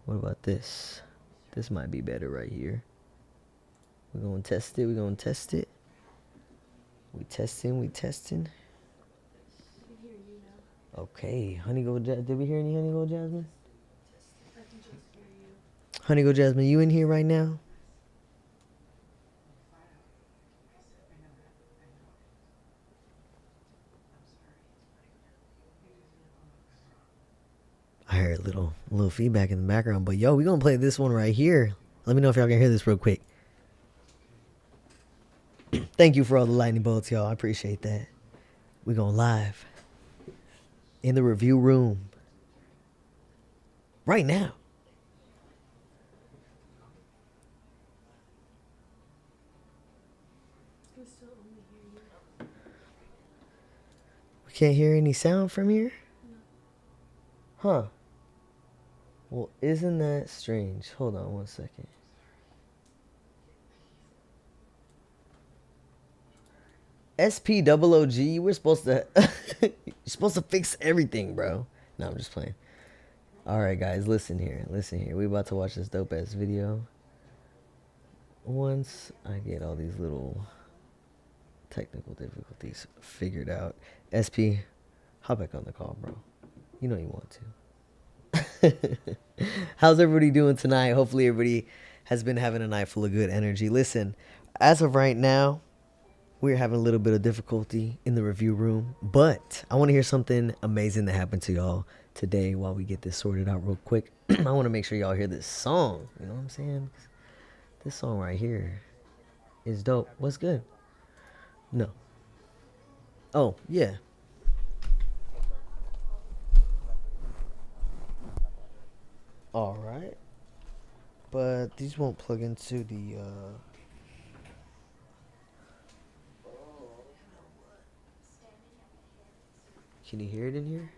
What about this? This might be better right here. We're gonna test it. We testing. Okay, honey gold jasmine. Did we hear any honey gold jasmine? Honey gold jasmine, you in here right now? I heard a little feedback in the background, but yo, we gonna play this one right here. Let me know if y'all can hear this real quick. Thank you for all the lightning bolts, y'all. I appreciate that. We going live in the review room right now. We can't hear any sound from here? Huh. Well, isn't that strange? Hold on one second. SPOOG, we're supposed to you're supposed to fix everything, bro. No, I'm just playing. Alright guys, listen here. We about to watch this dope ass video. Once I get all these little technical difficulties figured out. SP, hop back on the call, bro. You know you want to. How's everybody doing tonight? Hopefully everybody has been having a night full of good energy. Listen, as of right now, we're having a little bit of difficulty in the review room, but I want to hear something amazing that happened to y'all today while we get this sorted out real quick. I want to make sure y'all hear this song. You know what I'm saying? This song right here is dope. What's good? No. Oh, yeah. All right. But these won't plug into the Can you hear it in here?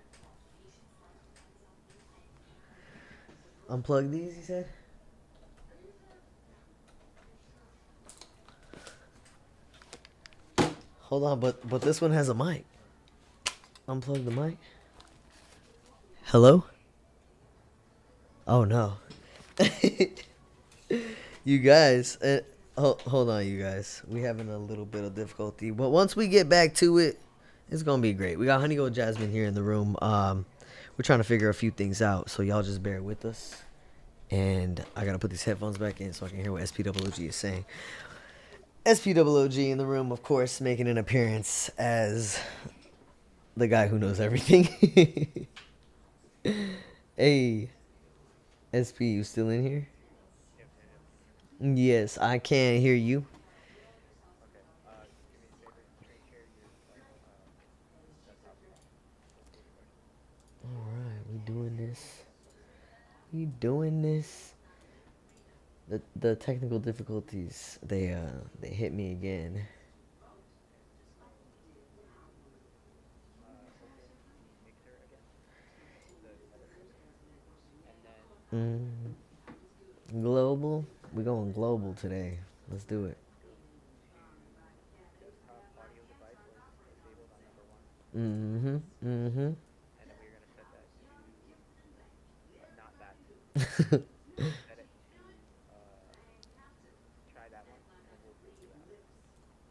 Unplug these, he said? Hold on, but this one has a mic. Unplug the mic. Hello? Oh no. You guys, hold on, you guys. We having a little bit of difficulty, but once we get back to it, it's gonna be great. We got Honey Gold Jasmine here in the room. We're trying to figure a few things out, so y'all just bear with us. And I gotta put these headphones back in so I can hear what SPOOG is saying. SPOOG in the room, of course, making an appearance as the guy who knows everything. Hey, SP, you still in here? Yes, I can't hear you. Alright, we doing this. The technical difficulties, they hit me again. Global? We're going global today. Let's do it.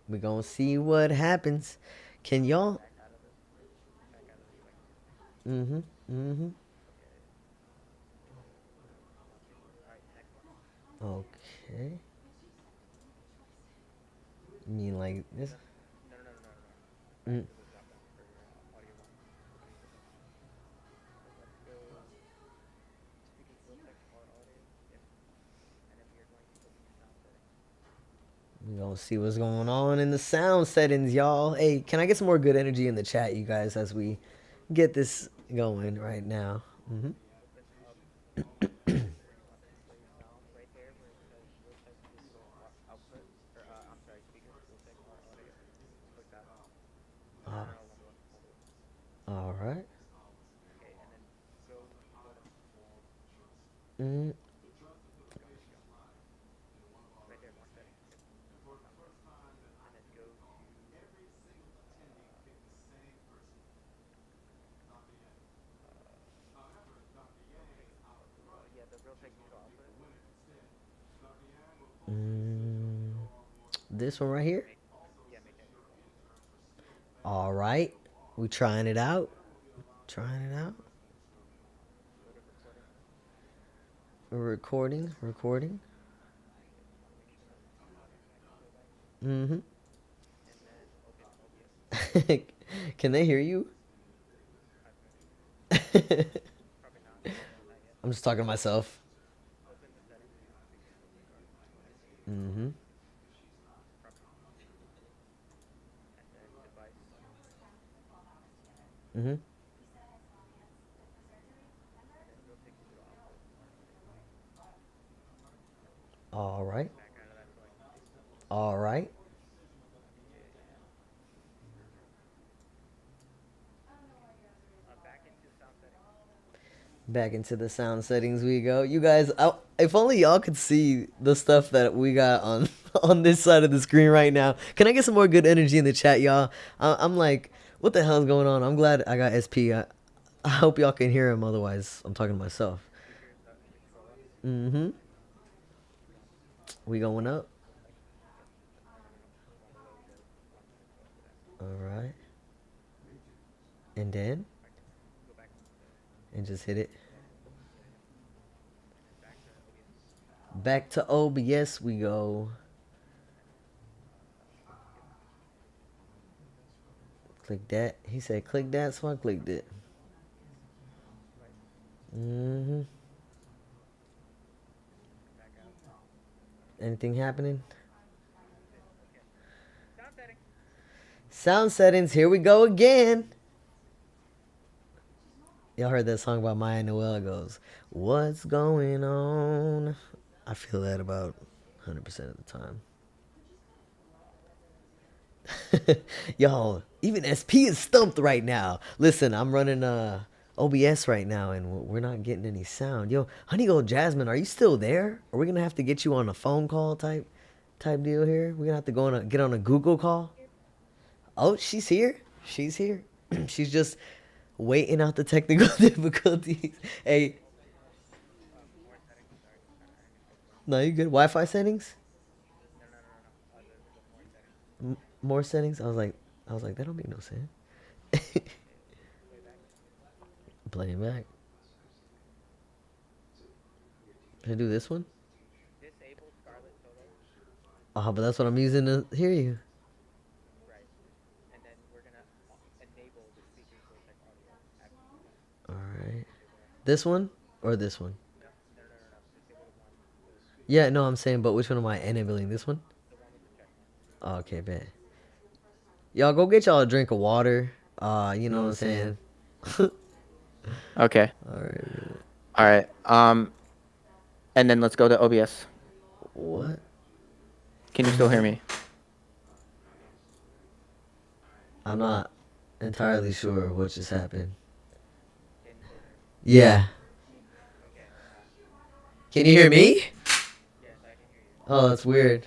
We're gonna see what happens. Can y'all? Okay. You mean like this? Mm. We gonna see what's going on in the sound settings, y'all. Hey, can I get some more good energy in the chat, you guys, as we get this going right now? All right. This one right here. All right. We trying it out. Trying it out. Recording. Recording. Mm-hmm. Can they hear you? I'm just talking to myself. Mm-hmm. Mm-hmm. All right. All right. Back into the sound settings we go. You guys, if only y'all could see the stuff that we got on on this side of the screen right now. Can I get some more good energy in the chat, y'all? I'm like, what the hell is going on? I'm glad I got SP. I hope y'all can hear him. Otherwise, I'm talking to myself. Mm-hmm. We going up. All right. And then, and just hit it. Back to OBS we go. Click that. He said click that, so I clicked it. Mm-hmm. Anything happening? Sound settings, here we go again. Y'all heard that song by Maya Noel. It goes, what's going on? I feel that about 100% of the time. Y'all, even SP is stumped right now. Listen, I'm running OBS right now, and we're not getting any sound. Yo, Honey Gold Jasmine, are you still there? Are we gonna have to get you on a phone call type deal here? We're gonna have to get on a Google call. Oh, she's here. She's here. She's just waiting out the technical difficulties. Hey, no, you good? Wi-Fi settings? More settings? I was like, that don't make no sense. Playing back. Can I do this one? Oh, but that's what I'm using to hear you. All right. This one or this one? Yeah, no, I'm saying, but which one am I enabling? This one? Oh, okay, bet. Y'all go get y'all a drink of water. You know what I'm saying? Okay. All right. All right. And then let's go to OBS. What? Can you still hear me? I'm not entirely sure what just happened. Yeah. Can you hear me? Oh, that's weird.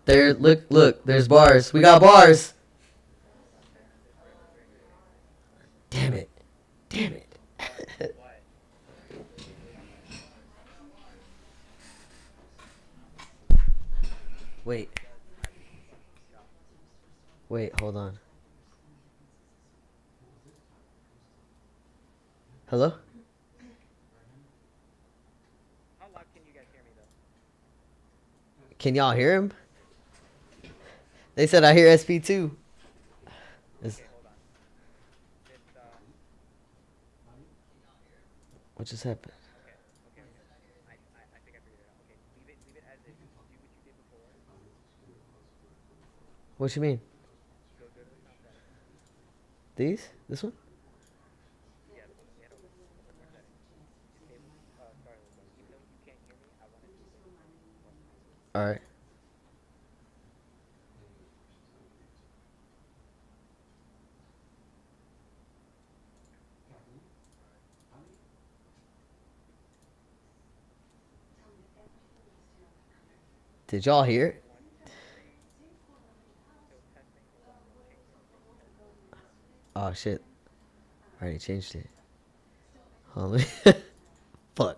There, look, there's bars. We got bars. Damn it. Damn it. Wait. Wait, hold on. Hello? Can y'all hear him? They said I hear SP too. What just happened? What you mean? These? This one? Alright. Did y'all hear it? Oh shit. I already changed it. Hold on. Fuck.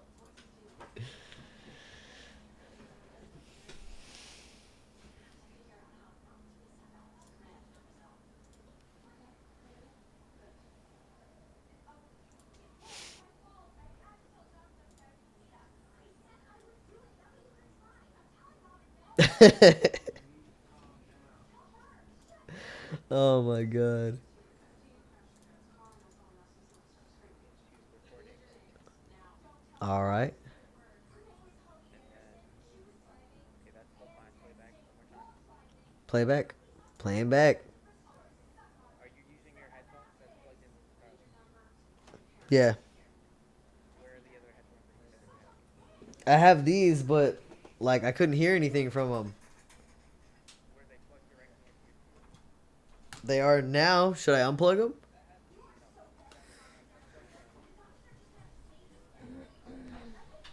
Oh my god. All right. Playback. Playing back. Yeah. I have these, but like I couldn't hear anything from them. They are now. Should I unplug them?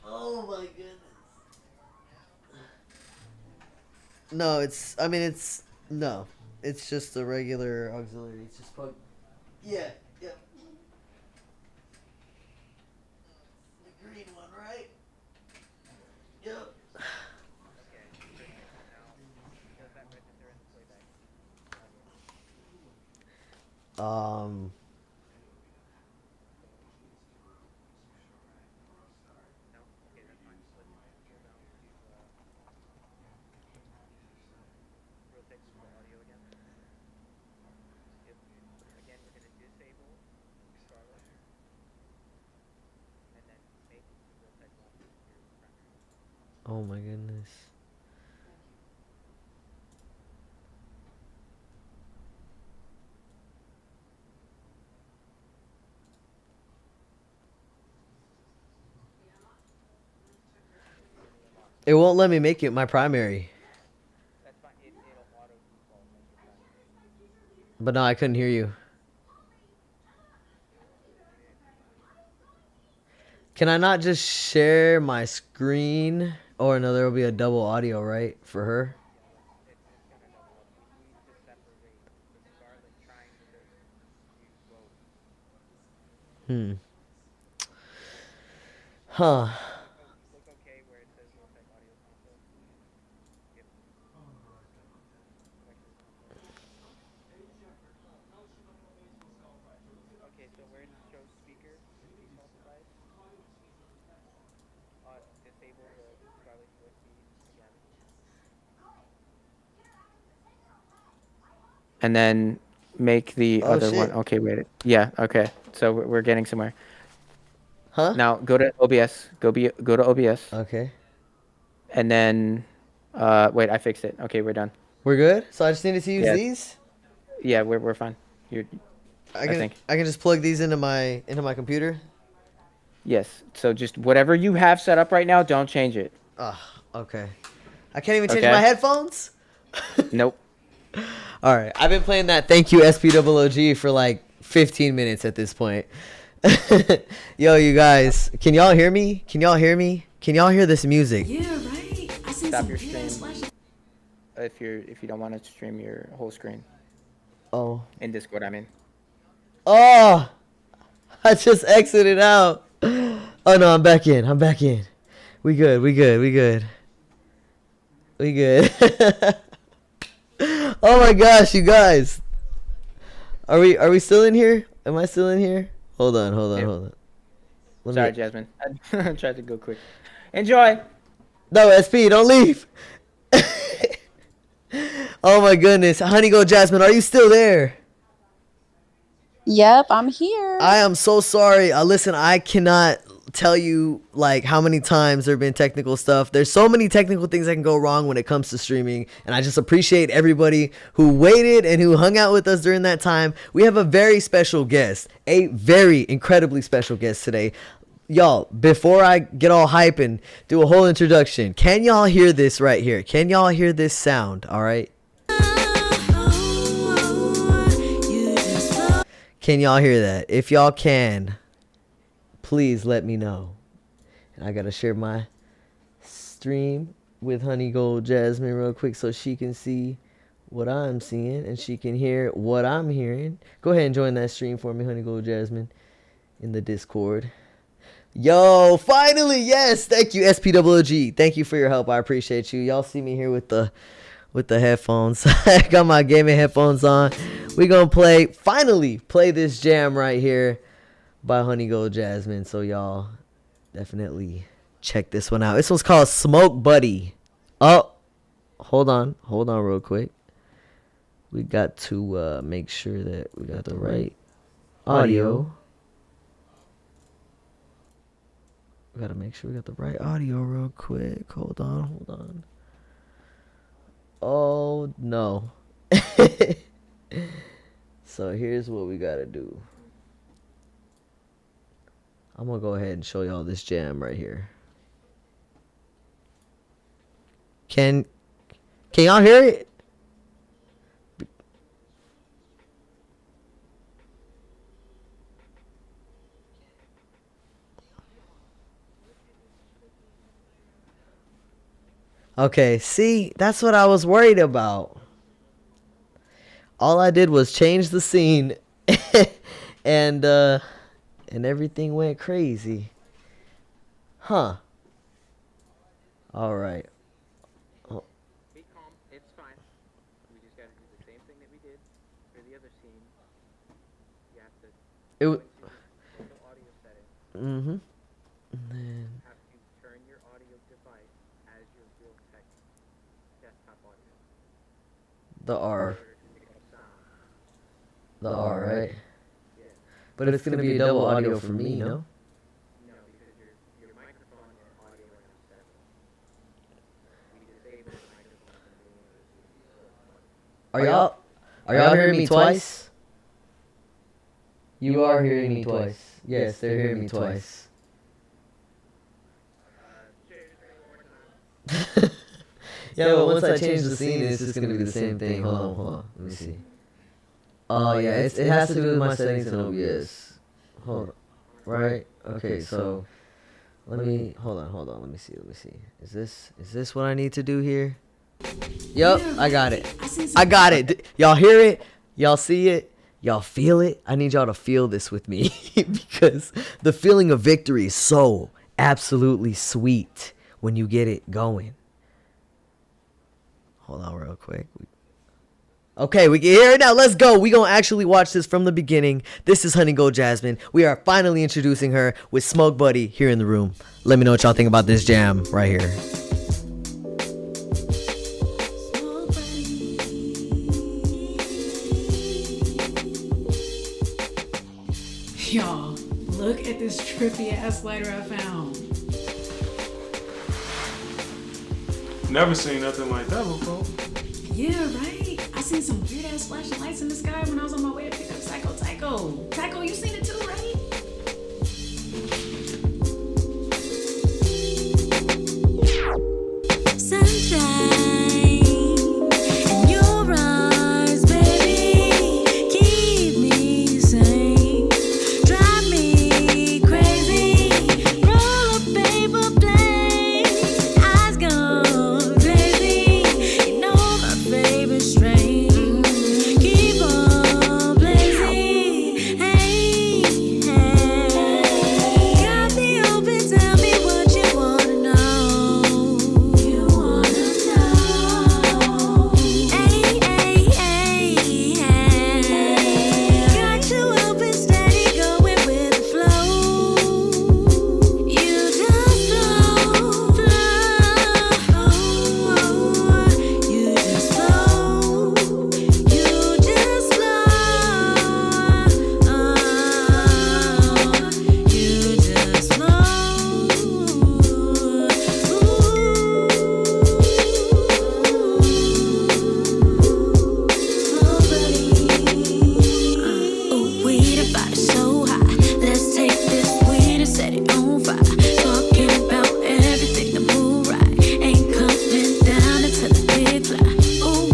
Oh my goodness. No, it's. I mean, it's no. It's just a regular auxiliary. It's just plug. Yeah. Yep. The green one, right? Yep. Um. Oh my goodness. It won't let me make it my primary. But no, I couldn't hear you. Can I not just share my screen? Or no, there will be a double audio, right? For her? Hmm. Huh. And then make the Oh, other one. shit. Okay, wait. Yeah, okay. So we're getting somewhere. Huh? Now go to OBS. Go to OBS. Okay. And then wait, I fixed it. Okay, we're done. We're good? So I just needed to use Yeah. these? Yeah, we're fine. You're I I can think. I can just plug these into my computer? Yes. So just whatever you have set up right now, don't change it. Ah, okay. I can't even change Okay? my headphones? Nope. All right. I've been playing that Thank You SPOOG for like 15 minutes at this point. Yo, you guys, can y'all hear me? Can y'all hear me? Can y'all hear this music? Yeah, right. I seen Stop some your good ass stream. flash. If you don't want to stream your whole screen Oh. in Discord, I mean. Oh, I just exited out. Oh no, I'm back in. I'm back in. We good. We good. We good. We good. Oh my gosh, you guys. Are we still in here? Am I still in here? Hold on. Yeah. Hold on. Let Sorry, me. Jasmine. I tried to go quick. Enjoy. No, SP, don't leave. Oh my goodness, Honey Gold Jasmine, are you still there? Yep, I'm here. I am so sorry. Listen, I cannot tell you like how many times there have been technical stuff. There's so many technical things that can go wrong when it comes to streaming, and I just appreciate everybody who waited and who hung out with us during that time. We have a very special guest, a very incredibly special guest today. Y'all, before I get all hype and do a whole introduction, can y'all hear this right here? Can y'all hear this sound? All right. Can y'all hear that? If y'all can, please let me know. And I gotta share my stream with Honey Gold Jasmine real quick so she can see what I'm seeing and she can hear what I'm hearing. Go ahead and join that stream for me, Honey Gold Jasmine, in the Discord. Yo, finally, yes. Thank you, SPOOG. Thank you for your help. I appreciate you. Y'all see me here with the headphones. I got my gaming headphones on. We gonna finally play this jam right here by Honey Gold Jasmine. So y'all definitely check this one out. This one's called Smoke Buddy. Oh, hold on real quick. We got to make sure that we got the right audio. We gotta make sure we got the right audio real quick. Hold on. Oh no. So here's what we gotta do. I'm gonna go ahead and show y'all this jam right here. Can y'all hear it? Okay, see, that's what I was worried about. All I did was change the scene and everything went crazy. Huh. All right. Oh. Be calm. It's fine. We just got to do the same thing that we did for the other scene. You have to It go into audio settings. mm-hmm. And then Have to turn your audio device as your real tech desktop audio. the R. The Sound. R, right? Yeah. But it's gonna be a double audio for me, no? No, because your microphone and audio are not separate. We disabled the microphone from being able to Are y'all hearing me twice? You are hearing me twice. Yes, they're hearing me twice. Yeah, but once I change the scene, it's just gonna be the same thing. Hold on. Let me see. Oh yeah, it has to do with my settings in OBS. Hold on. Right? Okay, so let me hold on. Let me see. Is this what I need to do here? Yup, I got it. Y'all hear it? Y'all see it? Y'all feel it? I need y'all to feel this with me because the feeling of victory is so absolutely sweet when you get it going. Hold on real quick. Okay, we can hear it now. Let's go. We gonna actually watch this from the beginning. This is Honey Gold Jasmine. We are finally introducing her with Smoke Buddy here in the room. Let me know what y'all think about this jam right here. Y'all, look at this trippy ass lighter I found. Never seen nothing like that before. Yeah, right? I seen some weird ass flashing lights in the sky when I was on my way to pick up Tycho. Tycho, you seen it too, right? Sunshine in your eyes, baby, keep me sane, drive me crazy, roll a paper plane, eyes gone crazy, you know my favorite strain, keep on blazing, hey, got me open, tell me what you wanna know. Got you open, steady, going with the flow. You just flow. You just flow. You just flow. You just Ooh, weed about it so high. Let's take this weed and set it on fire. Talking about everything the mood right. Ain't coming down until the big fly. Ooh,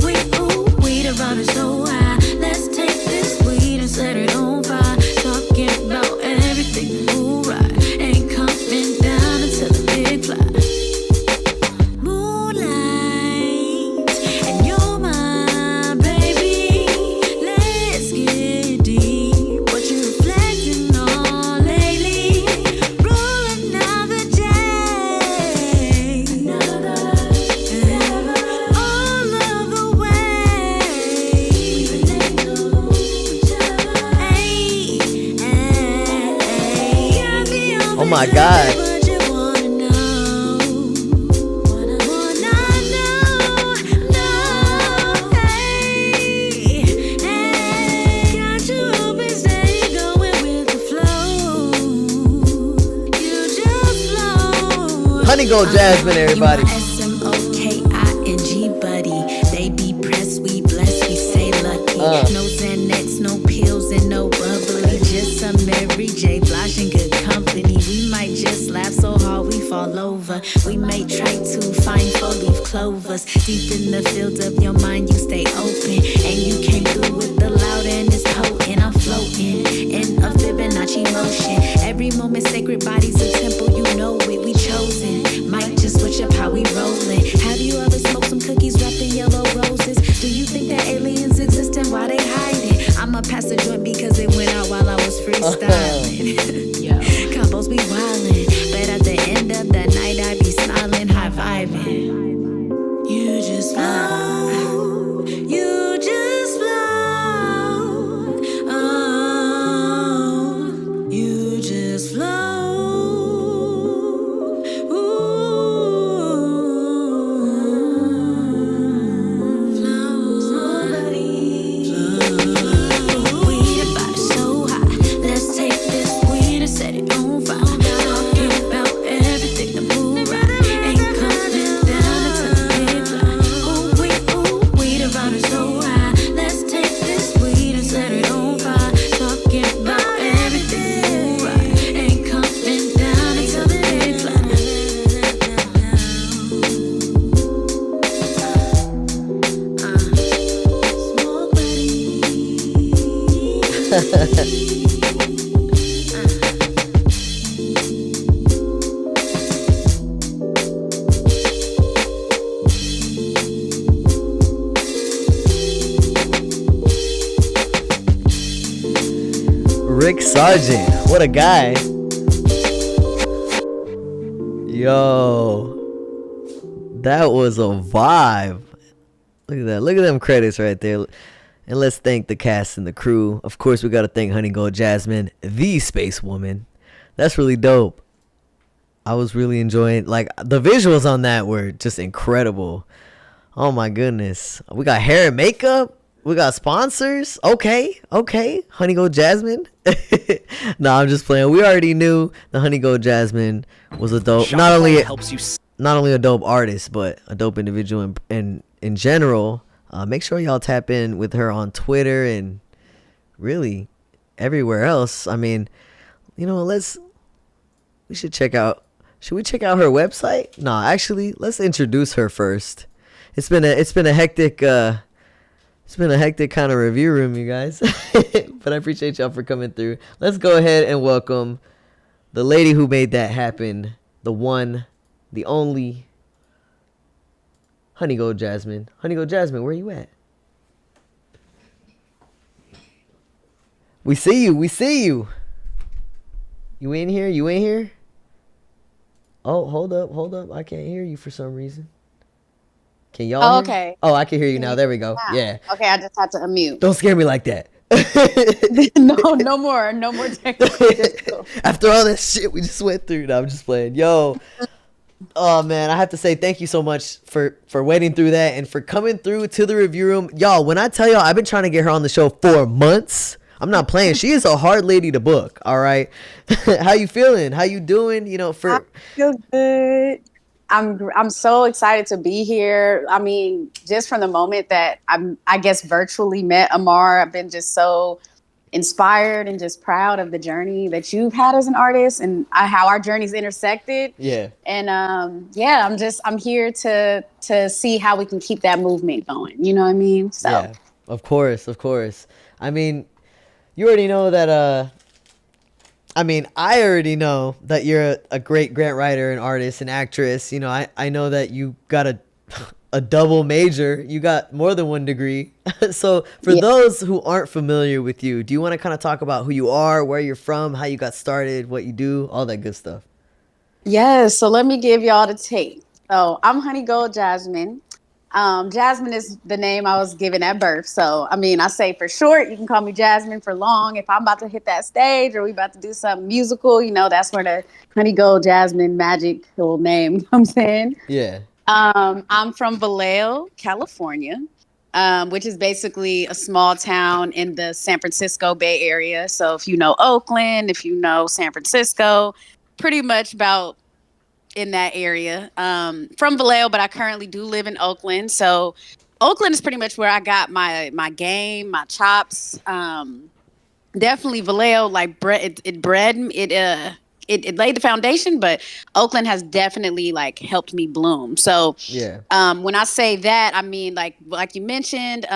weed around it so high. Let's take this weed and set it on fire. Talking about everything the mood right. Ain't coming down until the big fly. Moonlight, and you're my baby. Let's get deep. What you reflecting on lately? Roll another day. All of the way. Oh my God. Gold Jasmine, everybody. You my SMOKING buddy. They be pressed, we blessed, we say lucky. No Xanax, no pills, and no bubbly. Just some Mary J. Blige and good company. We might just laugh so hard we fall over. We may try to find four-leaf clovers. Deep in the field of your mind, you stay open. And you came through with the loud and it's potent. I'm floating in a Fibonacci motion. Every moment, sacred bodies a temple, you know it, we chosen. Might just switch up how we rollin'. Have you ever smoked some cookies wrapped in yellow roses? Do you think that aliens exist and why they hiding? I'ma pass the joint because it went out while I was freestyling. Combos be wildin', but at the end of the night I be smiling, high vibing. You just flow, you just flow, oh, you just flow. Rick Sargent, what a guy. Yo, that was a vibe. Look at that. Look at them credits right there. And let's thank the cast and the crew. Of course, we got to thank Honey Gold Jasmine, the space woman. That's really dope. I was really enjoying, like, the visuals on that were just incredible. Oh my goodness. We got hair and makeup. We got sponsors. Okay. Honey Gold Jasmine. No, I'm just playing. We already knew the Honey Gold Jasmine was a dope. Not only a dope artist, but a dope individual in general. Make sure y'all tap in with her on Twitter and really everywhere else. I mean, you know, should we check out her website? No, actually, let's introduce her first. It's been a hectic kind of review room, you guys. But I appreciate y'all for coming through. Let's go ahead and welcome the lady who made that happen, the one, the only, Honey Gold Jasmine. Honey Gold Jasmine, where you at? We see you. You in here? Oh, hold up. I can't hear you for some reason. Can y'all hear me? Okay. Oh, I can hear you now. There we go. Yeah. Okay, I just had to unmute. Don't scare me like that. No more technical difficulties. After all that shit we just went through. No, I'm just playing. Yo. Oh man, I have to say thank you so much for waiting through that and for coming through to the review room. Y'all, when I tell y'all I've been trying to get her on the show for months. I'm not playing. She is a hard lady to book. All right. How you feeling? How you doing? You know, I feel good. I'm so excited to be here. I mean, just from the moment that I guess virtually met Amar, I've been just so inspired and just proud of the journey that you've had as an artist and how our journeys intersected. Yeah. And I'm here to see how we can keep that movement going. You know what I mean? So yeah, of course. I mean, you already know that I already know that you're a great grant writer and artist and actress. You know, I know that you got a double major. You got more than one degree. So for those who aren't familiar with you, do you want to kind of talk about who you are, where you're from, how you got started, what you do, all that good stuff? Yes. So let me give y'all the tape. So I'm Honey Gold Jasmine. Jasmine is the name I was given at birth. So, I mean, I say for short, you can call me Jasmine for long. If I'm about to hit that stage or we about to do something musical, you know, that's where the Honey Gold Jasmine magical name comes in. Yeah. I'm from Vallejo, California, which is basically a small town in the San Francisco Bay Area. So if you know Oakland, if you know San Francisco, pretty much about in that area. From Vallejo, but I currently do live in Oakland. So Oakland is pretty much where I got my game, my chops. Definitely Vallejo, like it laid the foundation, but Oakland has definitely like helped me bloom. So Yeah. when I say that, I mean like you mentioned,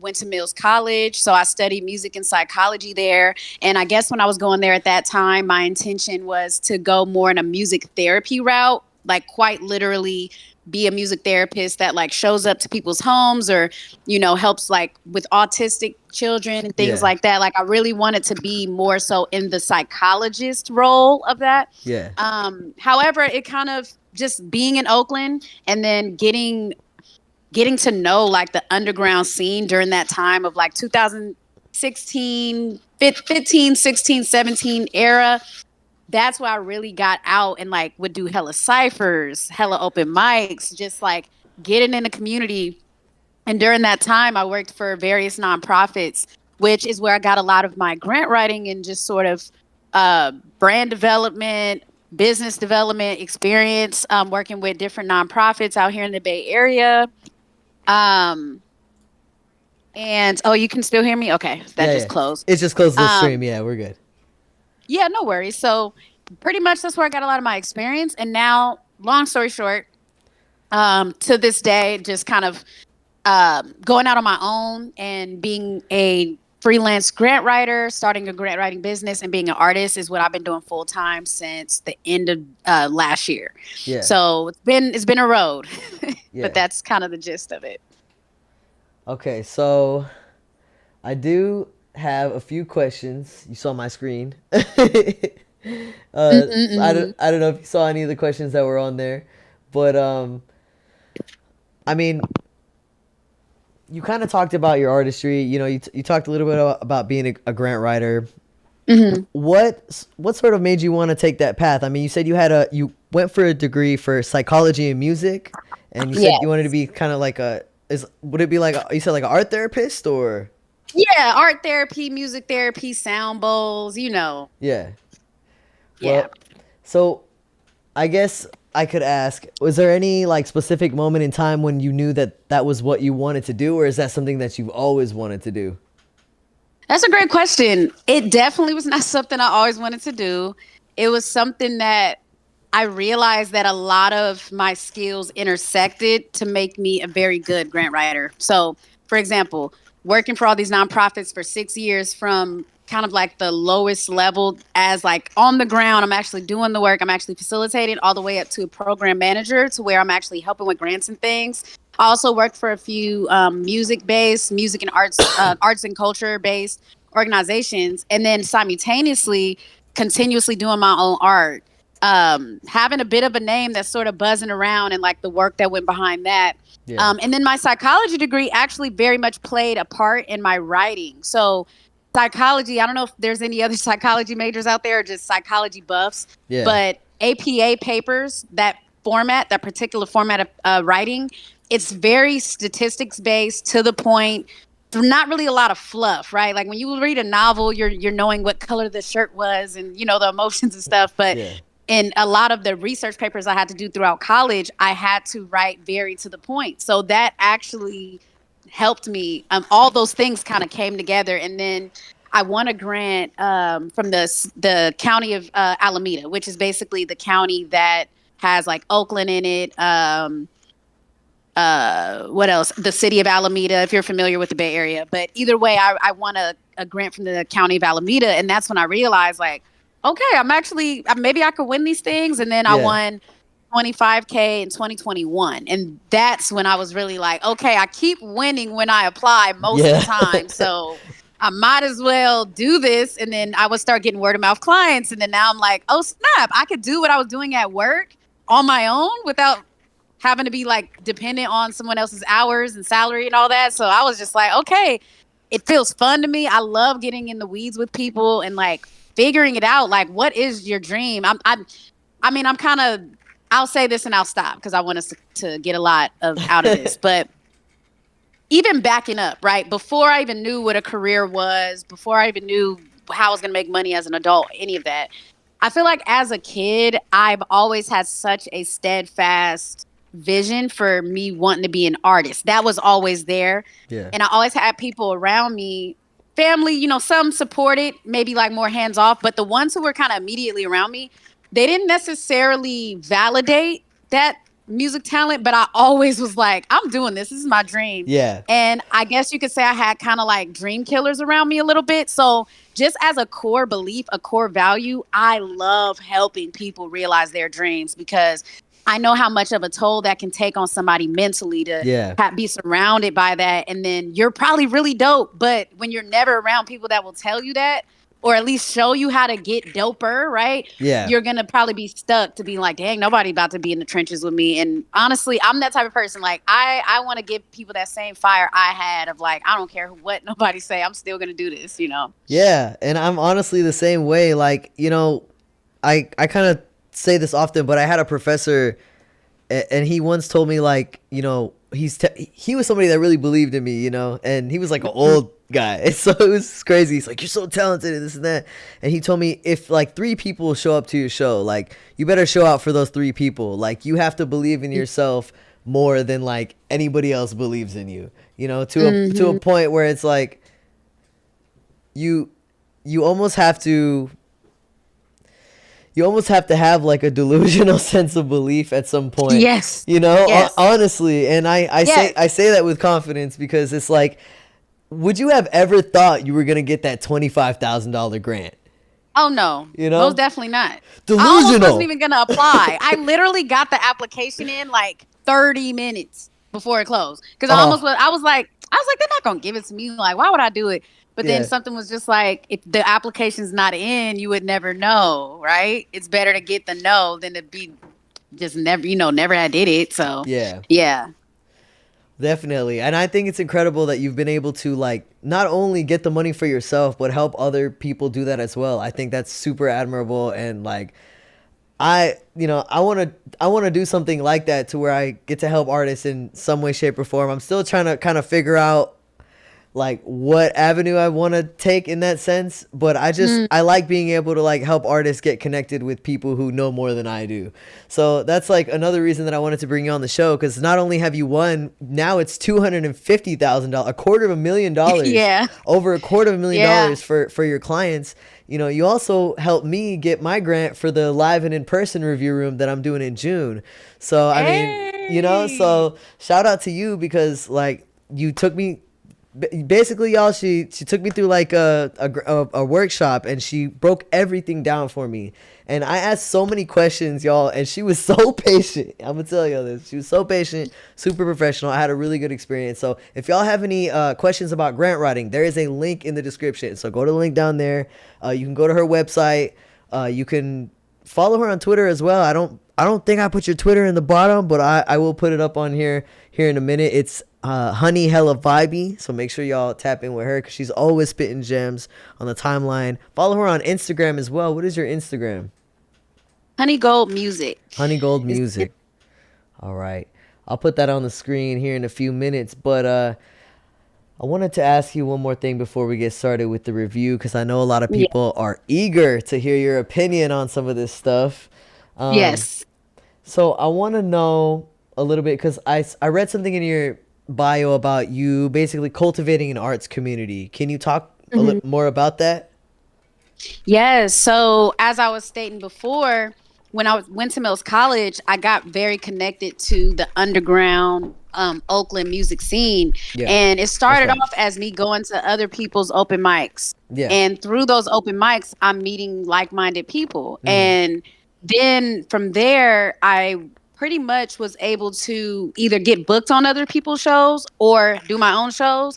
went to Mills College, so I studied music and psychology there. And I guess when I was going there at that time, my intention was to go more in a music therapy route, like quite literally be a music therapist that like shows up to people's homes or helps like with autistic children and things Yeah. like that. Like I really wanted to be more so in the psychologist role of that. Yeah. However, it kind of just being in Oakland and then getting to know like the underground scene during that time of like 2016, 15, 16, 17 era. That's where I really got out and like would do hella ciphers, hella open mics, just like getting in the community. And during that time, I worked for various nonprofits, which is where I got a lot of my grant writing and just sort of brand development, business development experience, working with different nonprofits out here in the Bay Area. Um, and you can still hear me? Okay, that Yeah. just Yeah. closed. It's just close to the stream. Yeah, we're good. Yeah, no worries. So pretty much that's where I got a lot of my experience. And now, long story short, to this day, just kind of going out on my own and being a freelance grant writer, starting a grant writing business and being an artist is what I've been doing full time since the end of last year. Yeah. So it's been a road, Yeah. but that's kind of the gist of it. Okay, so I do have a few questions. You saw my screen. I don't know if you saw any of the questions that were on there, but I mean, you kind of talked about your artistry. You talked a little bit about being a grant writer. What sort of made you want to take that path? I mean, you said you went for a degree for psychology and music, and you said you wanted to be kind of like would it be like you said like an art therapist or? Yeah, art therapy, music therapy, sound bowls, Yeah. Yeah. Well, so I guess I could ask, was there any like specific moment in time when you knew that was what you wanted to do, or is that something that you've always wanted to do? That's a great question. It definitely was not something I always wanted to do. It was something that I realized that a lot of my skills intersected to make me a very good grant writer. So, for example, working for all these nonprofits for 6 years from kind of like the lowest level as like on the ground, I'm actually doing the work, I'm actually facilitating all the way up to a program manager to where I'm actually helping with grants and things. I also worked for a few music and arts and culture based organizations. And then simultaneously, continuously doing my own art, having a bit of a name that's sort of buzzing around and like the work that went behind that. Yeah. And then my psychology degree actually very much played a part in my writing. So psychology, I don't know if there's any other psychology majors out there or just psychology buffs, Yeah. but APA papers, that particular format of writing, it's very statistics based, to the point, not really a lot of fluff, right? Like when you read a novel, you're knowing what color the shirt was and the emotions and stuff. But in a lot of the research papers I had to do throughout college, I had to write very to the point. So that actually helped me. All those things kind of came together, and then I won a grant from the county of Alameda, which is basically the county that has like Oakland in it. What else? The city of Alameda, if you're familiar with the Bay Area. But either way, I won a grant from the county of Alameda, and that's when I realized, like, okay, maybe I could win these things. And then I won $25K in 2021. And that's when I was really like, okay, I keep winning when I apply most of the time. So I might as well do this. And then I would start getting word of mouth clients. And then now I'm like, oh, snap, I could do what I was doing at work on my own without having to be like dependent on someone else's hours and salary and all that. So I was just like, okay, it feels fun to me. I love getting in the weeds with people and like figuring it out. Like, what is your dream? I'll say this and I'll stop because I want us to get a lot out of this. But even backing up, right? Before I even knew what a career was, before I even knew how I was going to make money as an adult, any of that, I feel like as a kid, I've always had such a steadfast vision for me wanting to be an artist. That was always there. Yeah. And I always had people around me, family, some supported, maybe like more hands off, but the ones who were kind of immediately around me, they didn't necessarily validate that music talent, but I always was like, I'm doing this. This is my dream. Yeah. And I guess you could say I had kind of like dream killers around me a little bit. So just as a core belief, a core value, I love helping people realize their dreams because I know how much of a toll that can take on somebody mentally to be surrounded by that. And then you're probably really dope. But when you're never around people that will tell you that, or at least show you how to get doper, right? Yeah. You're going to probably be stuck to be like, dang, nobody about to be in the trenches with me. And honestly, I'm that type of person. Like, I want to give people that same fire I had of like, I don't care what nobody say. I'm still going to do this, Yeah. And I'm honestly the same way. Like, I kind of say this often, but I had a professor and he once told me like, he was somebody that really believed in me, and he was like an old guy. So it was crazy. He's like, you're so talented and this and that. And he told me if like 3 people show up to your show, like you better show out for those 3 people. Like you have to believe in yourself more than like anybody else believes in you, to a point where it's like you almost have to have like a delusional sense of belief at some point. Yes. Yes. Honestly. And I say that with confidence because it's like, would you have ever thought you were going to get that $25,000 grant? Oh, no. Most definitely not. Delusional. I almost wasn't even going to apply. I literally got the application in like 30 minutes before it closed. Because I was like, they're not going to give it to me. Like, why would I do it? But then something was just like, if the application's not in, you would never know, right? It's better to get the no than to be just never, never I did it. So, yeah. Definitely. And I think it's incredible that you've been able to like not only get the money for yourself, but help other people do that as well. I think that's super admirable. And like, I want to do something like that to where I get to help artists in some way, shape or form. I'm still trying to kind of figure out like what avenue I want to take in that sense, but I like being able to like help artists get connected with people who know more than I do. So that's like another reason that I wanted to bring you on the show, because not only have you won, now it's $250,000, $250,000, yeah, over $250,000 for your clients. You also helped me get my grant for the live and in-person review room that I'm doing in June. So I mean, so shout out to you because like you took me. Basically, y'all, she took me through like a workshop and she broke everything down for me. And I asked so many questions, y'all, and she was so patient. I'm gonna tell y'all this. She was so patient, super professional. I had a really good experience. So if y'all have any questions about grant writing, there is a link in the description. So go to the link down there. You can go to her website. You can follow her on Twitter as well. I don't think I put your Twitter in the bottom, but I will put it up on here in a minute. It's Honey Hella Vibey, so make sure y'all tap in with her because she's always spitting gems on the timeline. Follow her on Instagram as well. What is your Instagram? Honey Gold Music. Honey Gold Music. All right, I'll put that on the screen here in a few minutes, but I wanted to ask you one more thing before we get started with the review, because I know a lot of people are eager to hear your opinion on some of this stuff. Yes. So I want to know a little bit, because I read something in your bio about you basically cultivating an arts community. Can you talk a little more about that? Yes. So as I was stating before, when I went to Mills College, I got very connected to the underground Oakland music scene. Yeah. And it started off as me going to other people's open mics. Yeah. And through those open mics, I'm meeting like-minded people. And then from there, I pretty much was able to either get booked on other people's shows or do my own shows.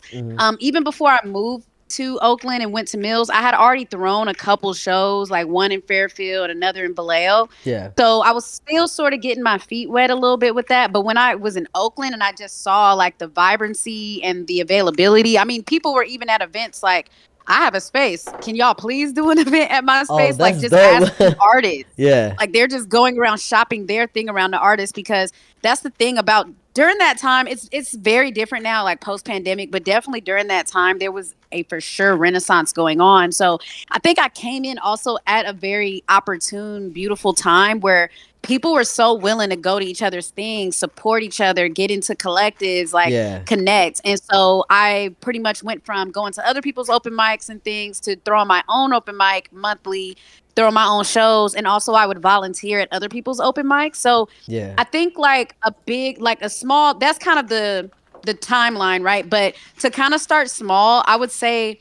Even before I moved to Oakland and went to Mills, I had already thrown a couple shows, like one in Fairfield, another in Vallejo. Yeah. So I was still sort of getting my feet wet a little bit with that. But when I was in Oakland and I just saw like the vibrancy and the availability, I mean, people were even at events like, I have a space. Can y'all please do an event at my space? Like just asking artists. Yeah. Like they're just going around shopping their thing around the artists, because that's the thing about during that time, it's very different now, like post pandemic, but definitely during that time, there was a for sure renaissance going on. So I think I came in also at a very opportune, beautiful time where people were so willing to go to each other's things, support each other, get into collectives, like Yeah. connect. And so I pretty much went from going to other people's open mics and things to throwing my own open mic monthly, throwing my own shows. And also I would volunteer at other people's open mics. So Yeah. I think like a big, like a small, that's kind of the timeline, right? But to kind of start small, I would say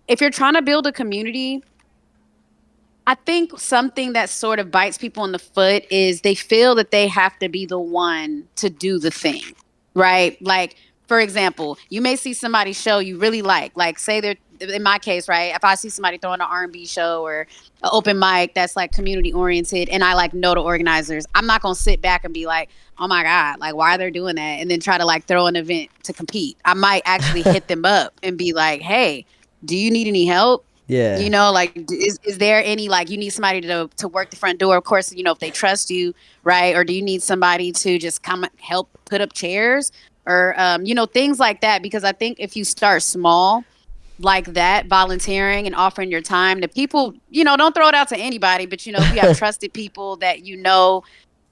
if you're trying to build a community, I think something that sort of bites people in the foot is they feel that they have to be the one to do the thing, right? Like, for example, you may see somebody's show you really like say they're, in my case, right? If I see somebody throwing an R&B show or an open mic that's like community oriented and I like know the organizers, I'm not going to sit back and be like, oh my God, like why are they doing that? And then try to like throw an event to compete. I might actually hit them up and be like, hey, do you need any help? Yeah. You know, like, is there any, like, you need somebody to work the front door? Of course, you know, if they trust you, right? Or do you need somebody to just come help put up chairs or, you know, things like that? Because I think if you start small like that, volunteering and offering your time to people, you know, don't throw it out to anybody, but, you know, if you have trusted people that, you know,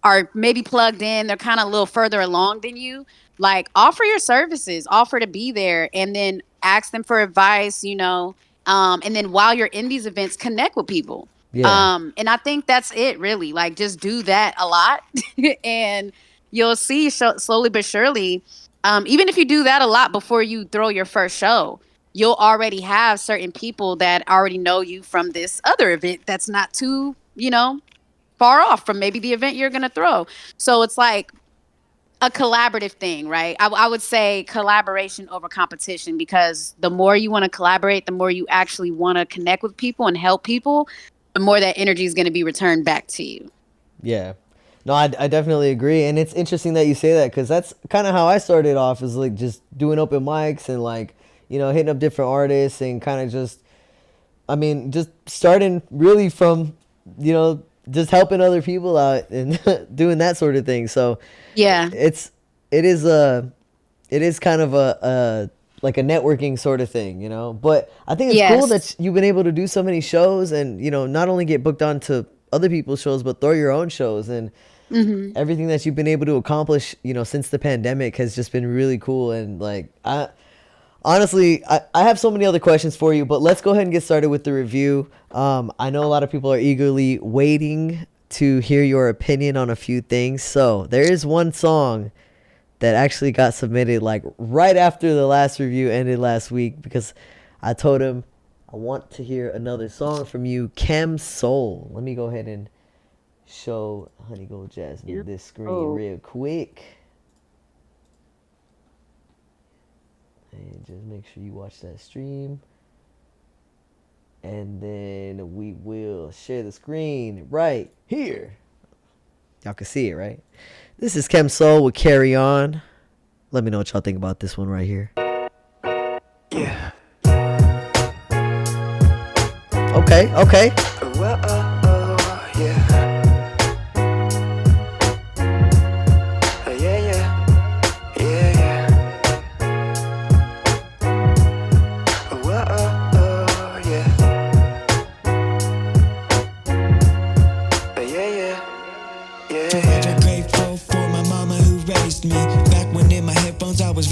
are maybe plugged in, they're kind of a little further along than you, like offer your services, offer to be there and then ask them for advice, you know. And then while you're in these events, connect with people. Yeah. And I think that's it, really. Like, just do that a lot, and you'll see slowly but surely. Even if you do that a lot before you throw your first show, you'll already have certain people that already know you from this other event that's not too, you know, far off from maybe the event you're gonna throw. So it's like a collaborative thing, right? I would say collaboration over competition, because the more you want to collaborate, the more you actually want to connect with people and help people, the more that energy is going to be returned back to you. Yeah. No, I definitely agree. And it's interesting that you say that, because that's kind of how I started off, is like just doing open mics and like, you know, hitting up different artists and kind of just, I mean, just starting really from, you know, just helping other people out and doing that sort of thing. So yeah, it is kind of a like a networking sort of thing, you know. But I think it's cool that you've been able to do so many shows and, you know, not only get booked onto other people's shows, but throw your own shows, and everything that you've been able to accomplish, you know, since the pandemic has just been really cool. And like, honestly, I have so many other questions for you, but let's go ahead and get started with the review. I know a lot of people are eagerly waiting to hear your opinion on a few things. So there is one song that actually got submitted like right after the last review ended last week, because I told him I want to hear another song from you, Chem Soul. Let me go ahead and show Honey Gold Jasmine this screen real quick. And just make sure you watch that stream. And then we will share the screen right here. Y'all can see it, right? This is Chem Soul with Carry On. Let me know what y'all think about this one right here. Yeah. Okay. Well, yeah.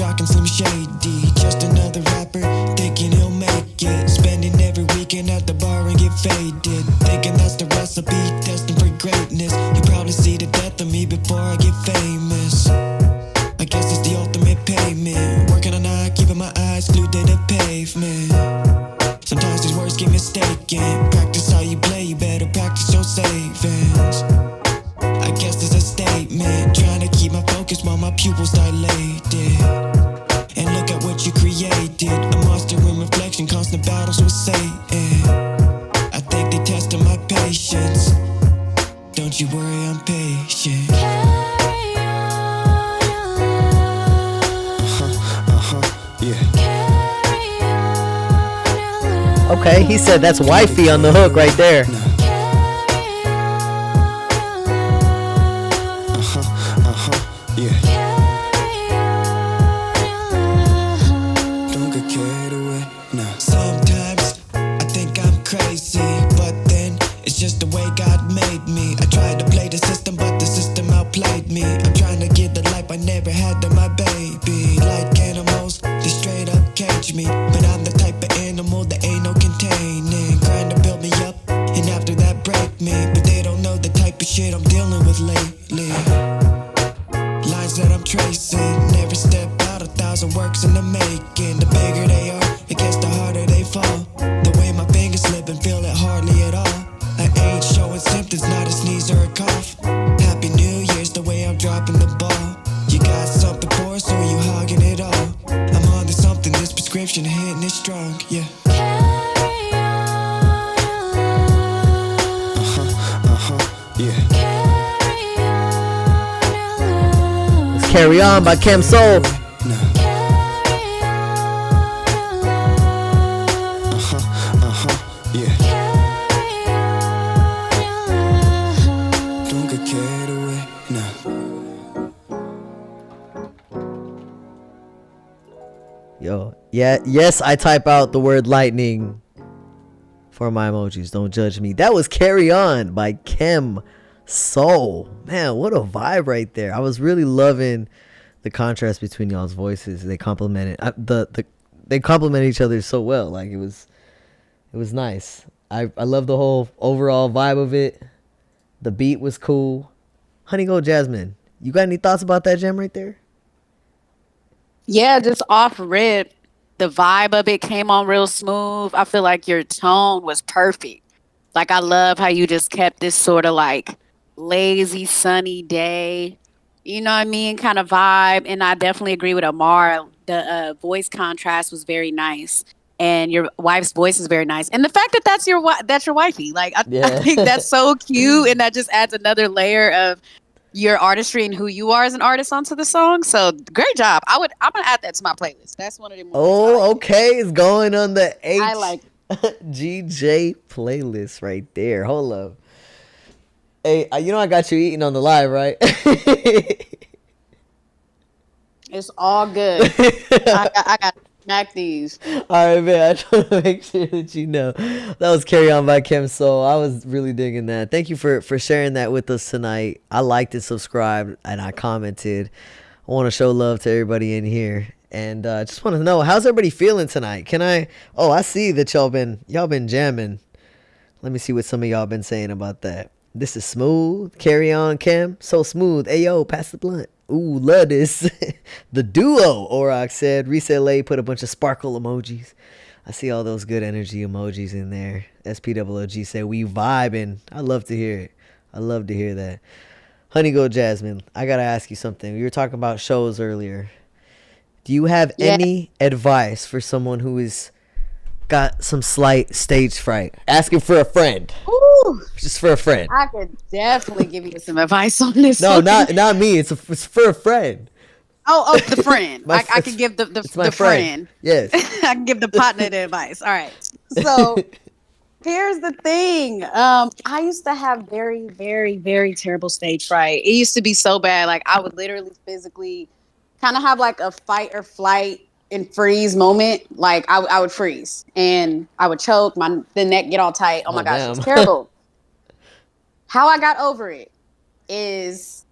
Rockin' Slim Shady, just another rapper thinking he'll make it. Spending every weekend at the bar and get faded, thinking that's the recipe, destined for greatness. You probably see the death of me before I get famous. I guess it's the ultimate payment. Working all night, keeping my eyes glued to the pavement. Sometimes these words get mistaken. Practice how you play, you better practice your savings. I guess it's a statement, trying to keep my focus while my pupils dilated. And look at what you created, a monster in reflection, constant battles with Satan. I think they tested my patience. Don't you worry, I'm patient. Carry on your love. Yeah. Carry on your love. Okay, he said that's wifey on the hook right there. Carry on your love. Yeah. Carry 1,000 works in the making. The bigger they are, it gets the harder they fall. The way my fingers slip and feel it hardly at all. I ain't showing symptoms, not a sneeze or a cough. Happy New Year's, the way I'm dropping the ball. You got something for us, or you hogging it all? I'm on to something, this prescription hitting it strong, yeah. Carry on your love. Yeah. Carry on your love. Let's carry on by Chem Soul. Carry on your love. Yeah. Carry on your love. Don't get carried away, no. Yo, yeah, yes, I type out the word lightning for my emojis. Don't judge me. That was Carry On by Chem Soul. Man, what a vibe right there. I was really loving the contrast between y'all's voices. They complemented they complemented each other so well. Like it was nice. I love the whole overall vibe of it. The beat was cool. Honey Gold Jasmine, you got any thoughts about that gem right there? Yeah, just off rip, the vibe of it came on real smooth. I feel like your tone was perfect. Like I love how you just kept this sort of like lazy, sunny day, you know what I mean, kind of vibe. And I definitely agree with Amar. The voice contrast was very nice, and your wife's voice is very nice. And the fact that that's your wifey, like I think that's so cute, and that just adds another layer of your artistry and who you are as an artist onto the song. So great job. I'm gonna add that to my playlist. That's one of them. Oh, okay. It's going on the I like GJ playlist right there. Hold up. Hey, you know I got you eating on the live, right? It's all good. I got to smack these. All right, man. I just want to make sure that you know that was Carry On by Chem Soul. I was really digging that. Thank you for sharing that with us tonight. I liked it, subscribed, and I commented. I want to show love to everybody in here, and just want to know, how's everybody feeling tonight? Can I? Oh, I see that y'all been jamming. Let me see what some of y'all been saying about that. This is smooth. Carry On, Chem. So smooth. Ayo, pass the blunt. Ooh, love this. The duo, Orok said. Reset Lay put a bunch of sparkle emojis. I see all those good energy emojis in there. SPWG said, we vibing. I love to hear it. I love to hear that. Honey Gold Jasmine, I got to ask you something. We were talking about shows earlier. Do you have any advice for someone who is got some slight stage fright? Asking for a friend. Ooh, just for a friend. I could definitely give you some advice on this. No, one. not me. It's for a friend. Oh, the friend. I can give the friend. Yes. I can give the partner the advice. All right. So here's the thing. I used to have very, very, very terrible stage fright. It used to be so bad. Like I would literally physically kind of have like a fight or flight and freeze moment. Like I would freeze and I would choke. The neck get all tight. Oh my gosh, damn. it's terrible. How I got over it is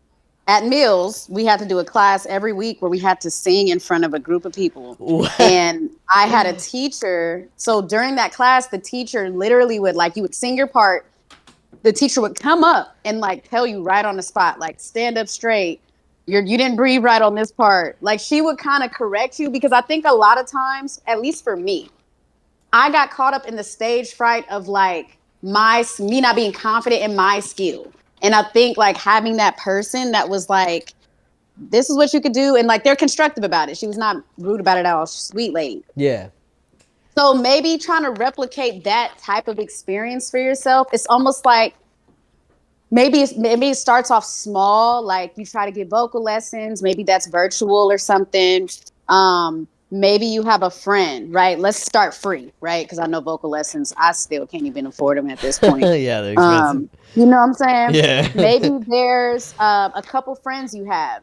at Mills, we had to do a class every week where we had to sing in front of a group of people. And I had a teacher. So during that class, the teacher literally would, like, you would sing your part. The teacher would come up and like tell you right on the spot, like, stand up straight. You didn't breathe right on this part. Like, she would kind of correct you, because I think a lot of times, at least for me, I got caught up in the stage fright of like me not being confident in my skill. And I think like having that person that was like, this is what you could do. And like, they're constructive about it. She was not rude about it at all. Sweet lady. Yeah. So maybe trying to replicate that type of experience for yourself. It's almost like maybe it starts off small. Like you try to get vocal lessons. Maybe that's virtual or something. Maybe you have a friend, right? Let's start free, right? Because I know vocal lessons, I still can't even afford them at this point. Yeah, they're expensive. You know what I'm saying? Yeah. Maybe there's a couple friends you have.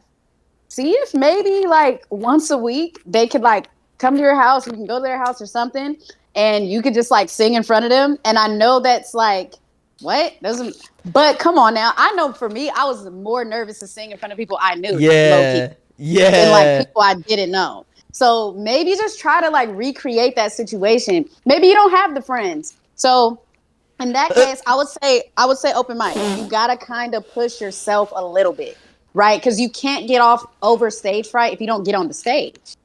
See if maybe like once a week they could like come to your house. You can go to their house or something, and you could just like sing in front of them. And I know that's like, what? But come on now. I know for me, I was more nervous to sing in front of people I knew. Yeah. Yeah. And like people I didn't know. So maybe just try to like recreate that situation. Maybe you don't have the friends. So in that case, I would say open mic. You gotta kind of push yourself a little bit, right? Because you can't get over stage fright if you don't get on the stage.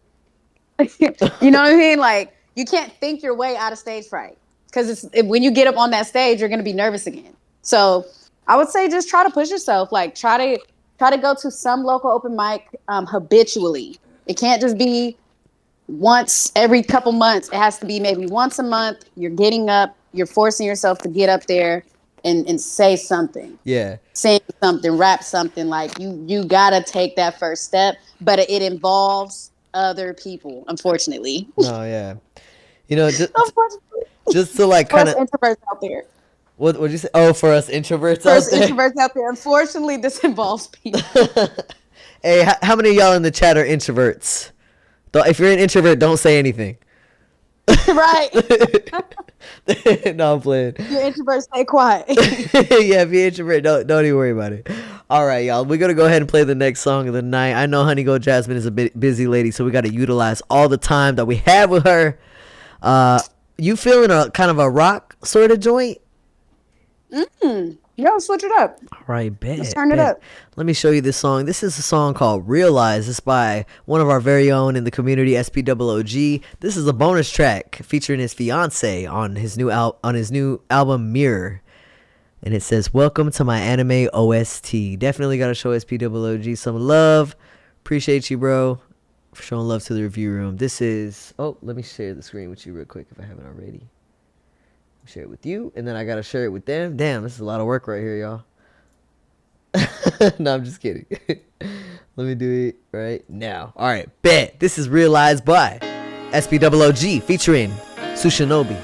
You know what I mean? Like, you can't think your way out of stage fright, because when you get up on that stage, you're going to be nervous again. So I would say just try to push yourself. Like, try to go to some local open mic habitually. It can't just be once every couple months. It has to be maybe once a month. You're getting up, you're forcing yourself to get up there and say something. Yeah. Sing something, rap something. Like, you gotta take that first step, but it involves other people, unfortunately. No, yeah. You know, Unfortunately. just to like For kind us of introverts out there. What'd you say? Oh, for us introverts For out us there. introverts out there, unfortunately, this involves people. Hey, how many of y'all in the chat are introverts? If you're an introvert, don't say anything. Right. No, I'm playing. You're introverts, stay quiet. Yeah, if you're introvert, don't even worry about it. All right, y'all. We're gonna go ahead and play the next song of the night. I know Honey Gold Jasmine is a bit busy lady, so we got to utilize all the time that we have with her. You feeling a kind of a rock sort of joint? Yo, switch it up. All right, bet. Let's turn it up. Let me show you this song. This is a song called Realize. It's by one of our very own in the community, SPOOG. This is a bonus track featuring his fiance on his new album Mirror. And it says, "Welcome to my anime OST." Definitely got to show SPOOG some love. Appreciate you, bro, for showing love to the review room. This is... Oh, let me share the screen with you real quick if I haven't already. Share it with you, and then I gotta share it with them. Damn, this is a lot of work right here, y'all. No, I'm just kidding. Let me do it right now. All right, bet. This is Realized by SPOOG featuring Sushinobi.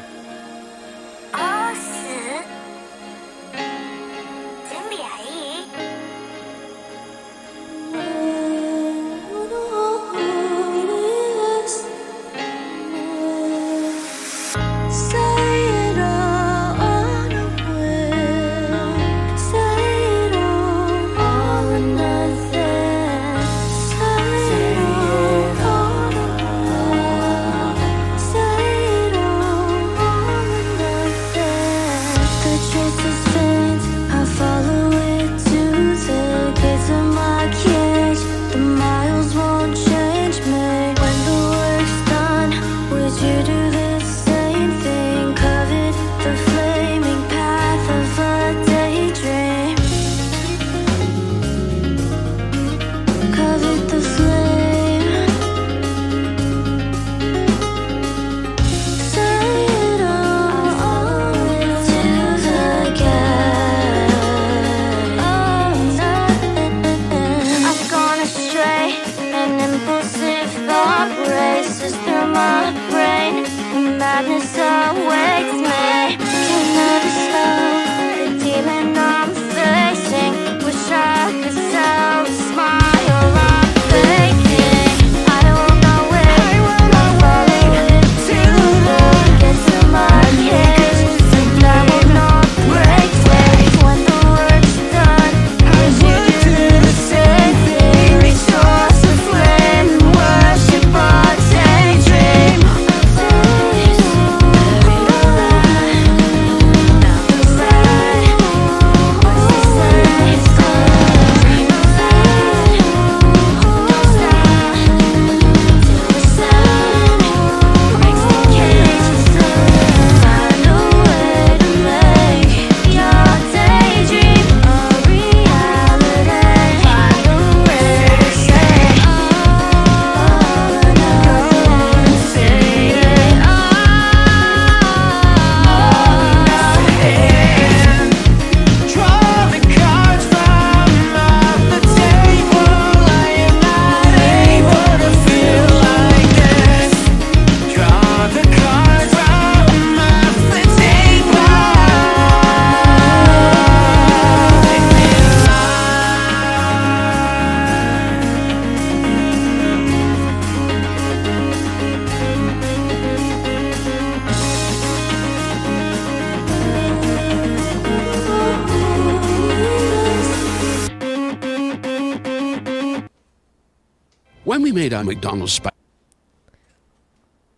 When we made our McDonald's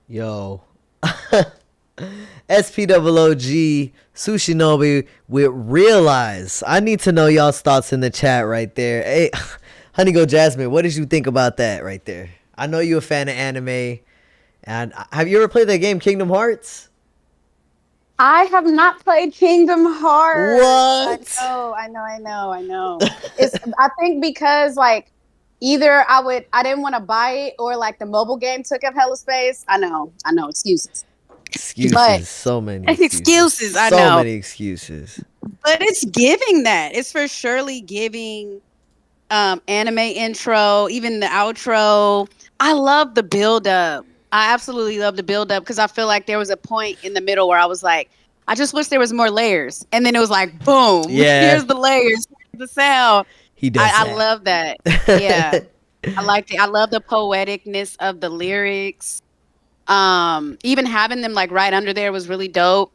Yo. SPOOG Sushinobi with Realize. I need to know y'all's thoughts in the chat right there. Hey, Honey Gold Jasmine, what did you think about that right there? I know you're a fan of anime. And have you ever played the game Kingdom Hearts? I have not played Kingdom Hearts. What? I know. It's I think because like either I didn't want to buy it or like the mobile game took up hella space. I know, excuses. But Excuses. So many excuses. Excuses, I so know. many excuses. But it's giving that. It's for surely giving anime intro, even the outro. I love the build up. I absolutely love the build up because I feel like there was a point in the middle where I was like, I just wish there was more layers. And then it was like, boom, Yeah. here's the layers, here's the sound. He does I that. love that. Yeah. I liked it. I love the poeticness of the lyrics. Even having them like right under there was really dope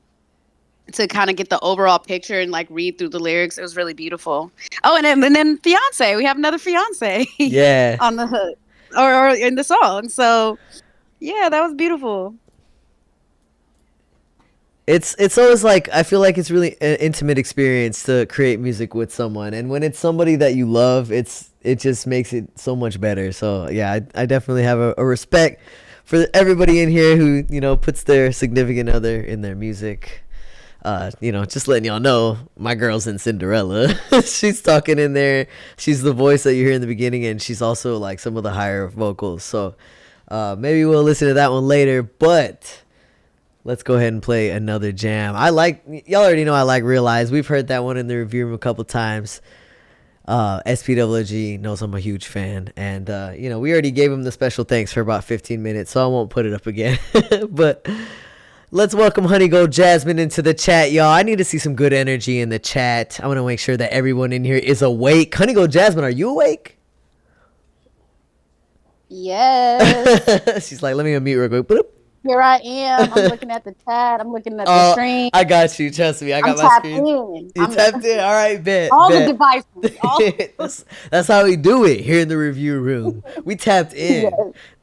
to kind of get the overall picture and like read through the lyrics. It was really beautiful. Oh, and then fiance, we have another fiance. Yeah. On the hook or in the song. So yeah, that was beautiful. It's always like, I feel like it's really an intimate experience to create music with someone, and when it's somebody that you love, it just makes it so much better. So yeah, I definitely have a respect for everybody in here who, you know, puts their significant other in their music. You know, just letting y'all know, my girl's in Cinderella. She's talking in there. She's the voice that you hear in the beginning, and she's also like some of the higher vocals. So maybe we'll listen to that one later, but let's go ahead and play another jam. Y'all already know I like Realize. We've heard that one in the review room a couple times. SPWG knows I'm a huge fan, and you know, we already gave him the special thanks for about 15 minutes, so I won't put it up again. But let's welcome Honey Gold Jasmine into the chat, y'all. I need to see some good energy in the chat. I want to make sure that everyone in here is awake. Honey Gold Jasmine, are you awake? Yes. She's like, let me unmute real quick. Boop. Here I am. I'm looking at the chat. I'm looking at the screen. I got you. Trust me. I got I'm my tapped screen. in. You tapped in. All right, bet. All bet. the devices. That's how we do it here in the review room. We tapped in.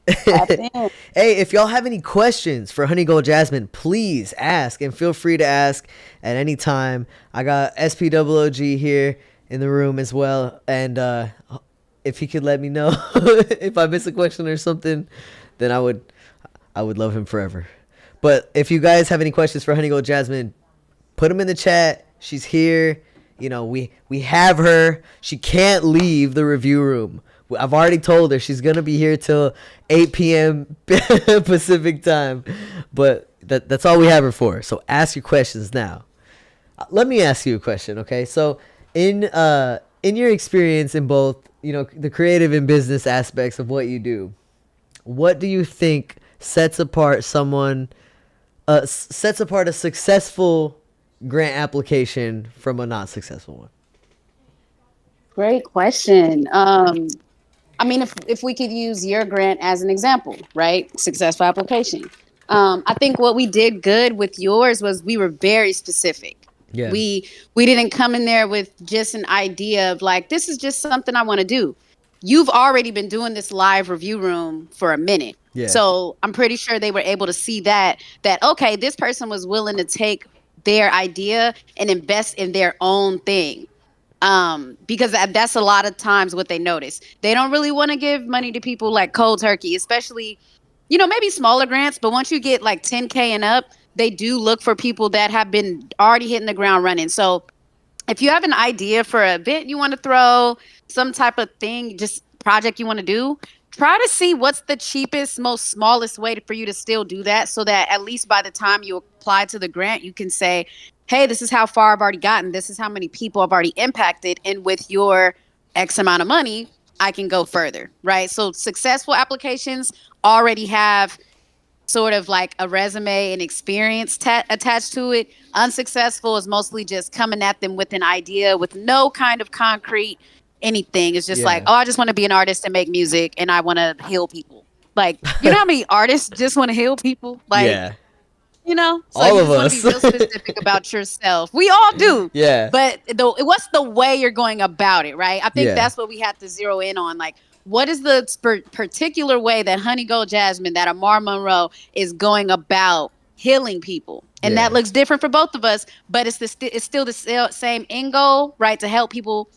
Yes, tapped in. Hey, if y'all have any questions for Honey Gold Jasmine, please ask, and feel free to ask at any time. I got SPWG here in the room as well, and if he could let me know if I miss a question or something, then I would love him forever. But if you guys have any questions for Honey Gold Jasmine, put them in the chat. She's here. You know, we have her. She can't leave the review room. I've already told her she's going to be here till 8 p.m. Pacific time. But that's all we have her for. So ask your questions now. Let me ask you a question, okay? So in your experience in both, you know, the creative and business aspects of what you do, what do you think sets apart a successful grant application from a not successful one? Great question. I mean, if we could use your grant as an example, right? Successful application. I think what we did good with yours was we were very specific. Yeah. We didn't come in there with just an idea of like, this is just something I want to do. You've already been doing this live review room for a minute. Yeah. So I'm pretty sure they were able to see that, okay, this person was willing to take their idea and invest in their own thing. Because that's a lot of times what they notice. They don't really want to give money to people like cold turkey, especially, you know, maybe smaller grants. But once you get like 10K and up, they do look for people that have been already hitting the ground running. So if you have an idea for an event you want to throw, some type of thing, just project you want to do, try to see what's the cheapest, most smallest way for you to still do that, so that at least by the time you apply to the grant, you can say, hey, this is how far I've already gotten. This is how many people I've already impacted. And with your X amount of money, I can go further, right? So successful applications already have sort of like a resume and experience attached to it. Unsuccessful is mostly just coming at them with an idea with no kind of concrete anything. It's just like, oh, I just want to be an artist and make music and I want to heal people. Like, you know how many artists just want to heal people? Like, yeah. You know, so all you of just us. want to be real specific about yourself. We all do. Yeah. But what's the way you're going about it, right? I think that's what we have to zero in on. Like, what is the particular way that Honey Gold Jasmine, that Amar Monroe is going about healing people? And that looks different for both of us, but it's still the same end goal, right? To help people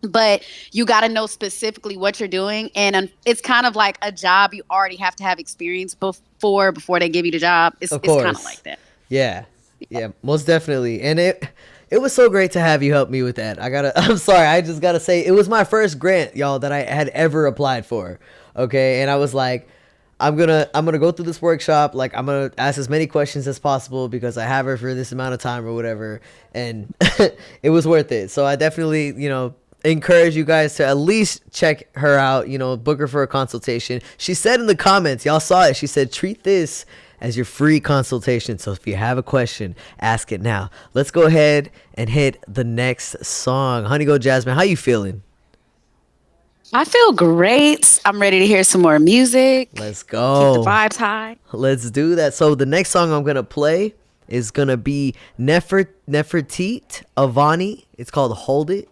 but you got to know specifically what you're doing. And it's kind of like a job you already have to have experience before they give you the job. It's kind of like that. Yeah, most definitely. And it was so great to have you help me with that. I'm sorry, I just gotta say, it was my first grant, y'all, that I had ever applied for. Okay, and I was like, I'm gonna go through this workshop. Like, I'm gonna ask as many questions as possible because I have her for this amount of time or whatever. And it was worth it. So I definitely, encourage you guys to at least check her out, book her for a consultation. She said in the comments, y'all saw it, she said, treat this as your free consultation. So if you have a question, ask it now. Let's go ahead and hit the next song. Honey Gold Jasmine, how you feeling? I feel great. I'm ready to hear some more music. Let's go. Keep the vibes high. Let's do that. So the next song I'm going to play is going to be Nefertiti Avani. It's called Hold It.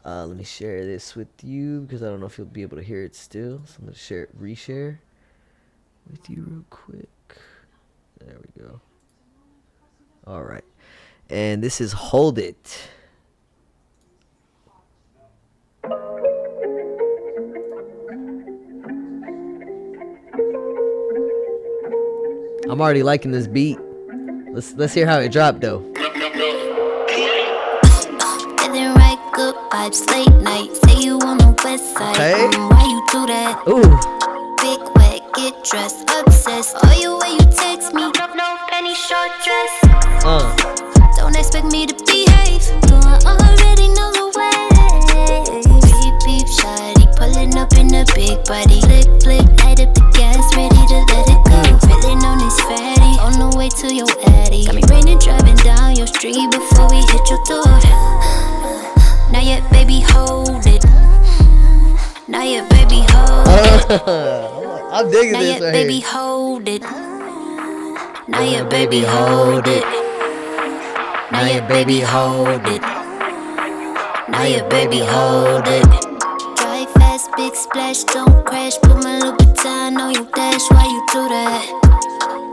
Let me share this with you because I don't know if you'll be able to hear it still. So I'm going to reshare with you real quick. There we go. All right. And this is Hold It. I'm already liking this beat. Let's hear how it dropped though. Feeling right, good vibes, late night. Say you on the west side. Okay. Why you do that? Ooh. Big wet, get dressed, obsessed. Oh, you way you text me. No penny short dress. Don't expect me to behave. No, I already know the way. Beep beep, shawty, pulling up in a big body. Flick flick, light up the gas, ready to let it go. Feeling on this fatty, on the way to your addy. Got me raining, driving down your street before we hit your door. Now yet, baby, hold it. Now yet, baby, hold it. I'm digging now this yet, right baby, here. hold it. Now yet, baby, hold it. Now yet, baby, hold it. Now yet, baby, hold it. Drive fast, big splash, don't crash. Put my Louboutin on your dash. Why you do that?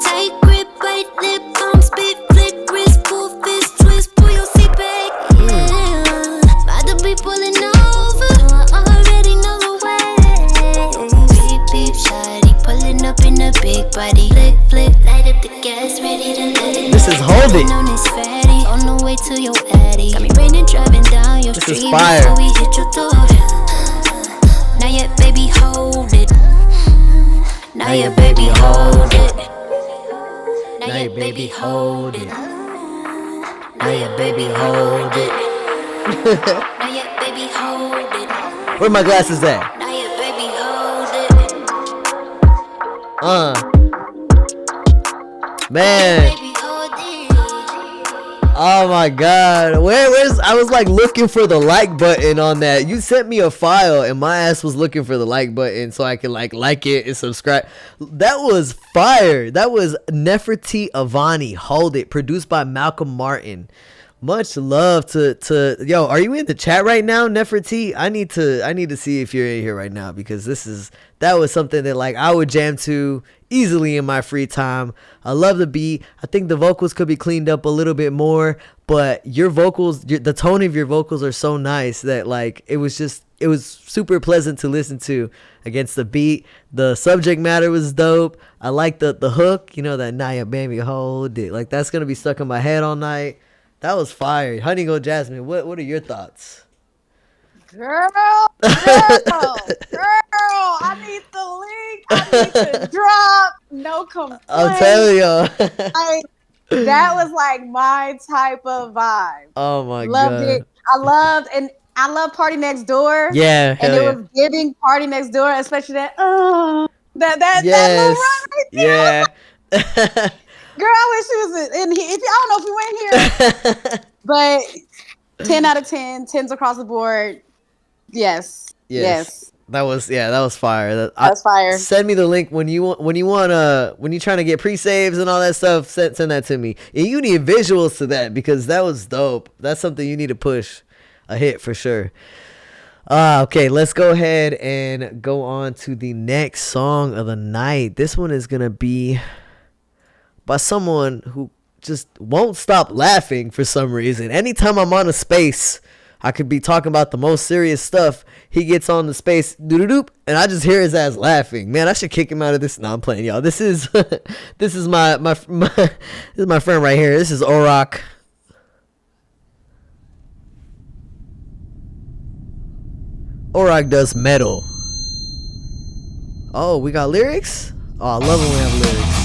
Tight grip, bite lip, palm spit, flick, wrist, pull, fist, twist, pull your seat back. Yeah, about to be pulling over. I already know the way. Beep beep, shawty, pulling up in a big body. Flick flick, light up the gas, ready to let it. This is Hold It. On this fatty, on the way to your addy. Got me raining, driving down your street before we hit your door. Now yet, baby, hold it. Now yet, baby, hold it. Now yet, baby, hold it. Now yet, baby, hold it. Now yet, baby, hold it. Where my glasses at? Now yet, baby, hold it. Man. Baby, hold it. Oh my god. Where's I was like looking for the like button on that. You sent me a file and my ass was looking for the like button so I can like it and subscribe. That was fire. That was Nefertiti Avani, Hold It, produced by Malcolm Martin. Much love to yo, are you in the chat right now, Nefertiti? I need to see if you're in here right now because that was something that like I would jam to easily in my free time. I love the beat. I think the vocals could be cleaned up a little bit more, but your vocals, the tone of your vocals are so nice that like it was super pleasant to listen to against the beat. The subject matter was dope. I like the hook, that Naya baby hold it. Like that's gonna be stuck in my head all night. That was fire. Honey Gold Jasmine, what are your thoughts? Girl, I need the link. I need to drop. No complaints. I'll tell you. That was like my type of vibe. Oh my god. Loved it. I love Party Next Door. Yeah. And it was giving Party Next Door, especially that little run right there. Yeah. Girl, I wish she was in here. I don't know if you went here. But 10 out of 10, 10s across the board. Yes. That was fire. That was fire. Send me the link when you're trying to get pre-saves and all that stuff. Send that to me. And you need visuals to that because that was dope. That's something you need to push a hit for sure. Okay, let's go ahead and go on to the next song of the night. This one is gonna be by someone who just won't stop laughing for some reason. Anytime I'm on a space, I could be talking about the most serious stuff. He gets on the space, doo-doo-doop, and I just hear his ass laughing. Man, I should kick him out of this. No, I'm playing, y'all. This is this is my this is my friend right here. This is Orok. Orok does metal. Oh, we got lyrics? Oh, I love when we have lyrics.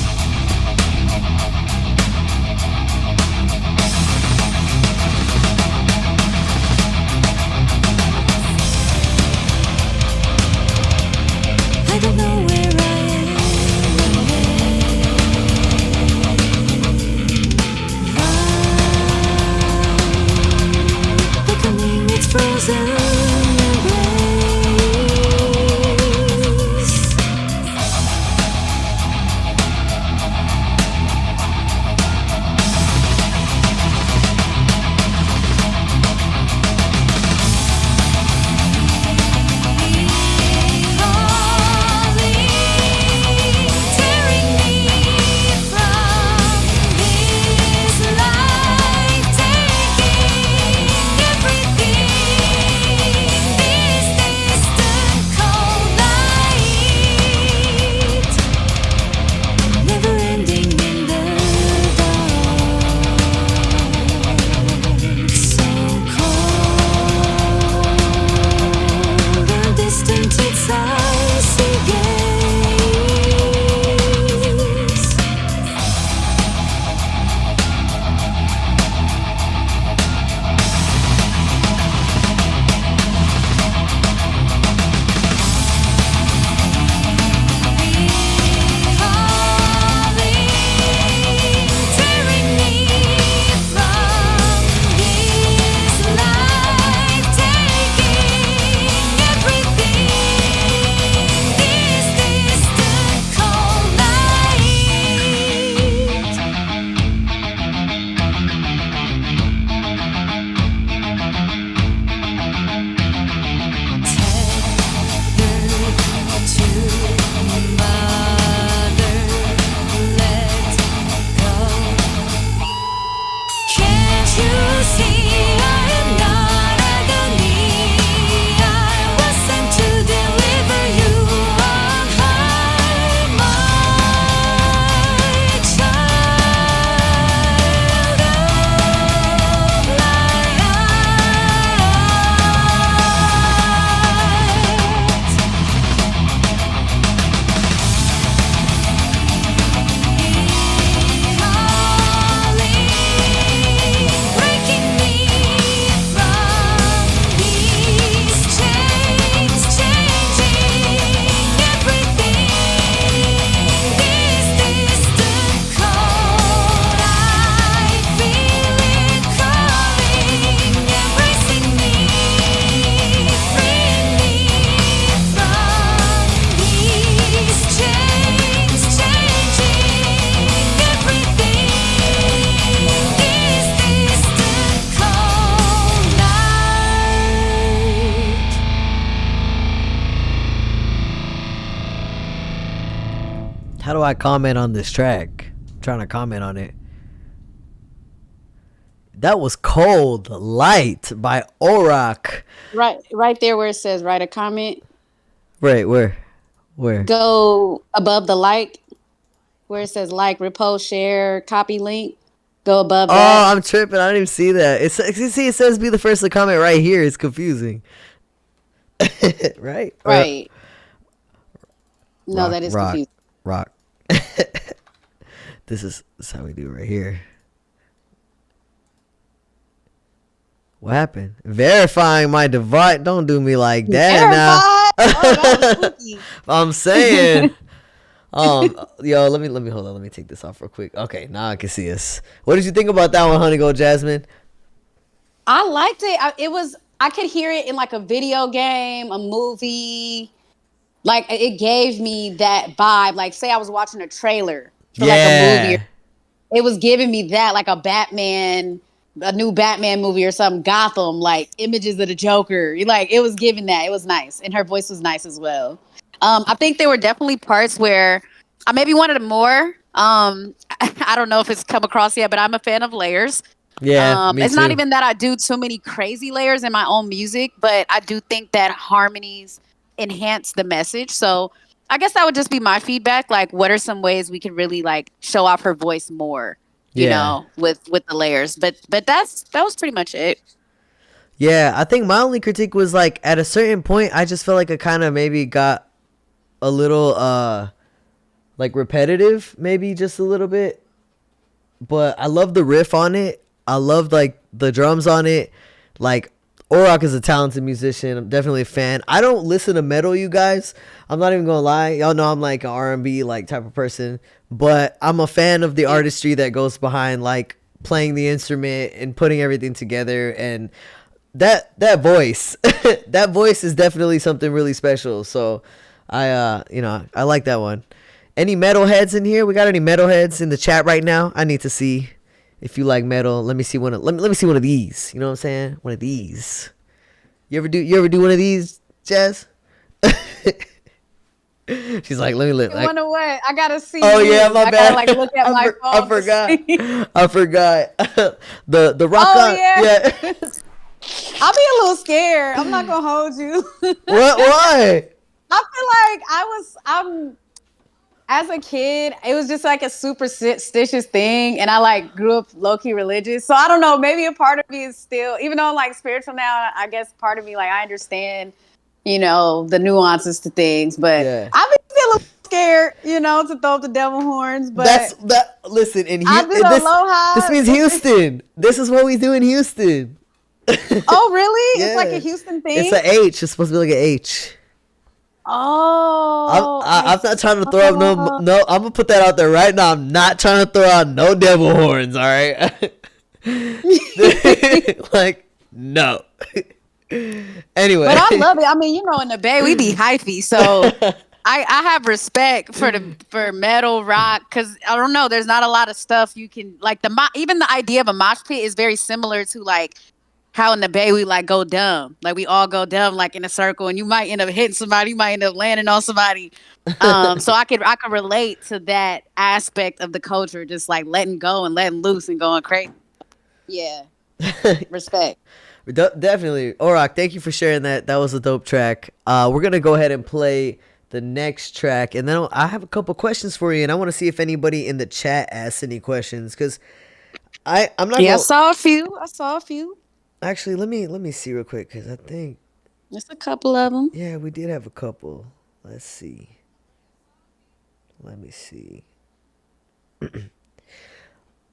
I don't know where I am. Becoming its frozen embrace. Tearing me from this life, taking everything. This distant cold night, never ending in the dark. So cold and distant, its icy gaze. Tearing me from this life, taking everything. This distant cold night. Tethered to mother, let go. Can't you see I am not agony? I was sent to deliver you on high, my child of breaking me from these chains, changing everything. This distant cold, I feel it calling, embracing me, freeing me from these chains, changing everything. This distant cold night. How do I comment on this track? I'm trying to comment on it. That was Cold Light by Orok. Right there where it says write a comment. Right, where? Where? Go above the like, where it says like, repost, share, copy link. Go above Oh, that. I'm tripping. I didn't even see that. See, it says be the first to comment right here. It's confusing. Right? Or- Right. No, Rock, that is rock, confusing. rock. This is how we do it right here. What happened? Verifying my device. Don't do me like that now. Oh, that was spooky. I'm saying. Yo, let me hold on. Let me take this off real quick. Okay, now I can see us. What did you think about that one, Honey Gold Jasmine? I liked it. I could hear it in like a video game, a movie. Like it gave me that vibe. Like say I was watching a trailer for like a movie. It was giving me that, like a new Batman movie or something, Gotham, like images of the Joker. Like it was giving that. It was nice. And her voice was nice as well. I think there were definitely parts where I maybe wanted more. I don't know if it's come across yet, but I'm a fan of layers. Yeah, me It's not too. even that I do too many crazy layers in my own music, but I do think that harmonies enhance the message. So I guess that would just be my feedback. Like, what are some ways we could really like show off her voice more, Yeah. with the layers? But that was pretty much it. Yeah, I think my only critique was like at a certain point I just felt like it kind of maybe got a little like repetitive, maybe just a little bit. But I love the riff on it. I love like the drums on it. Like Orok is a talented musician. I'm definitely a fan. I don't listen to metal, you guys. I'm not even gonna lie. Y'all know I'm like an R&B like type of person, but I'm a fan of the artistry that goes behind like playing the instrument and putting everything together. And that voice, that voice is definitely something really special. So I like that one. Any metalheads in here? We got any metalheads in the chat right now? I need to see if you like metal. Let me see one. Let me see one of these. You know what I'm saying? One of these. You ever do one of these, Jazz? She's like, let me look. You wonder what? I gotta see. Oh yeah, my I bad. gotta like look at my phone. I forgot. I forgot. the rock Oh, on. yeah. Yeah. I'll be a little scared. I'm not gonna hold you. What? Why? I feel like I'm as a kid, it was just like a superstitious thing, and I like grew up low-key religious. So I don't know, maybe a part of me is still, even though I'm like spiritual now, I guess part of me, like, I understand, the nuances to things, but Yeah. I've been still a little scared, to throw up the devil horns. But listen, in I did Houston, Aloha. this means Houston. This is what we do in Houston. Oh, really? Yeah. It's like a Houston thing? It's an H. It's supposed to be like an H. Oh, I'm not trying to throw up no. I'm gonna put that out there right now. I'm not trying to throw out no devil horns. All right, like no. Anyway, But I love it. I mean, in the Bay we be hyphy, so I have respect for metal rock, because I don't know. There's not a lot of stuff you can like. Even the idea of a mosh pit is very similar to like how in the Bay we like go dumb, like we all go dumb like in a circle, and you might end up hitting somebody, you might end up landing on somebody. So I could relate to that aspect of the culture, just like letting go and letting loose and going crazy. Yeah, respect. Definitely, Orok. Thank you for sharing that. That was a dope track. We're gonna go ahead and play the next track, and then I have a couple questions for you, and I want to see if anybody in the chat asks any questions, because I'm not. Yeah, I saw a few. Actually, let me see real quick, because I think Just a couple of them. yeah, we did have a couple. Let's see. Let me see.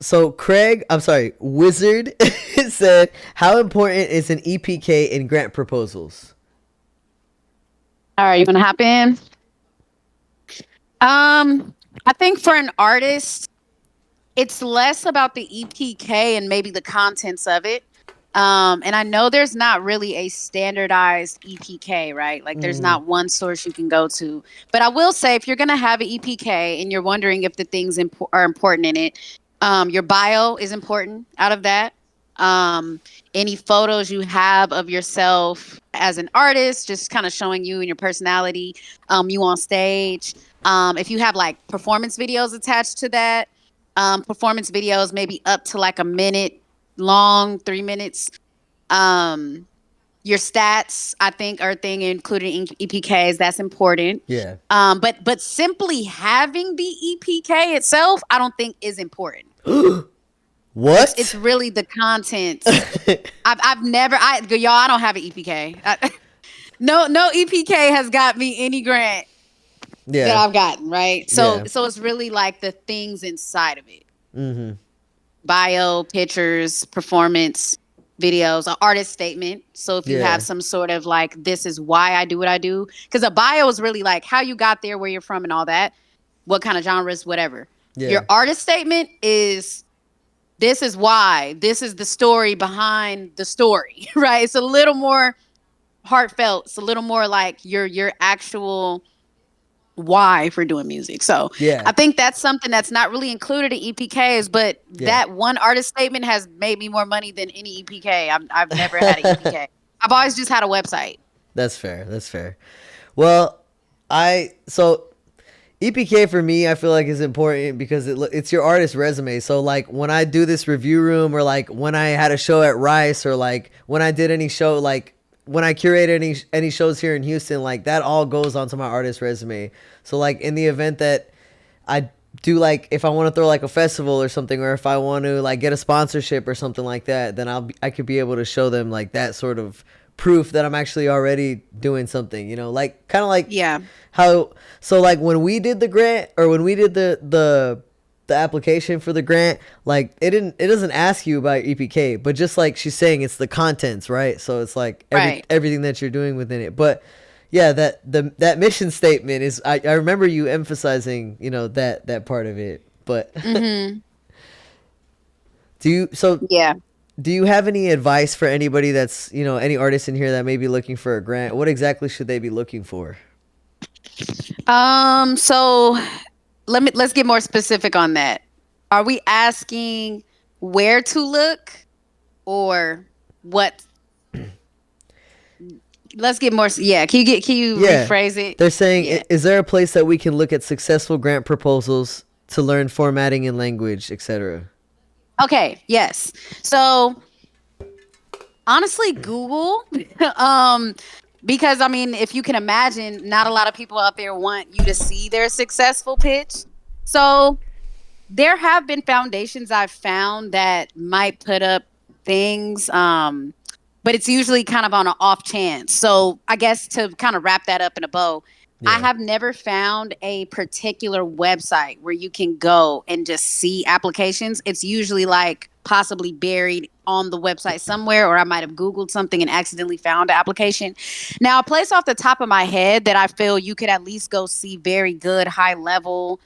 So Wizard said, how important is an EPK in grant proposals? All right, you want to hop in? I think for an artist, it's less about the EPK and maybe the contents of it. And I know there's not really a standardized EPK, right? Like there's not one source you can go to. But I will say, if you're going to have an EPK and you're wondering if the things are important in it, your bio is important out of that. Any photos you have of yourself as an artist, just kind of showing you and your personality, you on stage. If you have like performance videos attached to that, performance videos maybe up to like a minute long, 3 minutes. Your stats, I think, are a thing included in EPKs. That's important. Yeah. But simply having the EPK itself, I don't think is important. What? It's really the content. I don't have an EPK. No EPK has got me any grant that I've gotten, right? So it's really like the things inside of it. Mm-hmm. Bio, pictures, performance, videos, an artist statement. So if you have some sort of like, this is why I do what I do. Because a bio is really like how you got there, where you're from and all that. What kind of genres, whatever. Yeah. Your artist statement is, this is why. This is the story behind the story, right? It's a little more heartfelt. It's a little more like your actual why for doing music. So I think that's something that's not really included in EPKs, but that one artist statement has made me more money than any EPK. I've never had an EPK. I've always just had a website. That's fair. Well, so EPK for me, I feel like is important because it's your artist resume. So like when I do this review room, or like when I had a show at Rice, or like when I did any show, like when I curated any shows here in Houston, like that all goes onto my artist resume. So like in the event that I do, like if I want to throw like a festival or something, or if I want to like get a sponsorship or something like that, then I could be able to show them like that sort of proof that I'm actually already doing something, you know, like kind of like how, so like when we did the grant, or when we did the application for the grant, like it doesn't ask you about EPK, but just like she's saying, it's the contents, right? So it's like everything that you're doing within it. But yeah, that mission statement is, I remember you emphasizing, you know, that part of it. But do you have any advice for anybody that's, you know, any artists in here that may be looking for a grant? What exactly should they be looking for? So let's get more specific on that. Are we asking where to look, or what? Let's get more. Yeah. Can you rephrase it? They're saying, is there a place that we can look at successful grant proposals to learn formatting and language, etc.? Okay. Yes. So honestly, Google, because I mean, if you can imagine, not a lot of people out there want you to see their successful pitch. So there have been foundations I've found that might put up things, but it's usually kind of on an off chance. So I guess to kind of wrap that up in a bow, I have never found a particular website where you can go and just see applications. It's usually like possibly buried on the website somewhere, or I might have Googled something and accidentally found an application. Now, a place off the top of my head that I feel you could at least go see very good high level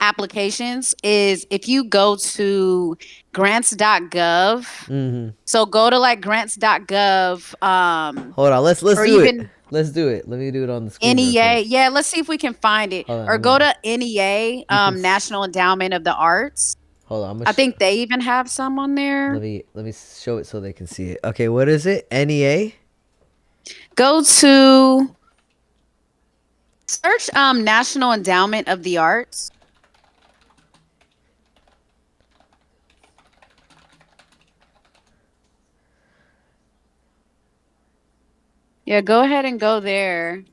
applications is if you go to grants.gov. So go to like grants.gov. Hold on, let's do it. Let's do it. Let me do it on the screen. NEA. Yeah, let's see if we can find it. Or go to NEA, National Endowment of the Arts. Hold on. I think they even have some on there. Let me show it so they can see it. Okay, what is it? NEA? Go to search National Endowment of the Arts. Yeah, go ahead and go there.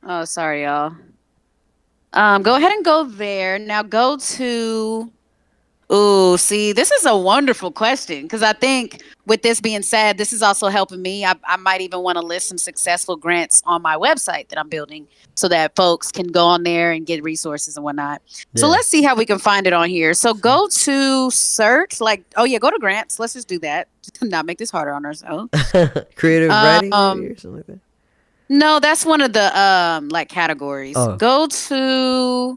Oh, sorry, y'all. Go ahead and go there. Now go to... Ooh, see, this is a wonderful question, because I think with this being said, this is also helping me. I might even want to list some successful grants on my website that I'm building so that folks can go on there and get resources and whatnot. Yeah. So let's see how we can find it on here. So go to search, go to grants. Let's just do that. Not make this harder on ourselves. Creative writing or something like that? No, that's one of the categories. Oh. Go to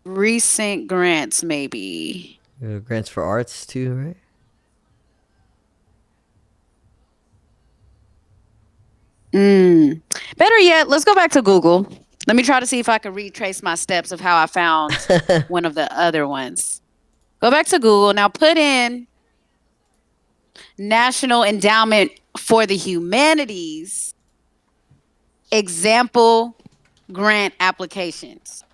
recent grants, maybe. Grants for arts too, right? Better yet, let's go back to Google. Let me try to see if I can retrace my steps of how I found one of the other ones. Go back to Google. Now put in National Endowment for the Humanities example grant applications.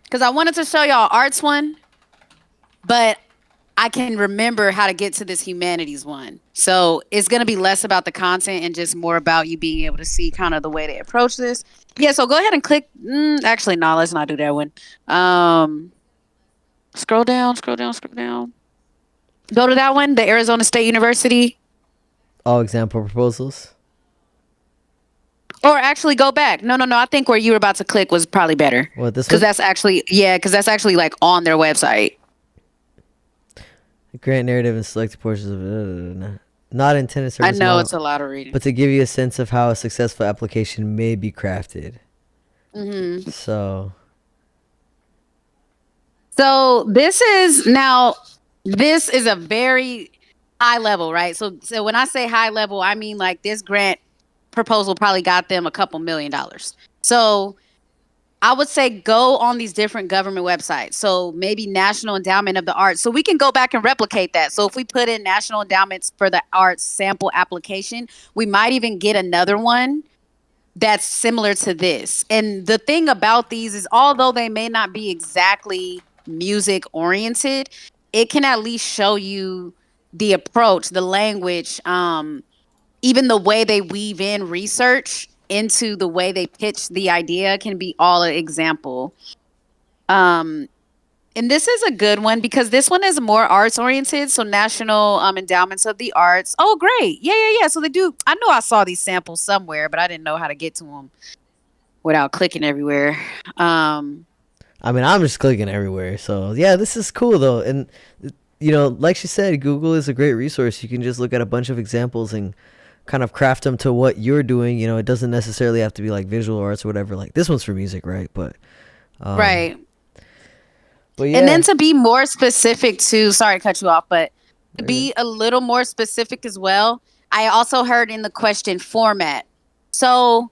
Because I wanted to show y'all arts one, but I can remember how to get to this humanities one. So it's going to be less about the content and just more about you being able to see kind of the way they approach this. Yeah, so go ahead and click. Actually, no, let's not do that one. Scroll down. Go to that one, the Arizona State University. All example proposals. Or actually go back. No. I think where you were about to click was probably better. What, this one? Because that's actually like on their website. Grant narrative and selected portions of it. Not intended service. I know model, it's a lot of reading. But to give you a sense of how a successful application may be crafted. So this is a very high level, right? So when I say high level, I mean like this grant proposal probably got them a couple $1 million. So I would say go on these different government websites. So maybe National Endowment of the Arts. So we can go back and replicate that. So if we put in National Endowments for the Arts sample application, we might even get another one that's similar to this. And the thing about these is, although they may not be exactly music oriented, it can at least show you the approach, the language, even the way they weave in research into the way they pitch the idea can be all an example. And this is a good one because this one is more arts oriented. So National Endowments of the Arts. Oh, great. Yeah. So they do. I know I saw these samples somewhere, but I didn't know how to get to them without clicking everywhere. I mean, I'm just clicking everywhere. So yeah, this is cool though. And like she said, Google is a great resource. You can just look at a bunch of examples and kind of craft them to what you're doing. It doesn't necessarily have to be like visual arts or whatever. Like this one's for music, right? But right. But yeah. And then to be more specific too, sorry to cut you off, but to be a little more specific as well, I also heard in the question format. So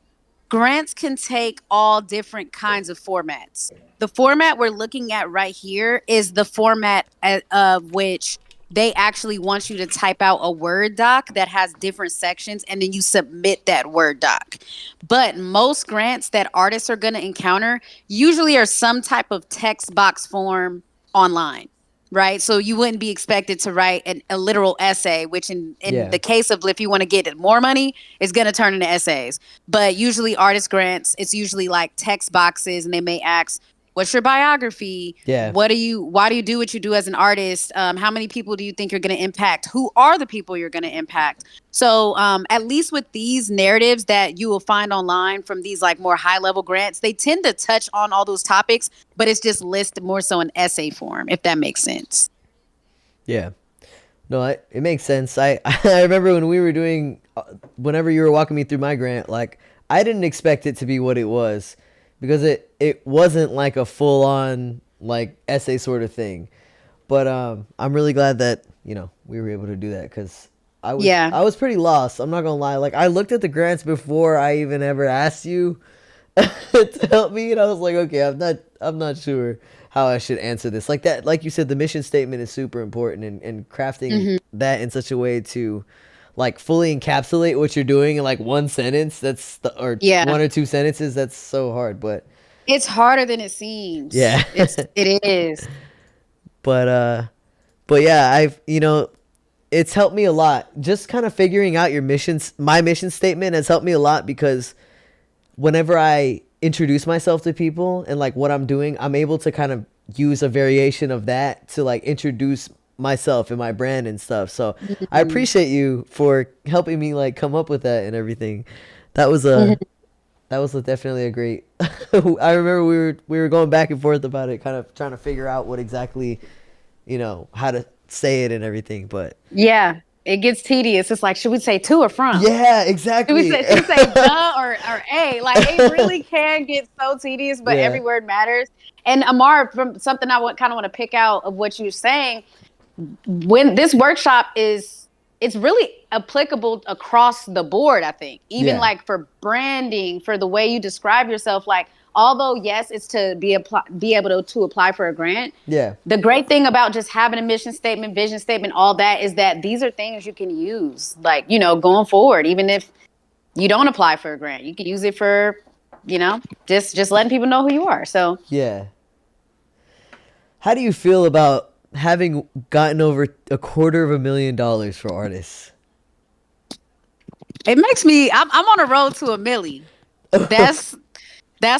grants can take all different kinds of formats. The format we're looking at right here is the format of which they actually want you to type out a Word doc that has different sections, and then you submit that Word doc. But most grants that artists are going to encounter usually are some type of text box form online, right? So you wouldn't be expected to write a literal essay, which in the case of if you want to get more money, is going to turn into essays. But usually artist grants, it's usually like text boxes, and they may ask, what's your biography? Yeah. Why do you do what you do as an artist? How many people do you think you're going to impact? Who are the people you're going to impact? So at least with these narratives that you will find online from these like more high level grants, they tend to touch on all those topics, but it's just listed more so in essay form, if that makes sense. Yeah. No, it makes sense. I remember when we were doing, whenever you were walking me through my grant, like I didn't expect it to be what it was. Because it wasn't like a full on like essay sort of thing, but I'm really glad that we were able to do that because I was pretty lost. I'm not gonna lie. Like I looked at the grants before I even ever asked you to help me, and I was like, okay, I'm not sure how I should answer this. Like that, like you said, the mission statement is super important, and crafting that in such a way to like fully encapsulate what you're doing in like one sentence, one or two sentences, that's so hard, but it's harder than it seems. Yeah. It is. But yeah, it's helped me a lot. Just kind of figuring out my mission statement has helped me a lot because whenever I introduce myself to people and like what I'm doing, I'm able to kind of use a variation of that to like introduce myself and my brand and stuff. So I appreciate you for helping me like come up with that and everything. That was definitely a great I remember we were going back and forth about it, kind of trying to figure out what exactly how to say it and everything, but yeah, it gets tedious. It's like, should we say to or from? Yeah, exactly. Should we say the or a? Like it really can get so tedious, but every word matters. And Amar, from something I kind of want to pick out of what you're saying, when this workshop it's really applicable across the board, I think. Even like for branding, for the way you describe yourself, like although yes, it's to be able to apply for a grant. Yeah. The great thing about just having a mission statement, vision statement, all that is that these are things you can use, like, going forward, even if you don't apply for a grant, you can use it for, just letting people know who you are. So yeah. How do you feel about having gotten over $250,000 for artists? It makes me, I'm on a road to $1 million. That's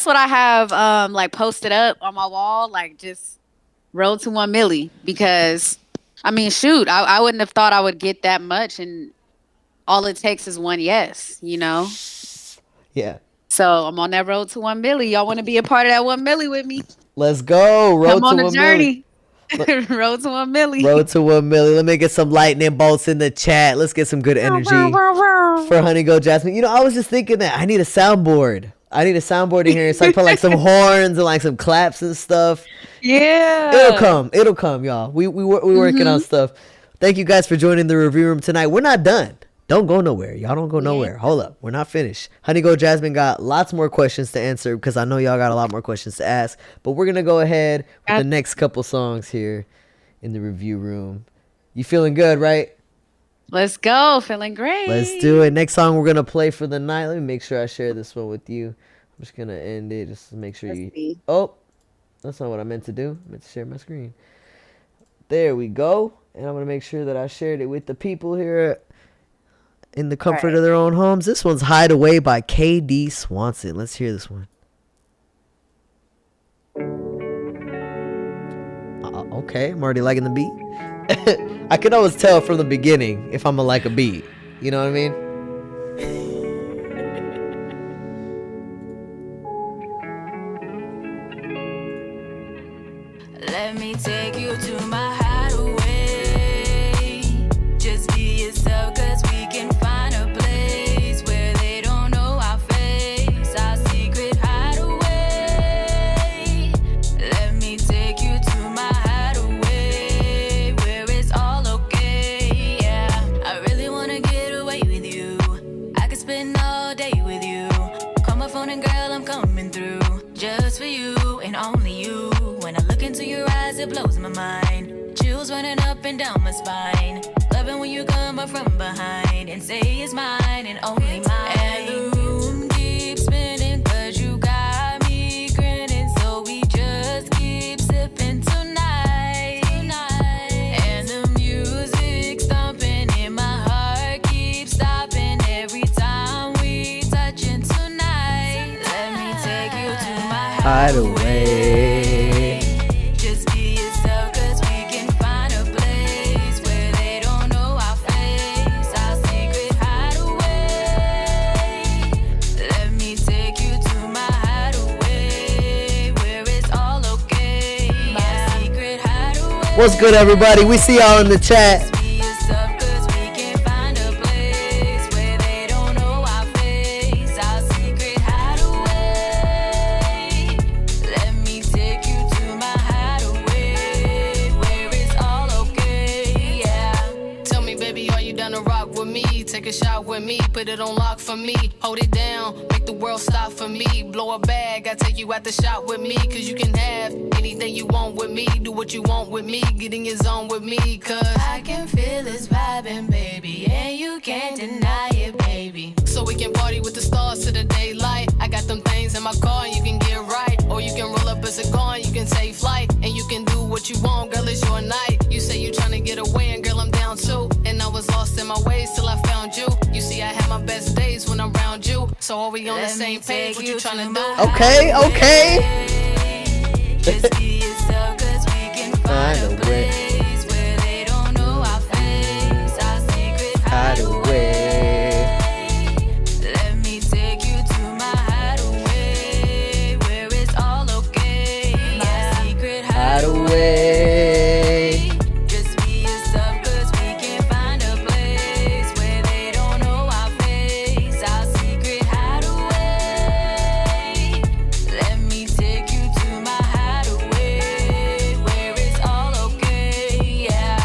what I have like posted up on my wall, like just road to 1 million, because I mean, shoot, I wouldn't have thought I would get that much, and all it takes is one yes, Yeah. So I'm on that road to 1 million. Y'all want to be a part of that 1 million with me? Let's go. Road Come on to the 1 journey. million. Road to 1 million. Road to 1 million. Let me get some lightning bolts in the chat. Let's get some good energy for Honey Gold Jasmine. I was just thinking that I need a soundboard. In here. So I put like some horns and like some claps and stuff. Yeah. It'll come, y'all. We working on stuff. Thank you guys for joining the review room tonight. We're not done. Don't go nowhere. Y'all don't go nowhere. Hold up. We're not finished. Honey Gold Jasmine got lots more questions to answer because I know y'all got a lot more questions to ask. But we're going to go ahead with the next couple songs here in the review room. You feeling good, right? Let's go. Feeling great. Let's do it. Next song we're gonna play for the night. Let me make sure I share this one with you. I'm just gonna end it just to make sure Let's you. see. Oh, that's not what I meant to do. I meant to share my screen. There we go. And I'm gonna make sure that I shared it with the people here in the comfort of their own homes. This one's "Hideaway" by KD Swanson. Let's hear this one. Okay, I'm already liking the beat. I can always tell from the beginning if I'm gonna like a beat. You know what I mean? Let me take you to my hideaway. Just be yourself, cause we can find a place where they don't know our face. Our secret hideaway. Let me take you to my hideaway, where it's all okay. Yeah, I really wanna get away with you. I could spend all day with you. Call my phone and girl, I'm coming through. Just for you and only you. When I look into your eyes, it blows my mind. Chills running up and down my spine. Loving when you come up from behind and say it's mine and only mine. And the room keeps spinning cause you got me grinning. So we just keep sipping tonight. And the music's thumping and my heart keeps stopping every time we touching tonight. Let me take you to my Hideaway. Just be yourself, cause we can find a place where they don't know our face. Our secret hideaway. Let me take you to my hideaway, where it's all okay. My secret hideaway. What's good, everybody? We see y'all in the chat. Be yourself, cause we can find a place where they don't know our face. Our secret hideaway. Let me take you to my hideaway, where it's all okay. Yeah. Tell me, baby, are you down to rock with me? Take a shot with me, put it on lock for me. Hold it down, make the world stop for me. Blow a bag, I take you out the shop with me. Cause you can have anything you want with me. Do what you want with me, get in your zone with me. Cause I can feel this vibing, baby, and you can't deny it, baby. so we can party with the stars to the daylight. I got them things in my car and you can get right. Or you can roll up a cigar and you can take flight. And you can do what you want, girl, it's your night. You say you tryna get away and girl, I'm down too. And I was lost in my ways till I found you. You see, I had my best days when I'm around you. So are we on the same page? What you tryna do? Okay, okay. Just be yourself, cause we can find a place where they don't know our face. Our secret hideaway. Let me take you to my hideaway, where it's all okay. My secret Hideaway. Just be yourself, cause we can find a place where they don't know our face. Our secret hideaway. Let me take you to my hideaway, where it's all okay. Yeah.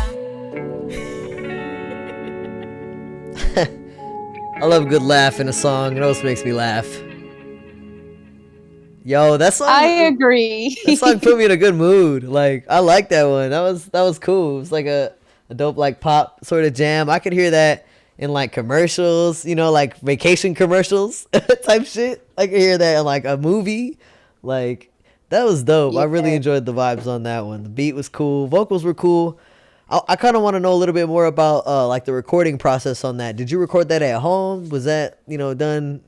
I love a good laugh in a song. It always makes me laugh. Yo, that song. I agree. That song put me in a good mood. Like, I like that one. That was cool. It was like a dope like pop sort of jam. I could hear that in like commercials, you know, like vacation commercials type shit. I could hear that in like a movie. Like, that was dope. I really enjoyed the vibes on that one. The beat was cool. Vocals were cool. I kind of want to know a little bit more about like the recording process on that. Did you record that at home? Was that, you know, done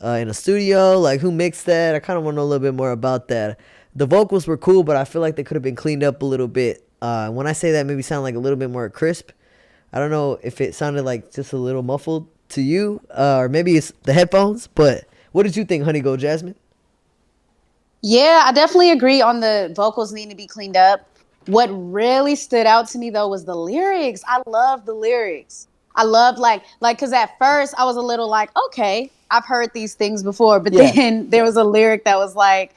in a studio? Like, who mixed that? I kind of want to know a little bit more about that. The vocals were cool, but I feel like they could have been cleaned up a little bit. When I say that, maybe sound like a little bit more crisp. I don't know if it sounded like just a little muffled to you, or maybe it's the headphones. But what did you think, Honey Gold Jasmine? Yeah, I definitely agree on the vocals needing to be cleaned up. What really stood out to me though was the lyrics. I love the lyrics. I love like because at first I was a little like, okay, I've heard these things before, but then there was a lyric that was like,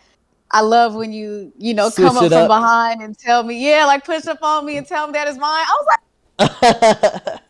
I love when you know, Switch come up it from up. behind and tell me, like push up on me and tell me that is mine. I was like,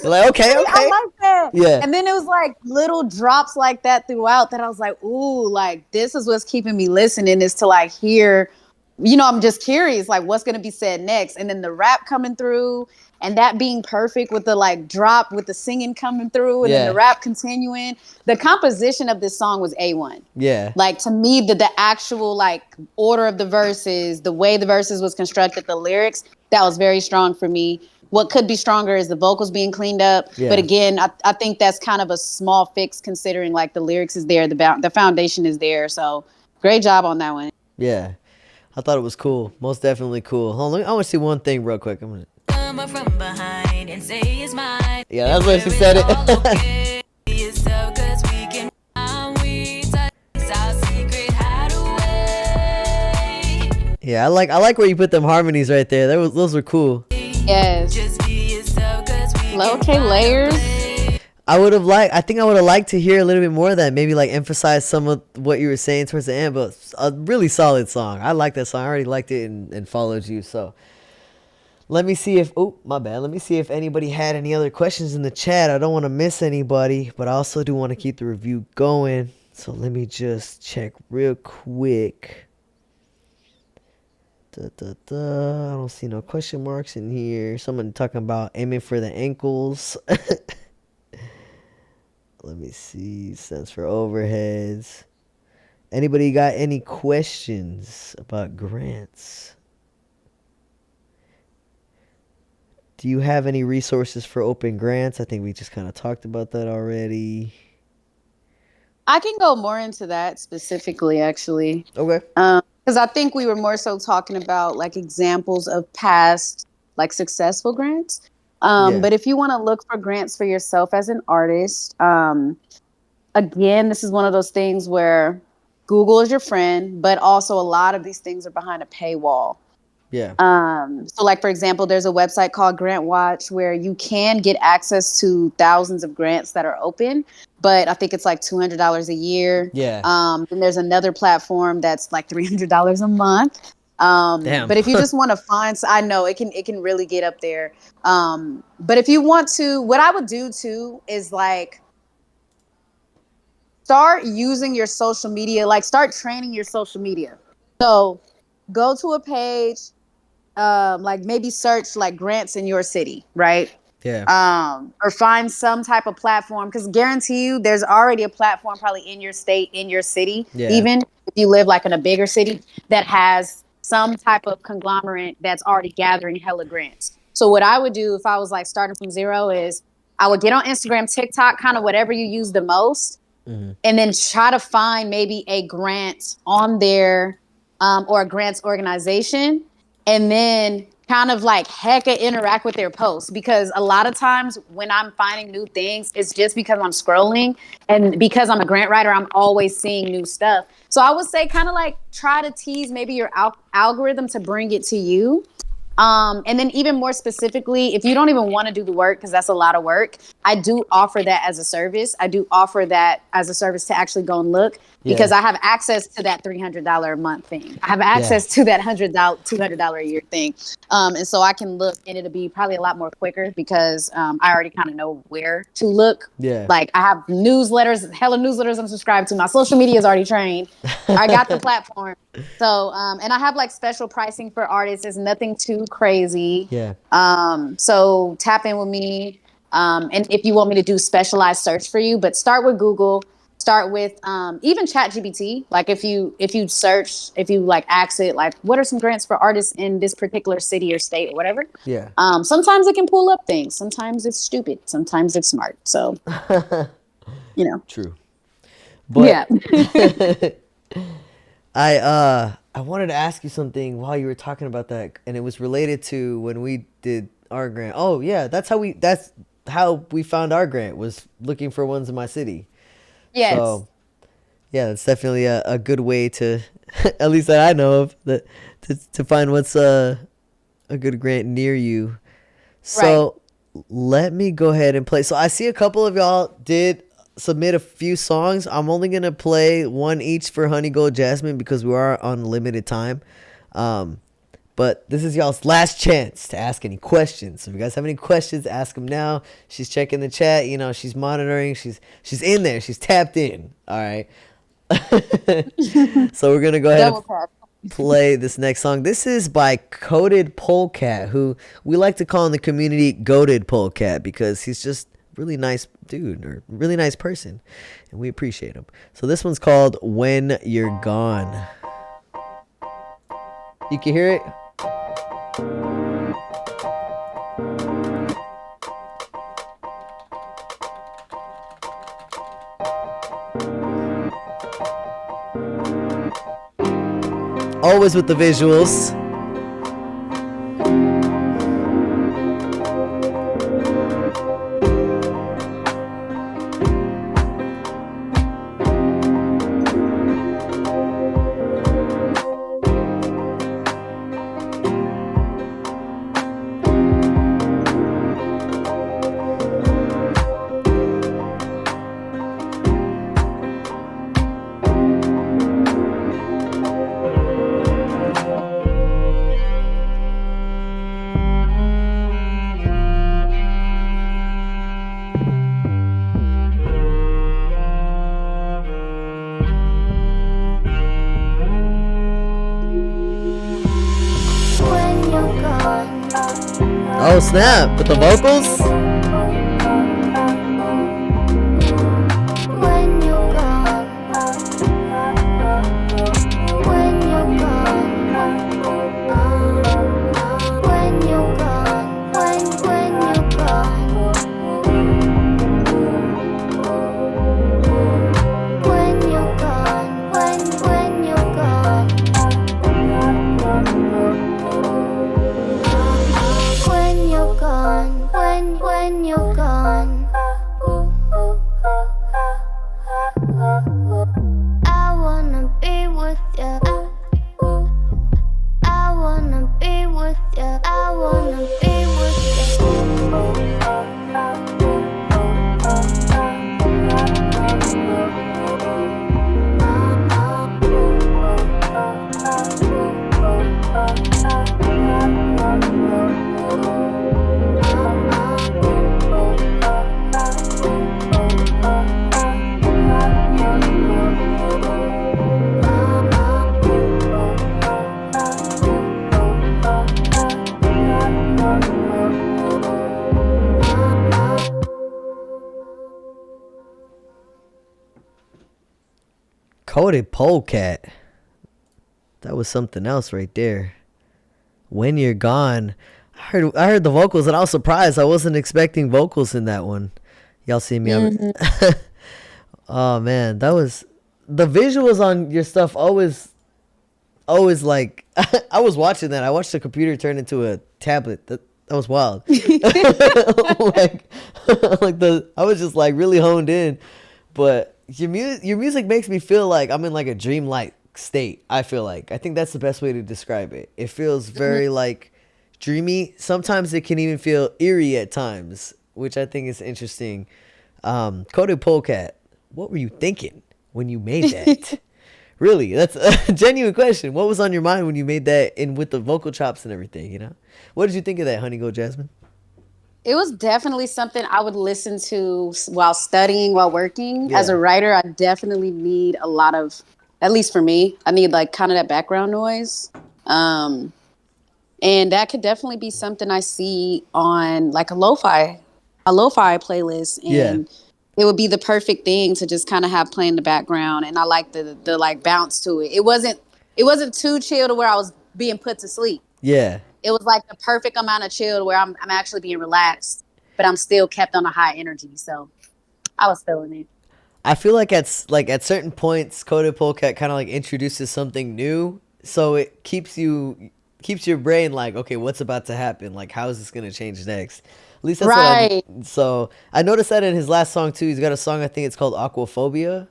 You're like, okay. I like that. Yeah. And then it was like little drops like that throughout that I was like, ooh, like this is what's keeping me listening, is to like hear I'm just curious, like what's going to be said next. And then the rap coming through and that being perfect with the like drop with the singing coming through and then the rap continuing. The composition of this song was A1. Yeah. Like to me, the actual like order of the verses, the way the verses was constructed, the lyrics, that was very strong for me. What could be stronger is the vocals being cleaned up. Yeah. But again, I think that's kind of a small fix considering like the lyrics is there, the foundation is there. So great job on that one. Yeah. I thought it was cool. Most definitely cool. Hold on, I want to see one thing real quick. I'm gonna... from behind and say it's mine. Yeah, that's what she said it. Yeah, I like where you put them harmonies right there. Those were cool. Yes. Okay, layers. I think I would have liked to hear a little bit more of that. Maybe like emphasize some of what you were saying towards the end, but a really solid song. I like that song. I already liked it and followed you. So let me see if, let me see if anybody had any other questions in the chat. I don't want to miss anybody, but I also do want to keep the review going. So let me just check real quick. I don't see no question marks in here. Someone talking about aiming for the ankles. Let me see. Stands for overheads. Anybody got any questions about grants? Do you have any resources for open grants? I think we just kind of talked about that already. I can go more into that specifically, actually. Okay. Because I think we were more so talking about like examples of past like successful grants. But if you want to look for grants for yourself as an artist, again, this is one of those things where Google is your friend, but also a lot of these things are behind a paywall. Yeah. So like, for example, there's a website called Grant Watch where you can get access to thousands of grants that are open, but I think it's like $200 a year. Yeah. Then there's another platform that's like $300 a month. Damn. But if you just want to find, I know it can really get up there. But if you want to, what I would do too is like start using your social media, like start training your social media. So go to a page, like maybe search like grants in your city, right? Yeah. Or find some type of platform, because guarantee you there's already a platform probably in your state, in your city, even if you live like in a bigger city that has some type of conglomerate that's already gathering hella grants. So what I would do if I was like starting from zero is I would get on Instagram, TikTok, kind of whatever you use the most, and then try to find maybe a grant on there or a grants organization, and then kind of like hecka interact with their posts, because a lot of times when I'm finding new things, it's just because I'm scrolling, and because I'm a grant writer, I'm always seeing new stuff. So I would say kind of like try to tease maybe your algorithm to bring it to you. And then even more specifically, if you don't even want to do the work, because that's a lot of work, I do offer that as a service. I do offer that as a service to actually go and look, because I have access to that $300 a month thing. I have access to that $200 a year thing. And so I can look, and it'll be probably a lot more quicker because I already kind of know where to look. Yeah. Like I have newsletters, hella newsletters I'm subscribed to. My social media is already trained. I got the platform. So, and I have like special pricing for artists. It's nothing too crazy. Yeah. So tap in with me. And if you want me to do specialized search for you, but start with Google, start with even ChatGPT. Like if you search, if you like ask it, like, what are some grants for artists in this particular city or state or whatever? Yeah. Sometimes it can pull up things. Sometimes it's stupid. Sometimes it's smart. So, you know. True. But yeah. I wanted to ask you something while you were talking about that, and it was related to when we did our grant. Oh yeah, that's how we found our grant, was looking for ones in my city. Yes. So yeah, that's definitely a good way to, at least that I know of, that to find what's a good grant near you. So let me go ahead and play. So I see a couple of y'all did submit a few songs. I'm only gonna play one each for Honey Gold Jasmine because we are on limited time. But this is y'all's last chance to ask any questions. So if you guys have any questions, ask them now. She's checking the chat. You know, she's monitoring. She's in there. She's tapped in. All right. So we're gonna go ahead. play this next song. This is by Coated Polecat, who we like to call in the community Goated Polecat because he's just really nice dude or really nice person, and we appreciate him. So this one's called When You're Gone. You can hear it. Always with the visuals. Oh snap, with the vocals? Coated Polecat. That was something else right there. When You're Gone. I heard the vocals and I was surprised. I wasn't expecting vocals in that one. Y'all see me? Oh man, that was the visuals on your stuff always like I was watching that. I watched the computer turn into a tablet. That was wild. I was just like really honed in. But your music makes me feel like I'm in like a dreamlike state. I think that's the best way to describe it. It feels very like dreamy. Sometimes it can even feel eerie at times, which I think is interesting. Coated Polecat, what were you thinking when you made that? Really, that's a genuine question. What was on your mind when you made that, and with the vocal chops and everything, you know? What did you think of that, Honey Gold Jasmine? It was definitely something I would listen to while studying, while working. Yeah. As a writer, I definitely need a lot of, at least for me, I need like kind of that background noise. And that could definitely be something I see on like a lo-fi playlist. And it would be the perfect thing to just kind of have play in the background. And I like the like bounce to it. It wasn't too chill to where I was being put to sleep. Yeah. It was like the perfect amount of chill to where I'm actually being relaxed, but I'm still kept on a high energy. So I was feeling it. I feel like at certain points, Coated Polecat kind of like introduces something new. So it keeps your brain like, okay, what's about to happen? Like, how is this going to change next? At least that's right. So I noticed that in his last song too. He's got a song, I think it's called Aquaphobia.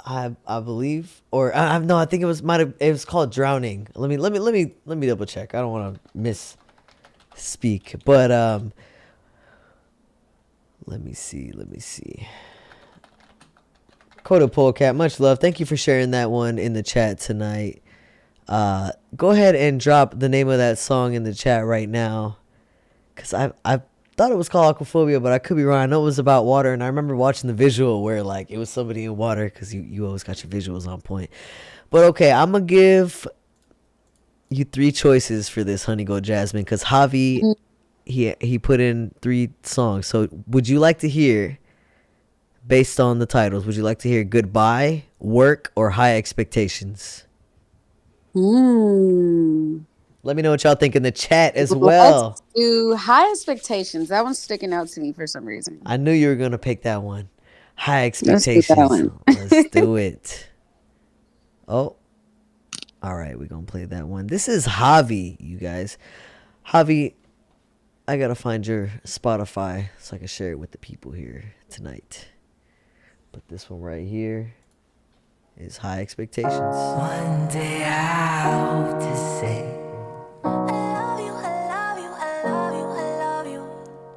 I believe, or no, I think it was called Drowning. Let me double check. I don't want to misspeak, but let me see. Coated Polecat, much love. Thank you for sharing that one in the chat tonight. Go ahead and drop the name of that song in the chat right now, because I thought it was called Aquaphobia, but I could be wrong. I know it was about water, and I remember watching the visual where like it was somebody in water, because you always got your visuals on point. But okay, I'm gonna give you 3 choices for this Honey Gold Jasmine because Javi, he put in 3 songs. So would you like to hear, based on the titles, would you like to hear Goodbye, Work, or High Expectations? Let me know what y'all think in the chat as well. Let's do High Expectations. That one's sticking out to me for some reason. I knew you were gonna pick that one. High Let's do that Expectations. one. Let's do it. Oh, all right, we're gonna play that one. This is Javi, you guys. Javi, I gotta find your Spotify so I can share it with the people here tonight. But this one right here is High Expectations. One day I hope to say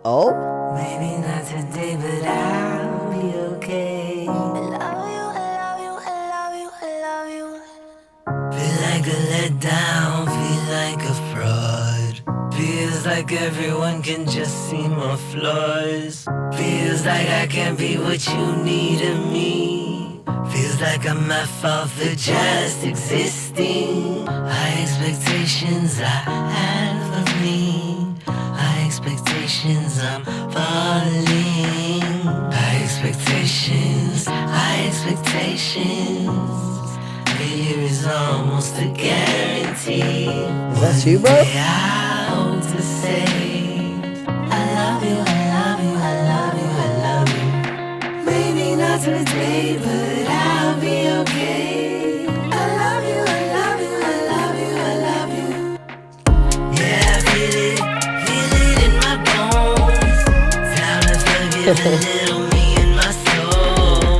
Oh, maybe not today, but I'll be okay. Feel like a letdown, feel like a fraud. Feels like everyone can just see my flaws. Feels like I can't be what you need of me. Feels like I'm at fault for just existing. High expectations I have of me. High expectations I'm falling. High expectations, high expectations. Failure is almost a guarantee. is that you, bro? I hope to say I love you, I love you, I love you, I love you. Maybe not today, but I'll be okay. I love you, I love you, I love you, I love you. Yeah, I feel it in my bones. Time to forgive a little me in my soul.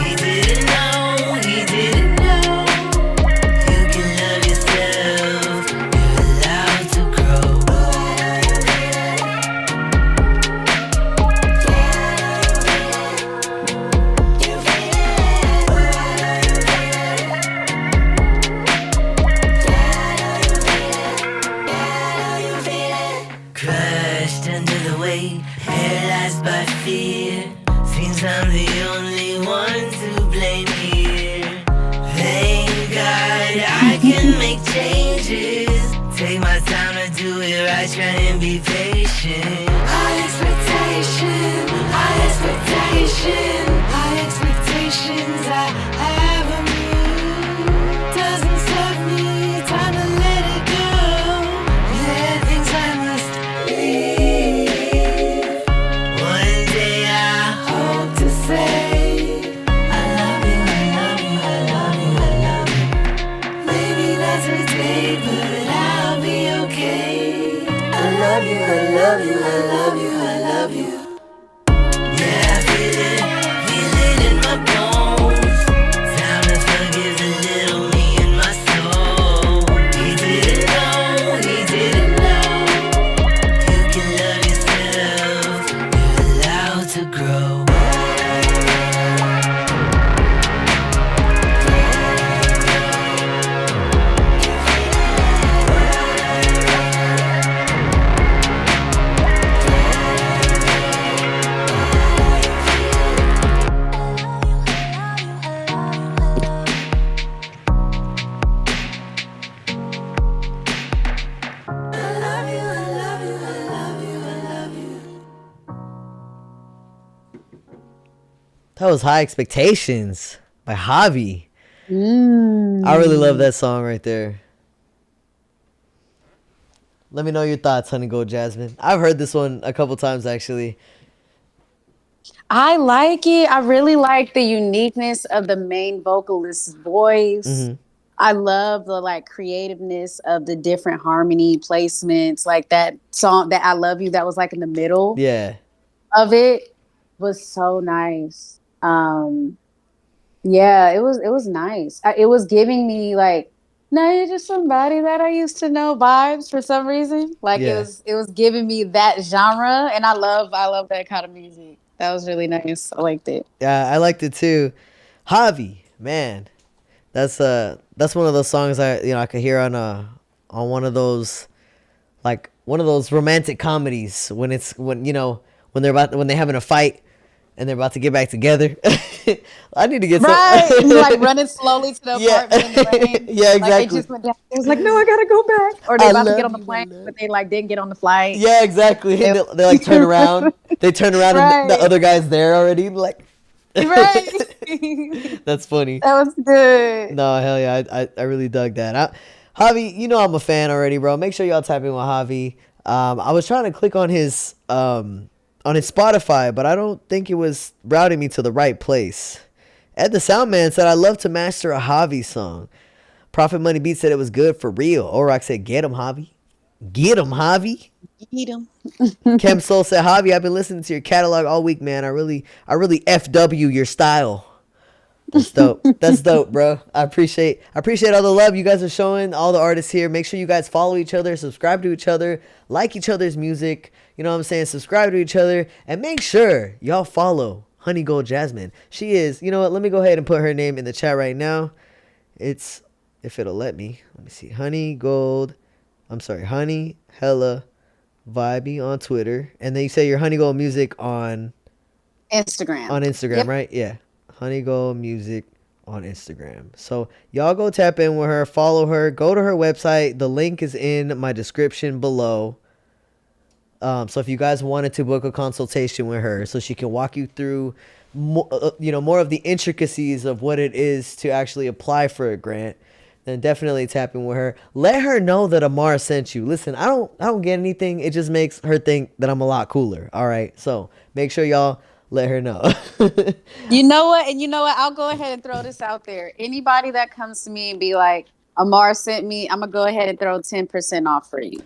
He didn't know, he didn't know. You can love yourself, you're allowed to grow. Crushed under the weight, paralyzed by fear. Seems I'm the only one to blame here. Thank God I can make changes. Take my time to do it right, try and be patient. High expectation, high expectation, high expectations I have of you. Doesn't serve me, time to let it go. There are things I must leave. One day I hope to say I love you, I love you, I love you, I love you. Maybe not today, but I'll be okay. I love you, I love you, I love you, I love you. Yeah, I feel it in my bones. Time to forgive the little me in my soul. He didn't know, he didn't know. You can love yourself, you're allowed to grow. I love you, I love you, I love you, I love you. That was High Expectations by Javi. I really love that song right there. Let me know your thoughts, Honey Gold Jasmine. I've heard this one a couple times actually. I like it. I really like the uniqueness of the main vocalist's voice. I love the like creativeness of the different harmony placements. Like that song that I Love You that was like in the middle Yeah. of it was so nice. Yeah, it was nice. It was giving me like, no, you're just somebody that I used to know vibes for some reason. Like Yeah. it was giving me that genre, and I love that kind of music. That was really nice. I liked it. Yeah, I liked it too. Javi, man. That's one of those songs I could hear on one of those romantic comedies when they're having a fight and they're about to get back together. I need to get Right. some. And like running slowly to the Yeah. apartment in the rain. Yeah, Like they exactly. just went down. It was like, no, I gotta go back. Or they I about to love get on the you, my plane, love. but they like didn't get on the flight. Yeah, exactly. They- They like turn around. They turn around and the Right. other guy's there already. Like, Right. that's funny. That was good. No, hell yeah. I really dug that. Javi, you know I'm a fan already, bro. Make sure y'all tap in with Javi. I was trying to click on his Spotify, but I don't think it was routing me to the right place. Ed the Soundman said, I love to master a Javi song. Prophet Money Beat said it was good for real. Orock said, get him, Javi. Get him, Javi. Eat them. Chem Soul said, Javi, I've been listening to your catalog all week, man. I really FW your style. That's dope. That's dope, bro. I appreciate all the love you guys are showing, all the artists here. Make sure you guys follow each other, subscribe to each other, like each other's music. You know what I'm saying? Subscribe to each other, and make sure y'all follow Honey Gold Jasmine. She is, you know what? Let me go ahead and put her name in the chat right now. It's, if it'll let me see. Honey Hella Vibey on Twitter. And then you say your Honey Gold Music on Instagram. Yep. Right? Yeah. Honey Gold Music on Instagram. So y'all go tap in with her, follow her, go to her website. The link is in my description below. So if you guys wanted to book a consultation with her so she can walk you through more of the intricacies of what it is to actually apply for a grant, then definitely tap in with her. Let her know that Amar sent you. Listen, I don't get anything. It just makes her think that I'm a lot cooler. All right. So make sure y'all let her know. You know what? And you know what? I'll go ahead and throw this out there. Anybody that comes to me and be like, Amar sent me, I'm going to go ahead and throw 10% off for you.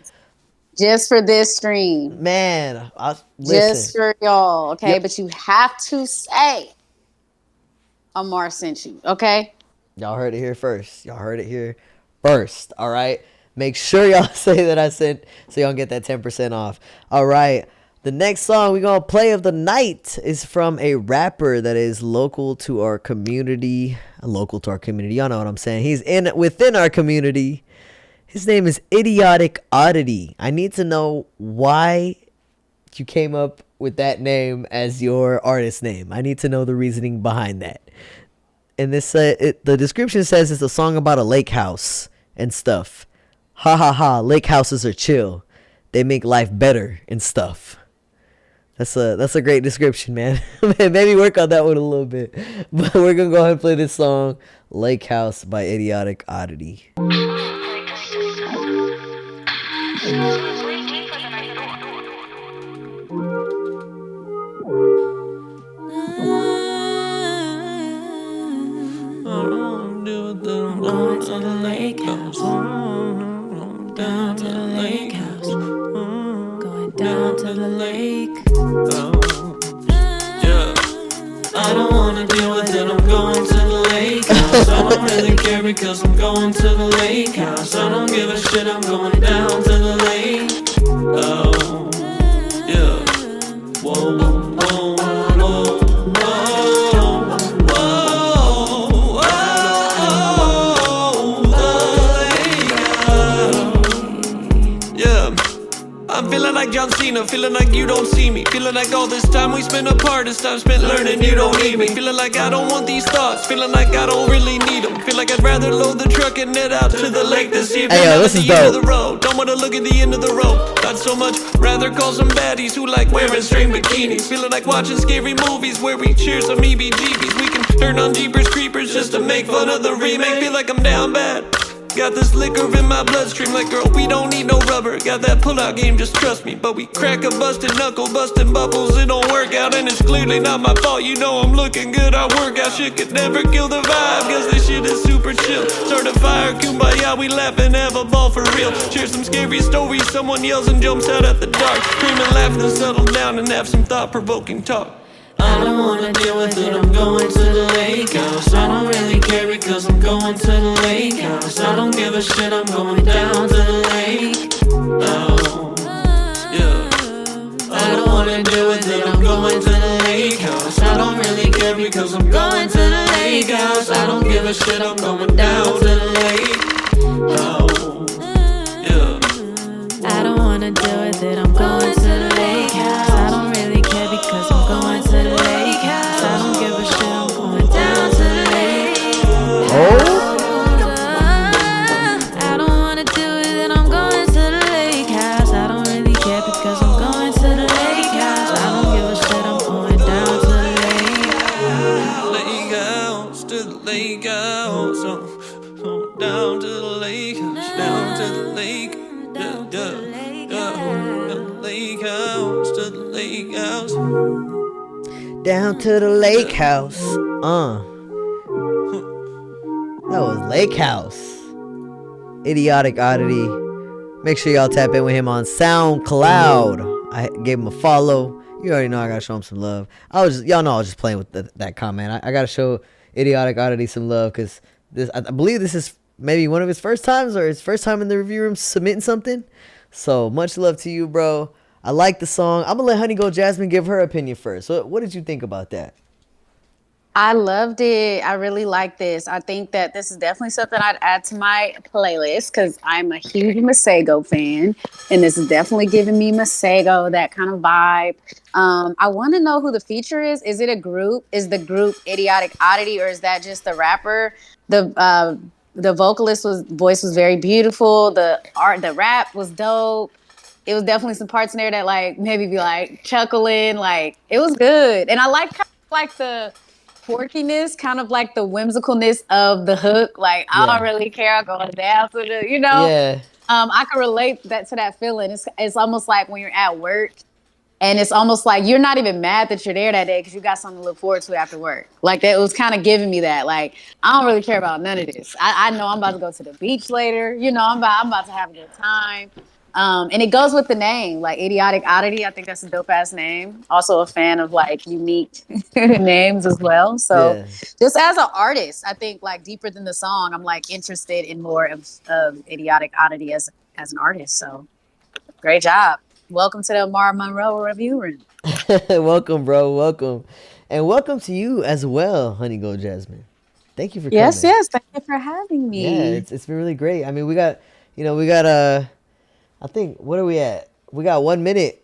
Just for this stream. Man, just for y'all. Okay. Yep. But you have to say Amar sent you. Okay. Y'all heard it here first. All right. Make sure y'all say that I sent so y'all get that 10% off. All right. The next song we're going to play of the night is from a rapper that is local to our community. Y'all know what I'm saying. He's within our community. His name is Idiotic Oddity. I need to know why you came up with that name as your artist name. I need to know the reasoning behind that. And this the description says it's a song about a lake house and stuff. Ha ha ha, lake houses are chill. They make life better and stuff. That's a great description, man. Maybe work on that one a little bit. But we're going to go ahead and play this song, Lake House by Idiotic Oddity. Going to the lake house. Down to the lake house. Going down to the lake. Yeah. I don't wanna deal with it. I'm going to the lake house. I don't really care because I'm going to the lake house. I don't give a shit. I'm going down to the lake. Oh, yeah. Whoa, whoa, whoa, whoa. I'm feeling like John Cena, feeling like you don't see me. Feeling like all this time we spent apart is time spent learning you don't need me. Feeling like I don't want these thoughts, feeling like I don't really need them. Feel like I'd rather load the truck and head out to the lake this evening. Hey, yo, this is the end of dope. the road, don't wanna look at the end of the road. Not so much, rather call some baddies who like wearing string bikinis. Feeling like watching scary movies where we cheer some EBGBs. We can turn on Jeepers Creepers just to make fun of the remake. Feel like I'm down bad. Got this liquor in my bloodstream, like girl, we don't need no rubber. Got that pull-out game, just trust me. But we crack a busted knuckle, busting bubbles, it don't work out. And it's clearly not my fault, you know I'm looking good. I work out, shit could never kill the vibe, cause this shit is super chill. Start a fire, kumbaya, we laugh and have a ball for real. Share some scary stories, someone yells and jumps out at the dark. Scream and laugh, then settle down and have some thought-provoking talk. I don't wanna deal with it, I'm going to the lake house. I don't really care because I'm going to the lake house. I don't give a shit, I'm going down to the lake. Oh, yeah. I don't wanna deal with it, I'm going to the lake house. I don't really care because I'm going to the lake house. I don't give a shit, I'm going down to the lake. Oh, yeah. I don't wanna deal with it, I'm going to the lake house. I don't really care because I'm going to the lake house. to the lake. Yeah, yeah, the lake house, to the lake house. Down to the lake house. That was Lake House. Idiotic Oddity. Make sure y'all tap in with him on SoundCloud. I gave him a follow. You already know I gotta show him some love. Y'all know I was just playing with that comment. I gotta show Idiotic Oddity some love because I believe this is maybe one of his first times or his first time in the review room submitting something. So much love to you, bro. I like the song. I'm gonna let Honey Gold Jasmine give her opinion first. So what did you think about that? I loved it. I really like this. I think that this is definitely something I'd add to my playlist because I'm a huge Masego fan, and this is definitely giving me Masego, that kind of vibe. I want to know who the feature is. Is it a group? Is the group Idiotic Oddity, or is that just the rapper? The vocalist voice was very beautiful. The rap was dope. It was definitely some parts in there that like maybe be like chuckling. Like it was good, and I like the quirkiness, kind of like the whimsicalness of the hook. Like I don't really care. I'm going down to the, Yeah. I can relate to that feeling. It's almost like when you're at work, and it's almost like you're not even mad that you're there that day because you got something to look forward to after work. Like that, it was kind of giving me that. Like I don't really care about none of this. I know I'm about to go to the beach later. I'm about to have a good time. And it goes with the name, like Idiotic Oddity. I think that's a dope ass name. Also a fan of like unique names as well. So just as an artist, I think like deeper than the song, I'm like interested in more of Idiotic Oddity as an artist. So great job. Welcome to the Amar Monroe review room. Welcome, bro. Welcome. And welcome to you as well, Honey Gold Jasmine. Thank you for coming. Yes. Thank you for having me. Yeah, it's been really great. I mean, we got I think, what are we at? We got 1 minute.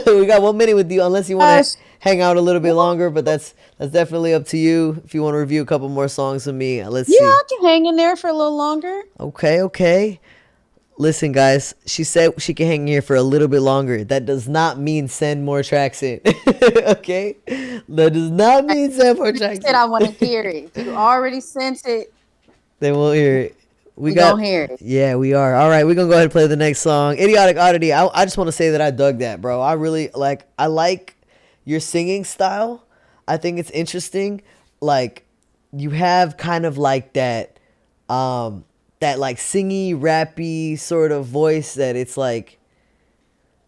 We got 1 minute with you, unless you want to hang out a little bit longer, but that's definitely up to you. If you want to review a couple more songs with me, let's see. Yeah, I can hang in there for a little longer. Okay. Listen, guys, she said she can hang here for a little bit longer. That does not mean send more tracks in. Okay? That does not mean send more tracks in. I want to hear it. If you already sent it, they won't hear it. We don't hear it. Yeah, we are. All right, we're going to go ahead and play the next song. Idiotic Oddity. I just want to say that I dug that, bro. I like your singing style. I think it's interesting. Like, you have kind of like that like singy, rappy sort of voice that it's like,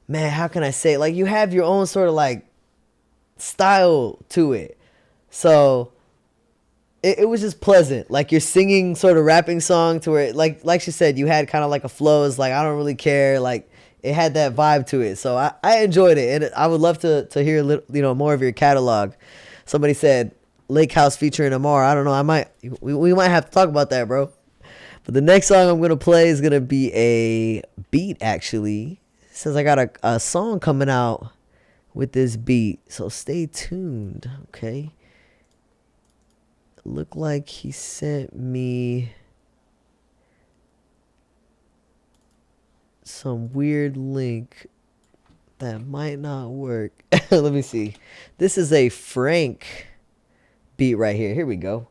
man, how can I say it? Like, you have your own sort of like style to it. So it was just pleasant. Like, you're singing sort of rapping song to where, like she said, you had kind of like a flow. It's like, I don't really care. Like, it had that vibe to it. So I enjoyed it. And I would love to hear a little, more of your catalog. Somebody said Lake House featuring Amar. I don't know. We might have to talk about that, bro. But the next song I'm going to play is going to be a beat, actually. It says I got a song coming out with this beat. So stay tuned, okay? Look like he sent me some weird link that might not work. Let me see. This is a Frank beat right here. Here we go.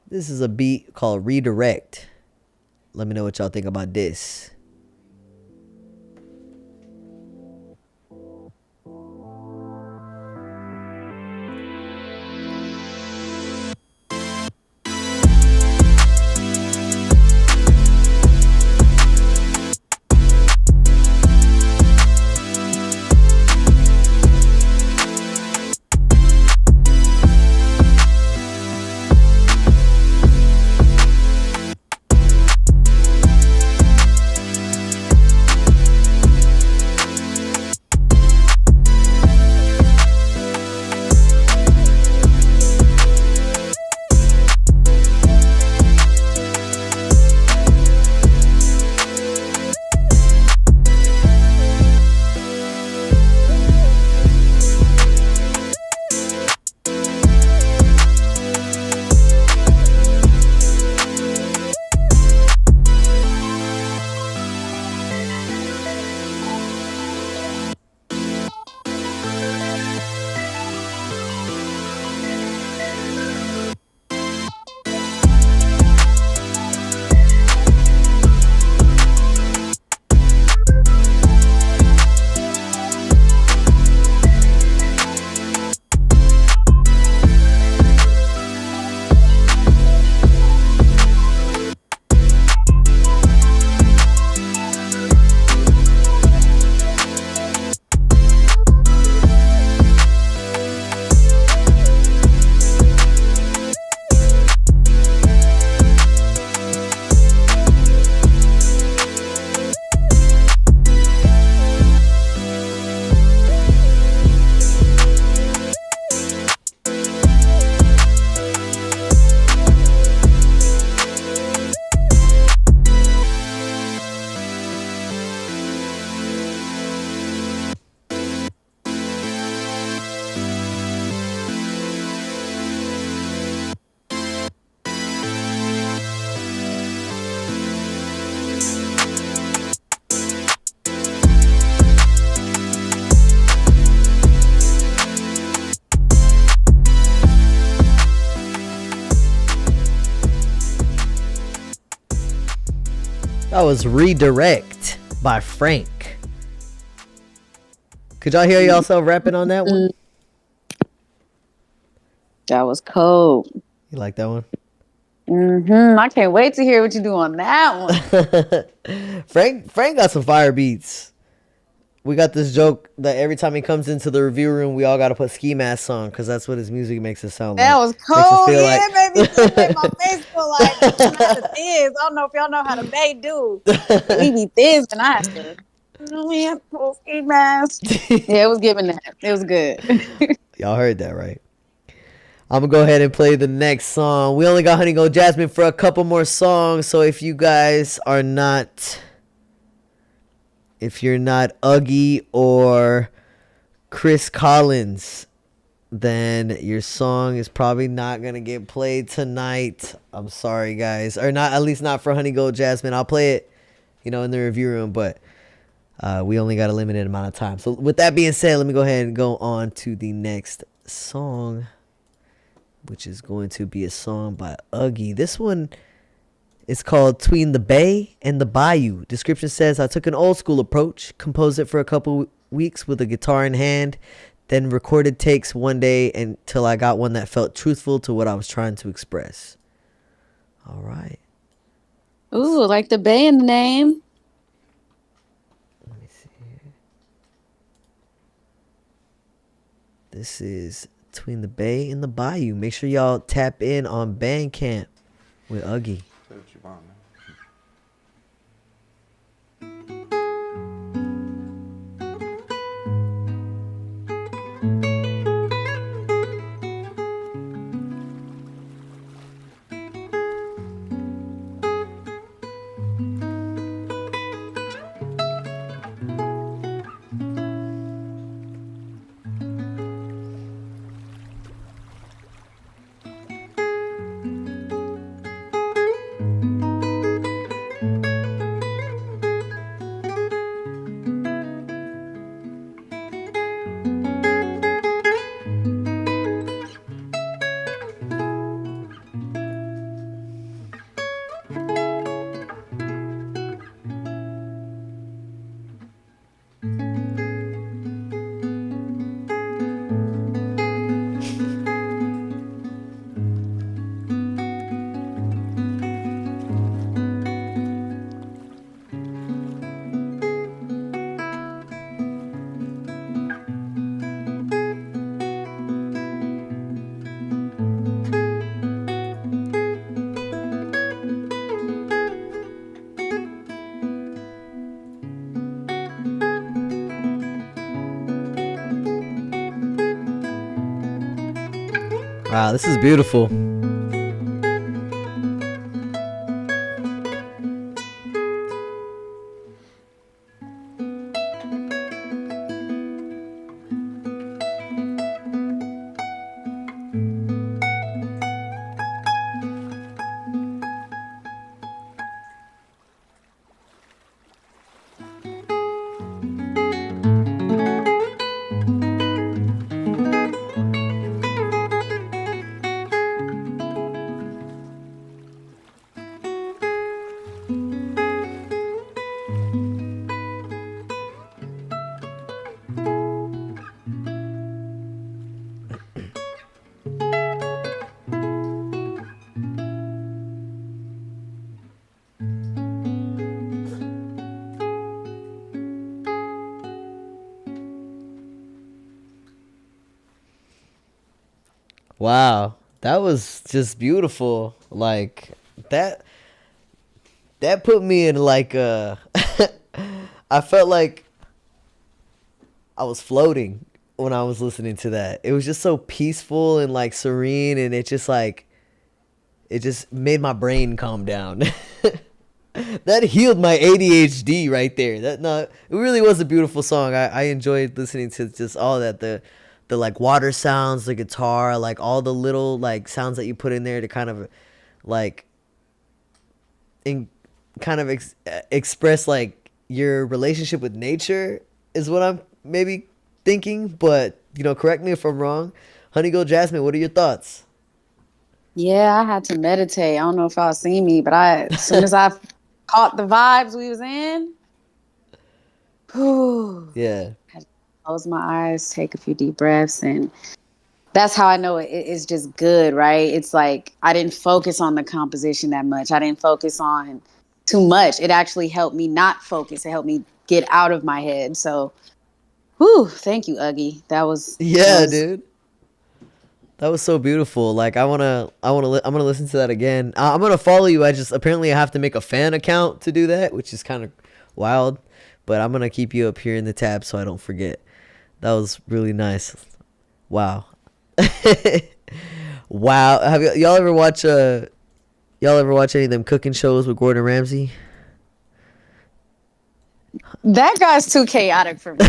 This is a beat called Redirect. Let me know what y'all think about this. That was Redirect by Frank. Could y'all hear yourself rapping on that one? That was cold. You like that one? I can't wait to hear what you do on that one. Frank got some fire beats. We got this joke that every time he comes into the review room, we all got to put ski masks on because that's what his music makes it sound like. That was cold. Yeah, it made my face feel like I don't know if y'all know how the Bay do. We be thiz and I have to. Ski mask. Yeah, it was giving that. It was good. Y'all heard that, right? I'm going to go ahead and play the next song. We only got Honey Gold Jasmine for a couple more songs. So if you guys are not... If you're not Uggy or Chris Collins, then your song is probably not going to get played tonight. I'm sorry, guys. Or not, at least not for Honey Gold Jasmine. I'll play it, in the review room, but we only got a limited amount of time. So with that being said, let me go ahead and go on to the next song, which is going to be a song by Uggy. This one is called Between the Bay and the Bayou. Description says, I took an old school approach, composed it for a couple weeks with a guitar in hand, then recorded takes one day until I got one that felt truthful to what I was trying to express. All right. Ooh, like the Bay in the name. Let me see here. This is Between the Bay and the Bayou. Make sure y'all tap in on Bandcamp with Uggy. Wow, this is beautiful. Wow, that was just beautiful. Like that put me in like a I felt like I was floating when I was listening to that. It was just so peaceful and like serene, and it just made my brain calm down. That healed my ADHD right there. It really was a beautiful song. I enjoyed listening to just all that, the like water sounds, the guitar, like all the little like sounds that you put in there to kind of like express like your relationship with nature is what I'm maybe thinking, but correct me if I'm wrong. Honey Gold Jasmine, what are your thoughts? Yeah, I had to meditate. I don't know if y'all see me, but as soon as I caught the vibes we was in. Whew. Yeah. Close my eyes, take a few deep breaths, and that's how I know it's just good, right? It's like I didn't focus on the composition that much. I didn't focus on too much. It actually helped me not focus. It helped me get out of my head. So, whew, thank you, Uggy. Dude. That was so beautiful. Like I'm gonna listen to that again. I'm gonna follow you. I have to make a fan account to do that, which is kind of wild. But I'm gonna keep you up here in the tab so I don't forget. That was really nice. Wow. Wow. Have y'all ever watch any of them cooking shows with Gordon Ramsay? That guy's too chaotic for me.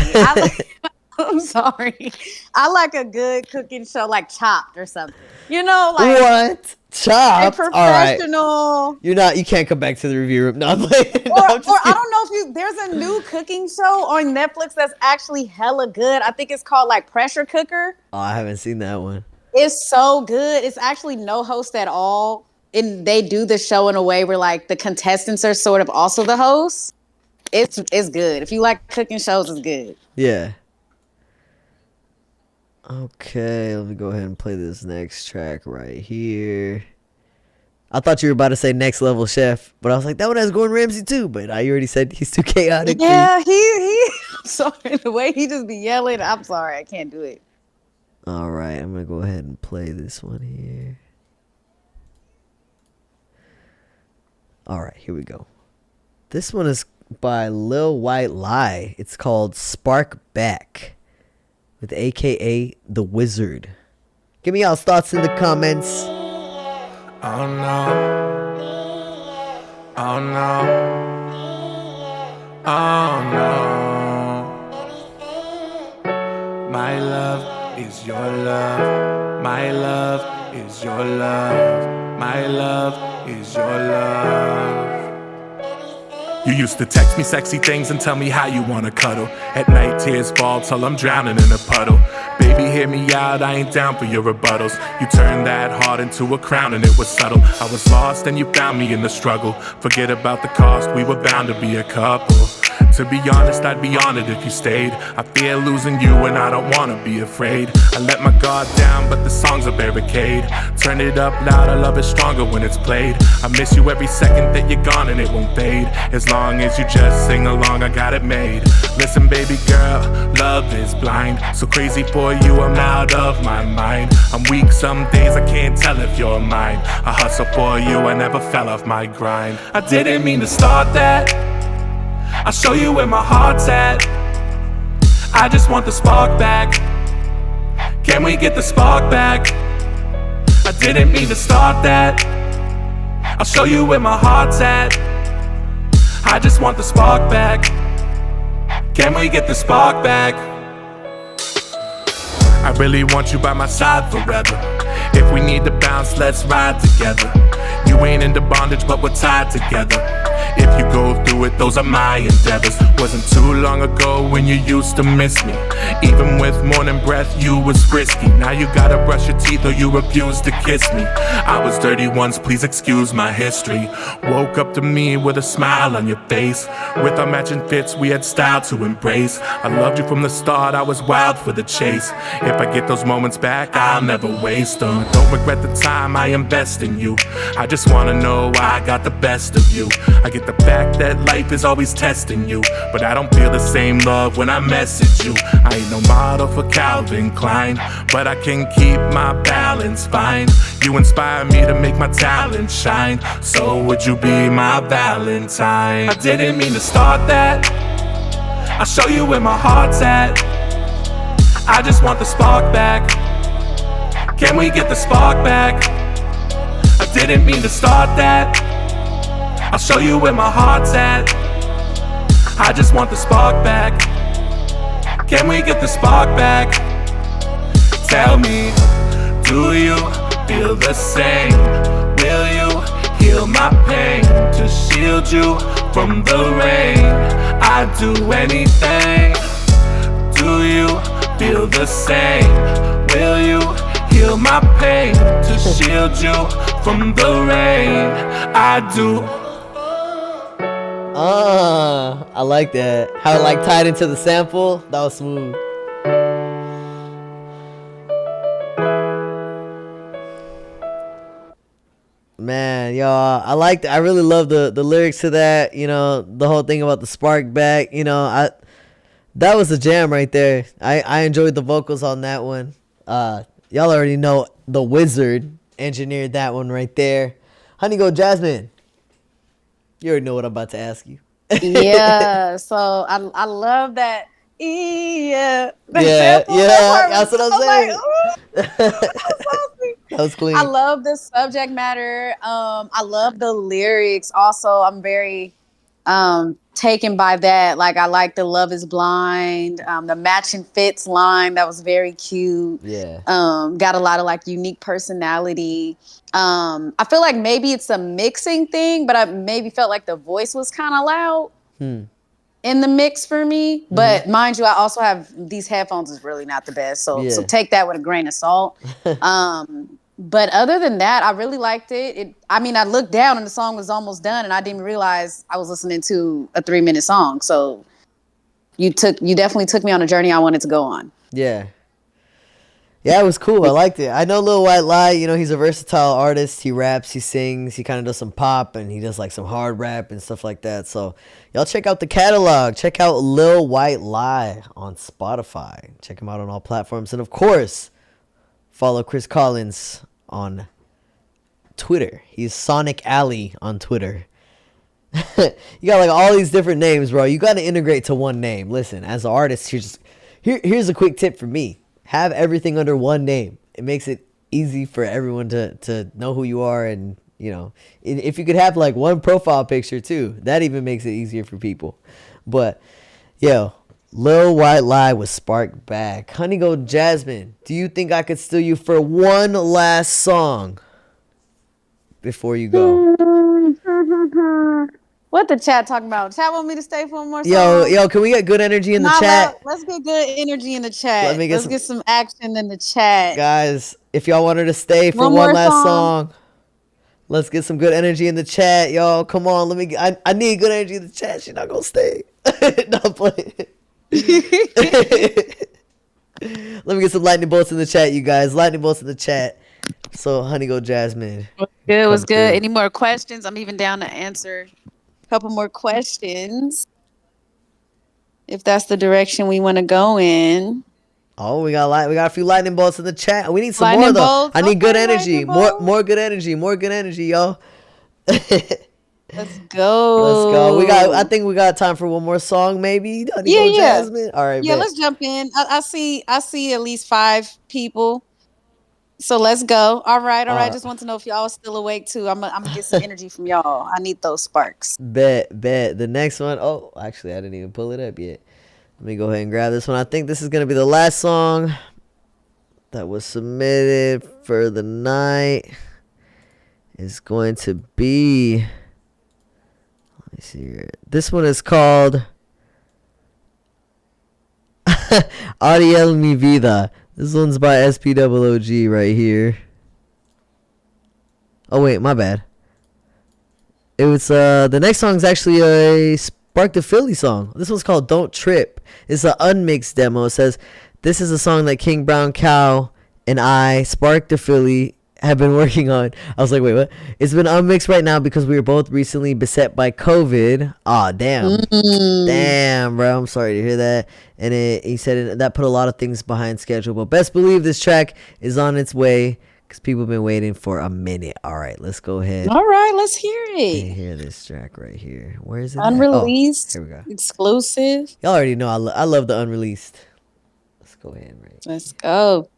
I'm sorry. I like a good cooking show like Chopped or something. Like what? Chopped? A professional. All right. You can't come back to the review room. No, I'm playing. Or I don't know if there's a new cooking show on Netflix that's actually hella good. I think it's called like Pressure Cooker. Oh, I haven't seen that one. It's so good. It's actually no host at all. And they do the show in a way where like the contestants are sort of also the hosts. It's good. If you like cooking shows, it's good. Yeah. Okay, let me go ahead and play this next track right here. I thought you were about to say Next Level Chef, but I was like, that one has Gordon Ramsay too. But you already said he's too chaotic. Yeah, he I'm sorry. The way he just be yelling, I'm sorry. I can't do it. All right, I'm going to go ahead and play this one here. All right, here we go. This one is by Lil White Lie. It's called Spark Back with AKA The Wizard. Give me y'all's thoughts in the comments. Oh no. Oh no. Oh no. My love is your love. My love is your love. My love is your love. You used to text me sexy things and tell me how you wanna cuddle. At night tears fall till I'm drowning in a puddle. Baby, hear me out, I ain't down for your rebuttals. You turned that heart into a crown and it was subtle. I was lost and you found me in the struggle. Forget about the cost, we were bound to be a couple. To be honest, I'd be honored if you stayed. I fear losing you and I don't wanna be afraid. I let my guard down, but the song's a barricade. Turn it up louder, love is stronger when it's played. I miss you every second that you're gone and it won't fade. As long as you just sing along, I got it made. Listen, baby girl, love is blind. So crazy for you, I'm out of my mind. I'm weak some days, I can't tell if you're mine. I hustle for you, I never fell off my grind. I didn't mean to start that. I'll show you where my heart's at. I just want the spark back. Can we get the spark back? I didn't mean to start that. I'll show you where my heart's at. I just want the spark back. Can we get the spark back? I really want you by my side forever. If we need to bounce, let's ride together. You ain't into bondage, but we're tied together. If you go through it, those are my endeavors. Wasn't too long ago when you used to miss me. Even with morning breath, you was frisky. Now you gotta brush your teeth or you refuse to kiss me. I was dirty once, please excuse my history. Woke up to me with a smile on your face. With our matching fits, we had style to embrace. I loved you from the start, I was wild for the chase. If I get those moments back, I'll never waste them. Don't regret the time I invest in you. I just wanna know why I got the best of you. I get the fact that life is always testing you, but I don't feel the same love when I message you. I ain't no model for Calvin Klein, but I can keep my balance fine. You inspire me to make my talent shine, so would you be my Valentine? I didn't mean to start that. I'll show you where my heart's at. I just want the spark back. Can we get the spark back? I didn't mean to start that. I'll show you where my heart's at. I just want the spark back. Can we get the spark back? Tell me, do you feel the same? Will you heal my pain to shield you from the rain? I'd do anything. Do you feel the same? Will you heal my pain to shield you from the rain? I do. I like that. How it like tied into the sample. That was smooth. Man, y'all, I liked it. I really love the lyrics to that. You know, the whole thing about the spark back. You know, that was a jam right there. I enjoyed the vocals on that one. Y'all already know the wizard engineered that one right there. Honey Gold Jasmine, you already know what I'm about to ask you. Yeah, so I love that. Yeah, Yeah, that's what I'm saying. That was clean. I love the subject matter. I love the lyrics. Also, I'm very taken by that. Like, I like the "Love Is Blind," the matching fits line. That was very cute. Yeah. Got a lot of like unique personality. I feel like maybe it's a mixing thing, but I maybe felt like the voice was kind of loud in the mix for me. But mind you, I also have these headphones is really not the best. So take that with a grain of salt. But other than that, I really liked it. I mean, I looked down and the song was almost done and I didn't realize I was listening to a 3-minute song. So you definitely took me on a journey I wanted to go on. Yeah. Yeah, it was cool. I liked it. I know Lil White Lie, you know, he's a versatile artist. He raps, he sings, he kind of does some pop, and he does like some hard rap and stuff like that. So y'all check out the catalog. Check out Lil White Lie on Spotify. Check him out on all platforms. And of course, follow Chris Collins on Twitter. He's Sonic Alley on Twitter. You got like all these different names, bro. You got to integrate to one name. Listen, as an artist, here's a quick tip for me. Have everything under one name. It makes it easy for everyone to know who you are. And, you know, if you could have like one profile picture too, that even makes it easier for people. But, yo, Lil White Lie was sparked back. Honey Gold Jasmine, do you think I could steal you for one last song before you go? What the chat talking about? Chat want me to stay for one more song? Yo, can we get good energy in the chat? Let's get good energy in the chat. Let's get some action in the chat. Guys, if y'all wanted to stay for one last song, let's get some good energy in the chat, y'all. Come on, I need good energy in the chat. She's not gonna stay. Not playing. Let me get some lightning bolts in the chat, you guys. Lightning bolts in the chat. So, Honey Gold Jasmine. It was good. Any more questions? I'm even down to answer a couple more questions, if that's the direction we want to go in. Oh, we got a few lightning bolts in the chat. We need some lightning more though. Bolts? I need good energy. More good energy. More good energy, y'all. Let's go. I think we got time for one more song, maybe. Yeah. Jasmine. All right. Yeah, let's jump in. I see at least 5 people. So let's go. All right. Just want to know if y'all are still awake too. I'm gonna get some energy from y'all. I need those sparks. Bet. The next one. Oh, actually, I didn't even pull it up yet. Let me go ahead and grab this one. I think this is gonna be the last song that was submitted for the night. It's going to be. Let me see here. This one is called Ariel Mi Vida. This one's by SPOOG right here. Oh wait, my bad. It was the next song is actually a Spark the Philly song. This one's called Don't Trip. It's an unmixed demo. It says this is a song that King Brown Cow and I, Spark the Philly, have been working on. I was like, wait, what? It's been unmixed right now because we were both recently beset by COVID. Aw, damn. Damn, bro. I'm sorry to hear that. And he said that put a lot of things behind schedule. But best believe this track is on its way because people have been waiting for a minute. All right, let's go ahead. All right, let's hear it. Hear this track right here. Where is it? Unreleased. Here we go. Exclusive. Y'all already know I love the unreleased. Let's go ahead. Right. Let's go.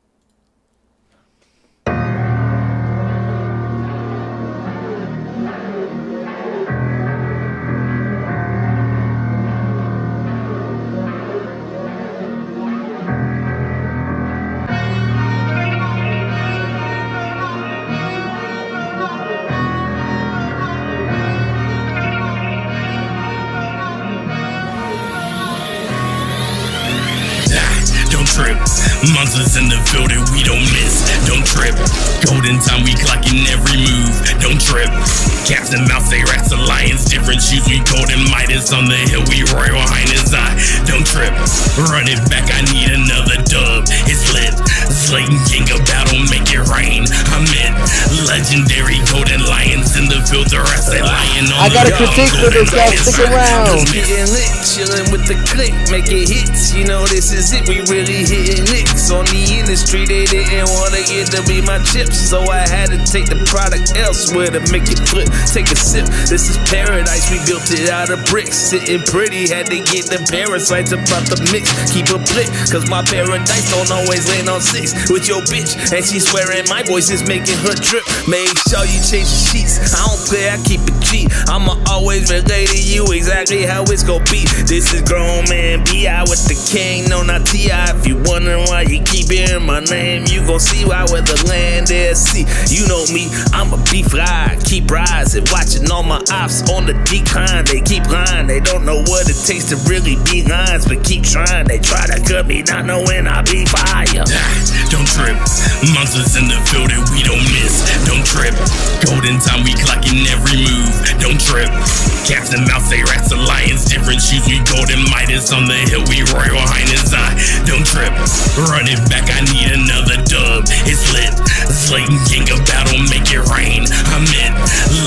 Trip. Monsters in the building, we don't miss. Don't trip. Golden time, we clocking every move. Don't trip. Cats and mouse, they rats and lions. Different shoes, we golden Midas on the hill. We Royal Highness. Don't trip. Run it back, I need another dub. It's lit. Slayton King of battle, make it rain. I'm in. Legendary golden lions in the field. The rest they lying on I got a critique for this, y'all. Stick around. Getting lit, chilling with the click, making hits. You know this is it. We really hitting licks on the industry. They didn't wanna get to be my chips, so I had to take the product elsewhere to make it flip. Take a sip. This is paradise. We built it out of bricks. Sitting pretty, had to get the parasites about the mix. Keep a blick, cause my paradise don't always land on six. With your bitch, and she swearing my voice is making her trip. Make sure you change the sheets. I don't play, I keep it G. I'ma always relate to you exactly how it's gon' be. This is grown man B.I. with the king, no not T.I. If you wondering why you keep hearing my name, you gon' see why with the land there. See, you know me, I'ma be fly, keep rising, watching all my ops on the decline. They keep lying, they don't know what it takes to really be lines, but keep trying. They try to cut me, not knowing I'll be fire. Don't trip. Monsters in the building, we don't miss. Don't trip. Golden time, we clocking every move. Don't trip. Cats and mouse, they rats and lions. Different shoes, we golden Midas on the hill. We Royal Highness. Don't trip. Run it back, I need another dub. It's lit. Slayton King of battle, make it rain. I'm in.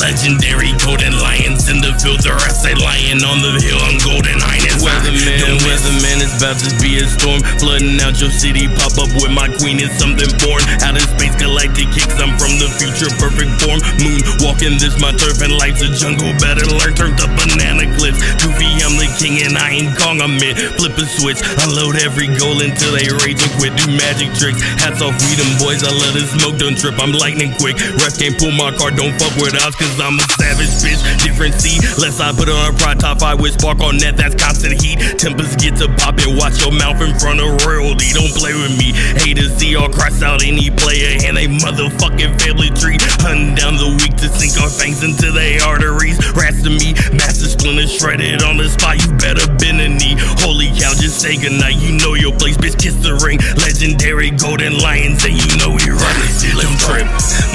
Legendary golden lions in the field. The rest they lying on the hill. I'm golden Highness. Weatherman is about to be a storm. Flooding out your city, pop up with my queen is something born. Out of space, galactic kicks, I'm from the future, perfect form. Moon walking this my turf and life's a jungle. Better learn, turned up banana clips. Goofy, I'm the king and I ain't Kong, I'm it. Flip a switch, unload every goal until they rage and quit. Do magic tricks, hats off, we them boys. I let it smoke, don't trip, I'm lightning quick. Ref can't pull my car, don't fuck with us, cause I'm a savage bitch. Different seed, less I put on a pride top 5 with spark on net, that's constant heat. Tempers get to poppin', watch your mouth in front of royalty. Don't play with me. Haters see all cross out any player and a motherfucking family tree. Hunting down the weak to sink our fangs into their arteries. Rats to me, master splinter shredded on the spot. You better bend a knee. Holy cow, just say goodnight. You know your place, bitch. Kiss the ring. Legendary golden lions, and you know we run it. Don't trip.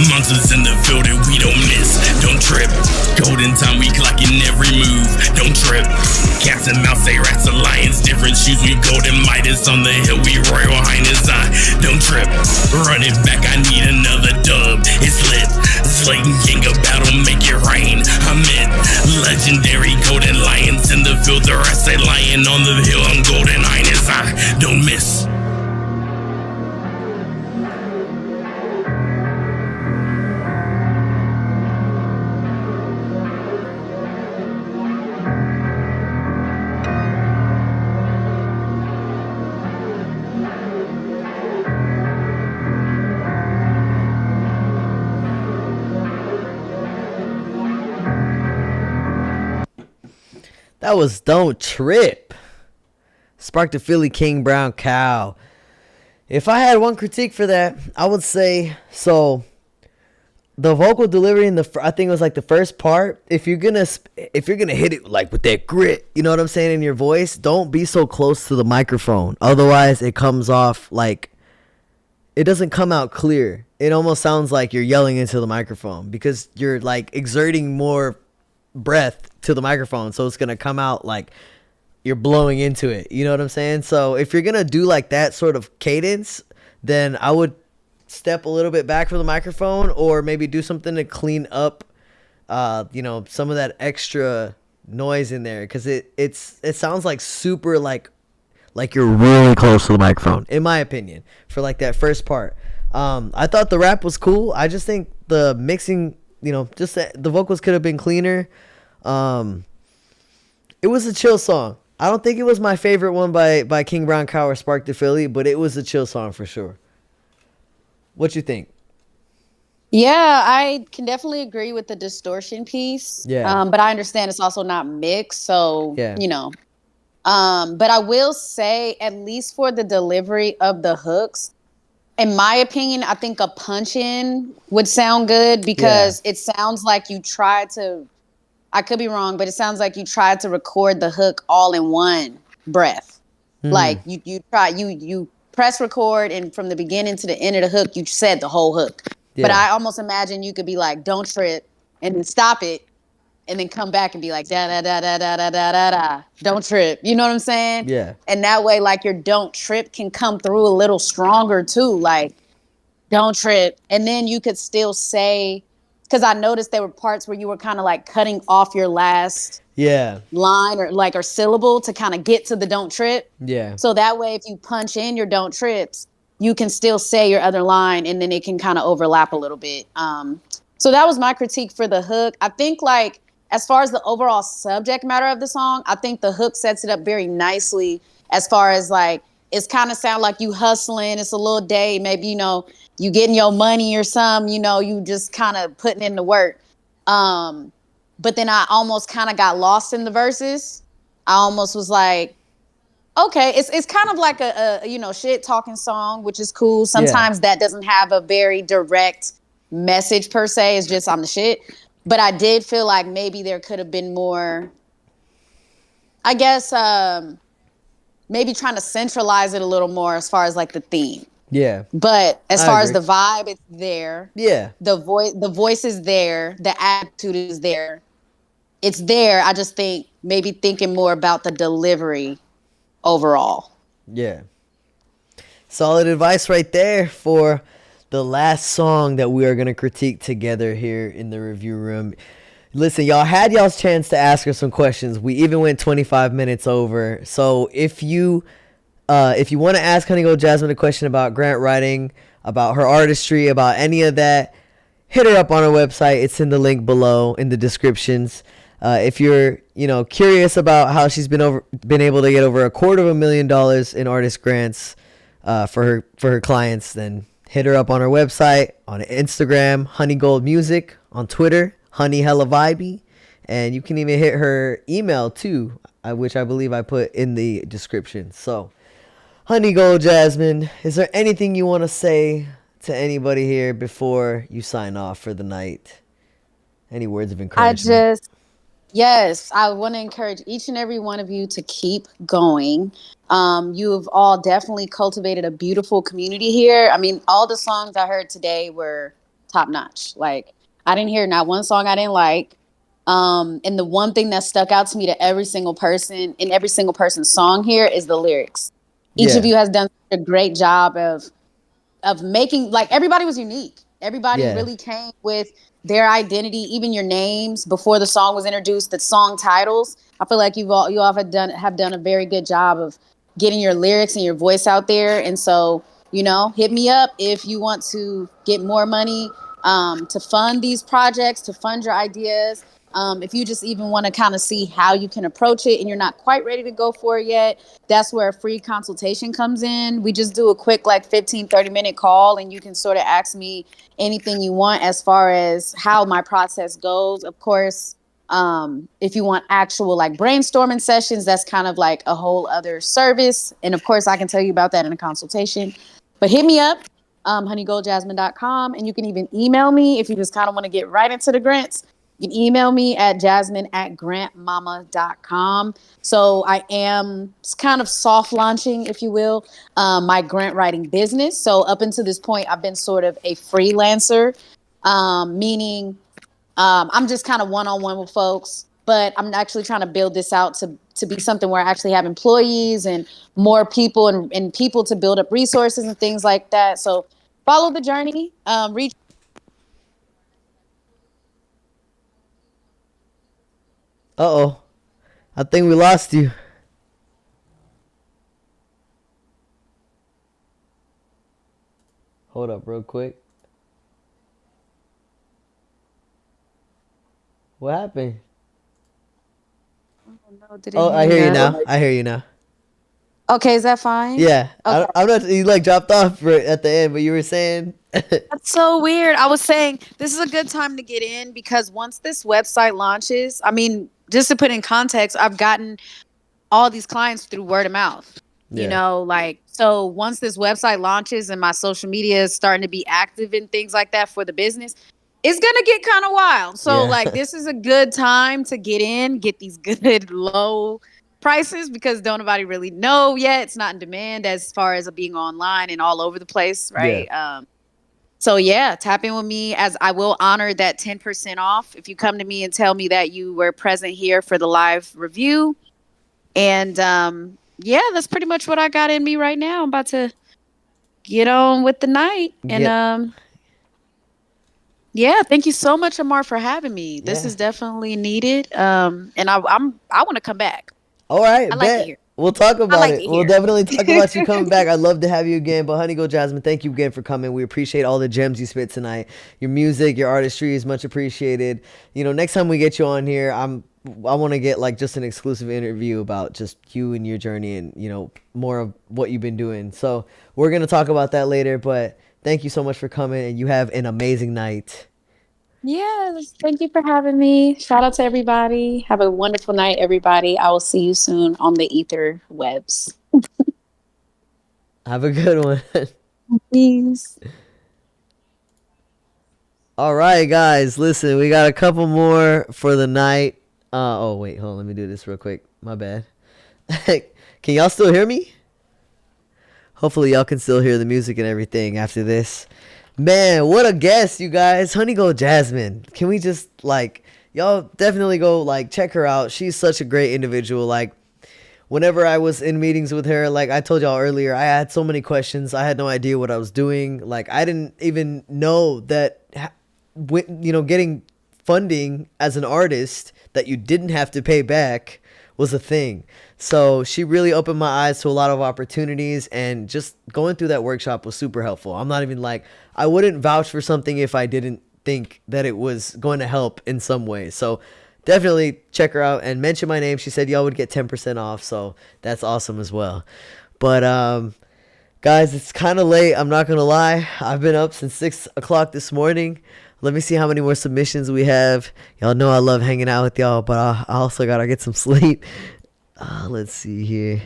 Monsters in the building, we don't miss. Don't trip. Golden time, we clocking every move. Don't trip. Cats and mouse, they rats and lions. Different shoes, we golden Midas on the hill. We Royal Highness. Don't trip. Run it back, I need another dub. It's lit. Slayton King of battle, make it rain. I'm in. Legendary golden lions in the field. The rest they lying on the hill. I'm golden Highness. Don't miss. That was Don't Trip. Spark the Philly King Brown Cow. If I had one critique for that, I would say, so the vocal delivery in I think it was like the first part, if you're gonna hit it like with that grit, you know what I'm saying, in your voice, don't be so close to the microphone. Otherwise it comes off like it doesn't come out clear. It almost sounds like you're yelling into the microphone because you're like exerting more breath to the microphone, so it's gonna come out like you're blowing into it, you know what I'm saying? So if you're gonna do like that sort of cadence, then I would step a little bit back from the microphone, or maybe do something to clean up some of that extra noise in there, because it sounds like super like you're really close to the microphone, in my opinion, for like that first part. I thought the rap was cool. I just think the mixing, just the vocals could have been cleaner. It was a chill song. I don't think it was my favorite one by King Brown Cow or Spark the Philly, but it was a chill song for sure. What you think? Yeah, I can definitely agree with the distortion piece. Yeah. But I understand it's also not mixed, so yeah. But I will say, at least for the delivery of the hooks, in my opinion, I think a punch-in would sound good, because it sounds like you tried to, I could be wrong, but it sounds like you tried to record the hook all in one breath. Like you press record, and from the beginning to the end of the hook, you said the whole hook. But I almost imagine you could be like, don't trip, and then stop it, and then come back and be like, da da da da da da da da da. Don't trip. You know what I'm saying? Yeah. And that way, like, your don't trip can come through a little stronger too. Like, don't trip. And then you could still say, because I noticed there were parts where you were kind of like cutting off your last line or syllable to kind of get to the don't trip. Yeah. So that way, if you punch in your don't trips, you can still say your other line, and then it can kind of overlap a little bit. So that was my critique for the hook. I think, like, as far as the overall subject matter of the song, I think the hook sets it up very nicely as far as, like, it's kind of sound like you hustling. It's a little day. Maybe, you know, you getting your money or something, you know, you just kind of putting in the work. But then I almost kind of got lost in the verses. I almost was like, okay, it's kind of like a you know, shit talking song, which is cool. Sometimes that doesn't have a very direct message per se. It's just I'm the shit. But I did feel like maybe there could have been more, I guess, maybe trying to centralize it a little more as far as like the theme. Yeah. But as far as the vibe, it's there. Yeah. The voice is there. The attitude is there. It's there. I just think maybe thinking more about the delivery overall. Yeah. Solid advice right there for the last song that we are going to critique together here in the review room. Listen, y'all had y'all's chance to ask her some questions. We even went 25 minutes over. So if you want to ask Honey Gold Jasmine a question about grant writing, about her artistry, about any of that, hit her up on her website. It's in the link below in the descriptions. If you're, you know, curious about how she's been able to get over $250,000 in artist grants for her clients, then hit her up on her website, on Instagram, Honey Gold Music, on Twitter, Honey Hella Vibey, and you can even hit her email too, which I believe I put in the description. So, Honey Gold Jasmine, is there anything you want to say to anybody here before you sign off for the night? Any words of encouragement? Yes, I want to encourage each and every one of you to keep going. You have all definitely cultivated a beautiful community here. I mean, all the songs I heard today were top notch. Like, I didn't hear not one song I didn't like. And the one thing that stuck out to me to every single person in every single person's song here is the lyrics. Each of you has done a great job of making, like, everybody was unique. Everybody really came with their identity, even your names before the song was introduced, the song titles. I feel like you all have done a very good job of getting your lyrics and your voice out there. And so, you know, hit me up if you want to get more money to fund these projects, to fund your ideas. If you just even want to kind of see how you can approach it and you're not quite ready to go for it yet, that's where a free consultation comes in. We just do a quick, like, 30-minute call, and you can sort of ask me anything you want as far as how my process goes. Of course, if you want actual, like, brainstorming sessions, that's kind of like a whole other service. And of course, I can tell you about that in a consultation. But hit me up, honeygoldjasmine.com, and you can even email me if you just kind of want to get right into the grants. You can email me at jasmine@grantmama.com. So I am kind of soft launching, if you will, my grant writing business. So up until this point, I've been sort of a freelancer, meaning I'm just kind of one-on-one with folks. But I'm actually trying to build this out to be something where I actually have employees and more people and people to build up resources and things like that. So follow the journey. Reach. Uh-oh. I think we lost you. Hold up real quick. What happened? Oh, I hear you now. I hear you now. Okay, is that fine? Yeah. Okay. I'm not, you like dropped off at the end, but you were saying. That's so weird. I was saying this is a good time to get in because once this website launches, I mean, just to put in context, I've gotten all these clients through word of mouth. You know, like, so once this website launches and my social media is starting to be active and things like that for the business, it's going to get kind of wild. So like, this is a good time to get in, get these good low prices because don't nobody really know yet. It's not in demand as far as being online and all over the place, right? So yeah, tap in with me as I will honor that 10% off if you come to me and tell me that you were present here for the live review. And yeah, that's pretty much what I got in me right now. I'm about to get on with the night. And yeah, thank you so much, Amar, for having me. This is definitely needed. And I want to come back. All right, I like it here. We'll talk about like it. it We'll here. definitely talk about you coming back. I'd love to have you again. But Honey Gold Jasmine, thank you again for coming. We appreciate all the gems you spit tonight. Your music, your artistry is much appreciated. You know, next time we get you on here, I want to get like just an exclusive interview about just you and your journey and, you know, more of what you've been doing. So we're going to talk about that later. But thank you so much for coming, and you have an amazing night. Yes, thank you for having me. Shout out to everybody. Have a wonderful night, everybody. I will see you soon on the ether webs. Have a good one. Peace. All right, guys, listen, we got a couple more for the night. Oh, wait, hold on. Let me do this real quick. My bad. Can y'all still hear me? Hopefully y'all can still hear the music and everything after this. Man, what a guest, you guys. Honey Gold Jasmine. Can we just, like, y'all definitely go, like, check her out. She's such a great individual. Like, whenever I was in meetings with her, like I told y'all earlier, I had so many questions. I had no idea what I was doing. Like, I didn't even know that, you know, getting funding as an artist that you didn't have to pay back was a thing. So she really opened my eyes to a lot of opportunities, and just going through that workshop was super helpful. I'm not even like, I wouldn't vouch for something if I didn't think that it was going to help in some way. So definitely check her out and mention my name. She said y'all would get 10% off. So that's awesome as well. But, guys, it's kind of late. I'm not going to lie. I've been up since 6 o'clock this morning. Let me see how many more submissions we have. Y'all know I love hanging out with y'all, but I also got to get some sleep. Let's see here.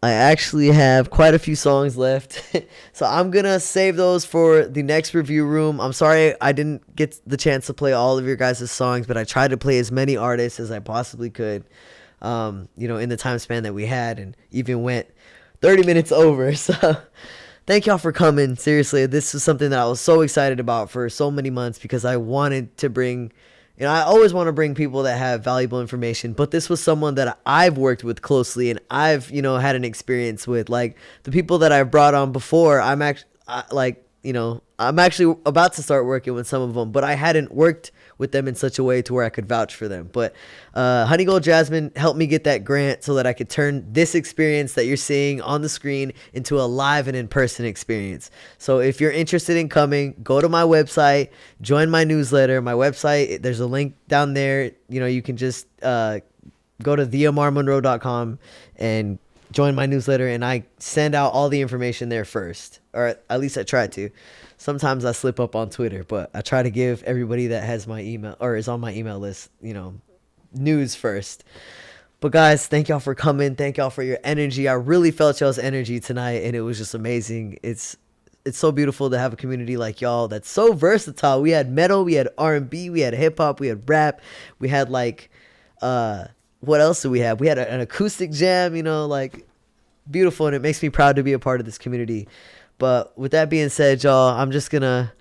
I actually have quite a few songs left. So I'm going to save those for the next review room. I'm sorry I didn't get the chance to play all of your guys' songs, but I tried to play as many artists as I possibly could, you know, in the time span that we had, and even went 30 minutes over. So thank y'all for coming. Seriously, this was something that I was so excited about for so many months, because I wanted to bring, you know, I always want to bring people that have valuable information, but this was someone that I've worked with closely and I've, you know, had an experience with. Like, the people that I've brought on before, I'm actually, I'm actually about to start working with some of them, but I hadn't worked with them in such a way to where I could vouch for them. But Honey Gold Jasmine helped me get that grant so that I could turn this experience that you're seeing on the screen into a live and in-person experience. So if you're interested in coming, go to my website, join my newsletter. My website, there's a link down there. You know, you can just go to theamarmonroe.com and join my newsletter, and I send out all the information there first, or at least I try to. Sometimes I slip up on Twitter, but I try to give everybody that has my email or is on my email list, you know, news first. But guys, thank y'all for coming. Thank y'all for your energy. I really felt y'all's energy tonight, and it was just amazing. It's so beautiful to have a community like y'all that's so versatile. We had metal, we had R&B, we had hip hop, we had rap, we had like what else do we have? We had an acoustic jam, you know, like, beautiful, and it makes me proud to be a part of this community. But with that being said, y'all, I'm just gonna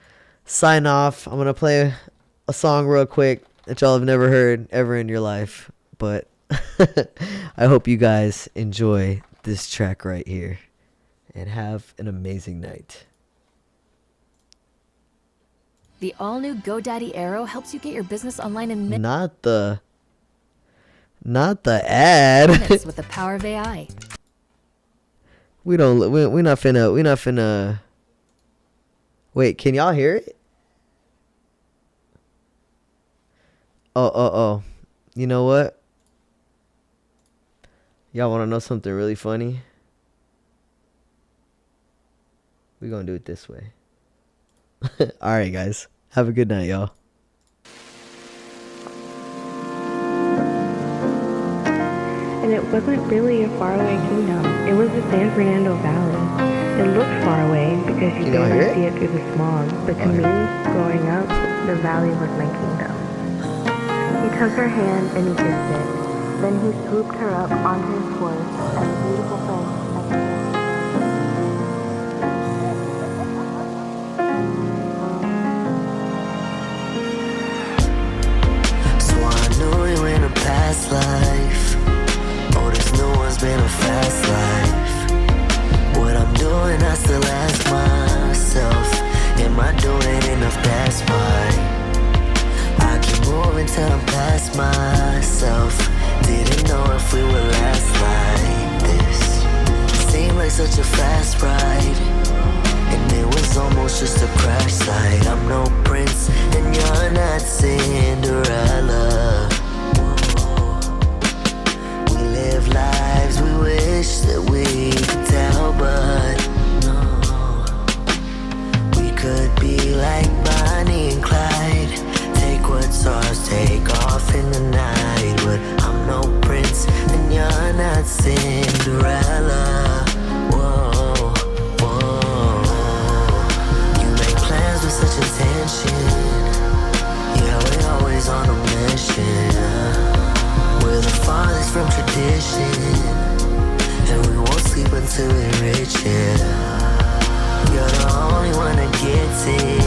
sign off. I'm gonna play a song real quick that y'all have never heard ever in your life, but I hope you guys enjoy this track right here and have an amazing night. The all-new GoDaddy Arrow helps you get your business online in Not the ad. minutes with the power of AI. We're not finna. Wait, can y'all hear it? Oh. You know what? Y'all want to know something really funny? We're gonna do it this way. Alright, guys. Have a good night, y'all. And it wasn't really a faraway kingdom. It was the San Fernando Valley. It looked far away because you Can y'all hear barely see it through the smog. But to me, growing up, the valley was my kingdom. He took her hand and he kissed it. Then he swooped her up onto his horse, and the beautiful prince next to him. So I knew you in a past life. Oh, this new one's been a fast life. What I'm doing, I still ask myself, am I doing enough? That's why I keep moving till I'm past myself. Didn't know if we would last like this. Seemed like such a fast ride, and it was almost just a crash site. I'm no prince, and you're not Cinderella. We live lives we wish that we could tell, but no. We could be like Bonnie and Clyde. Take what's ours, take off in the night. But I'm no prince, and you're not Cinderella. Whoa, whoa. You make plans with such intention. Yeah, we're always on a mission. We're the farthest from tradition, and we won't sleep until we're rich, yeah. You're the only one that gets it.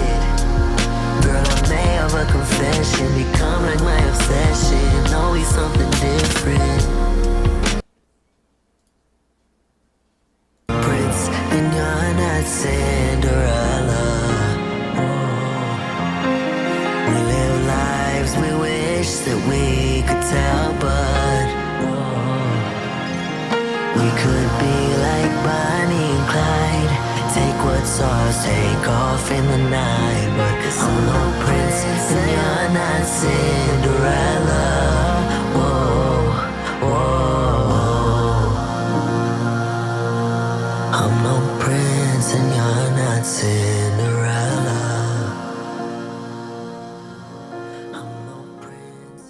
Girl, I may have a confession, become like my obsession. Always something different. Prince, and you're not Cinderella. We live lives we wish that we could tell, but we could be like Bonnie and Clyde. Take what's ours, take off in the night. But I'm no prince, and you're not Cinderella. Whoa, whoa. I'm no prince, and you're not Cinderella. I'm no prince.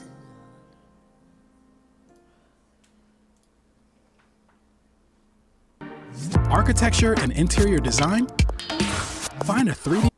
Architecture and interior design? Find a 3D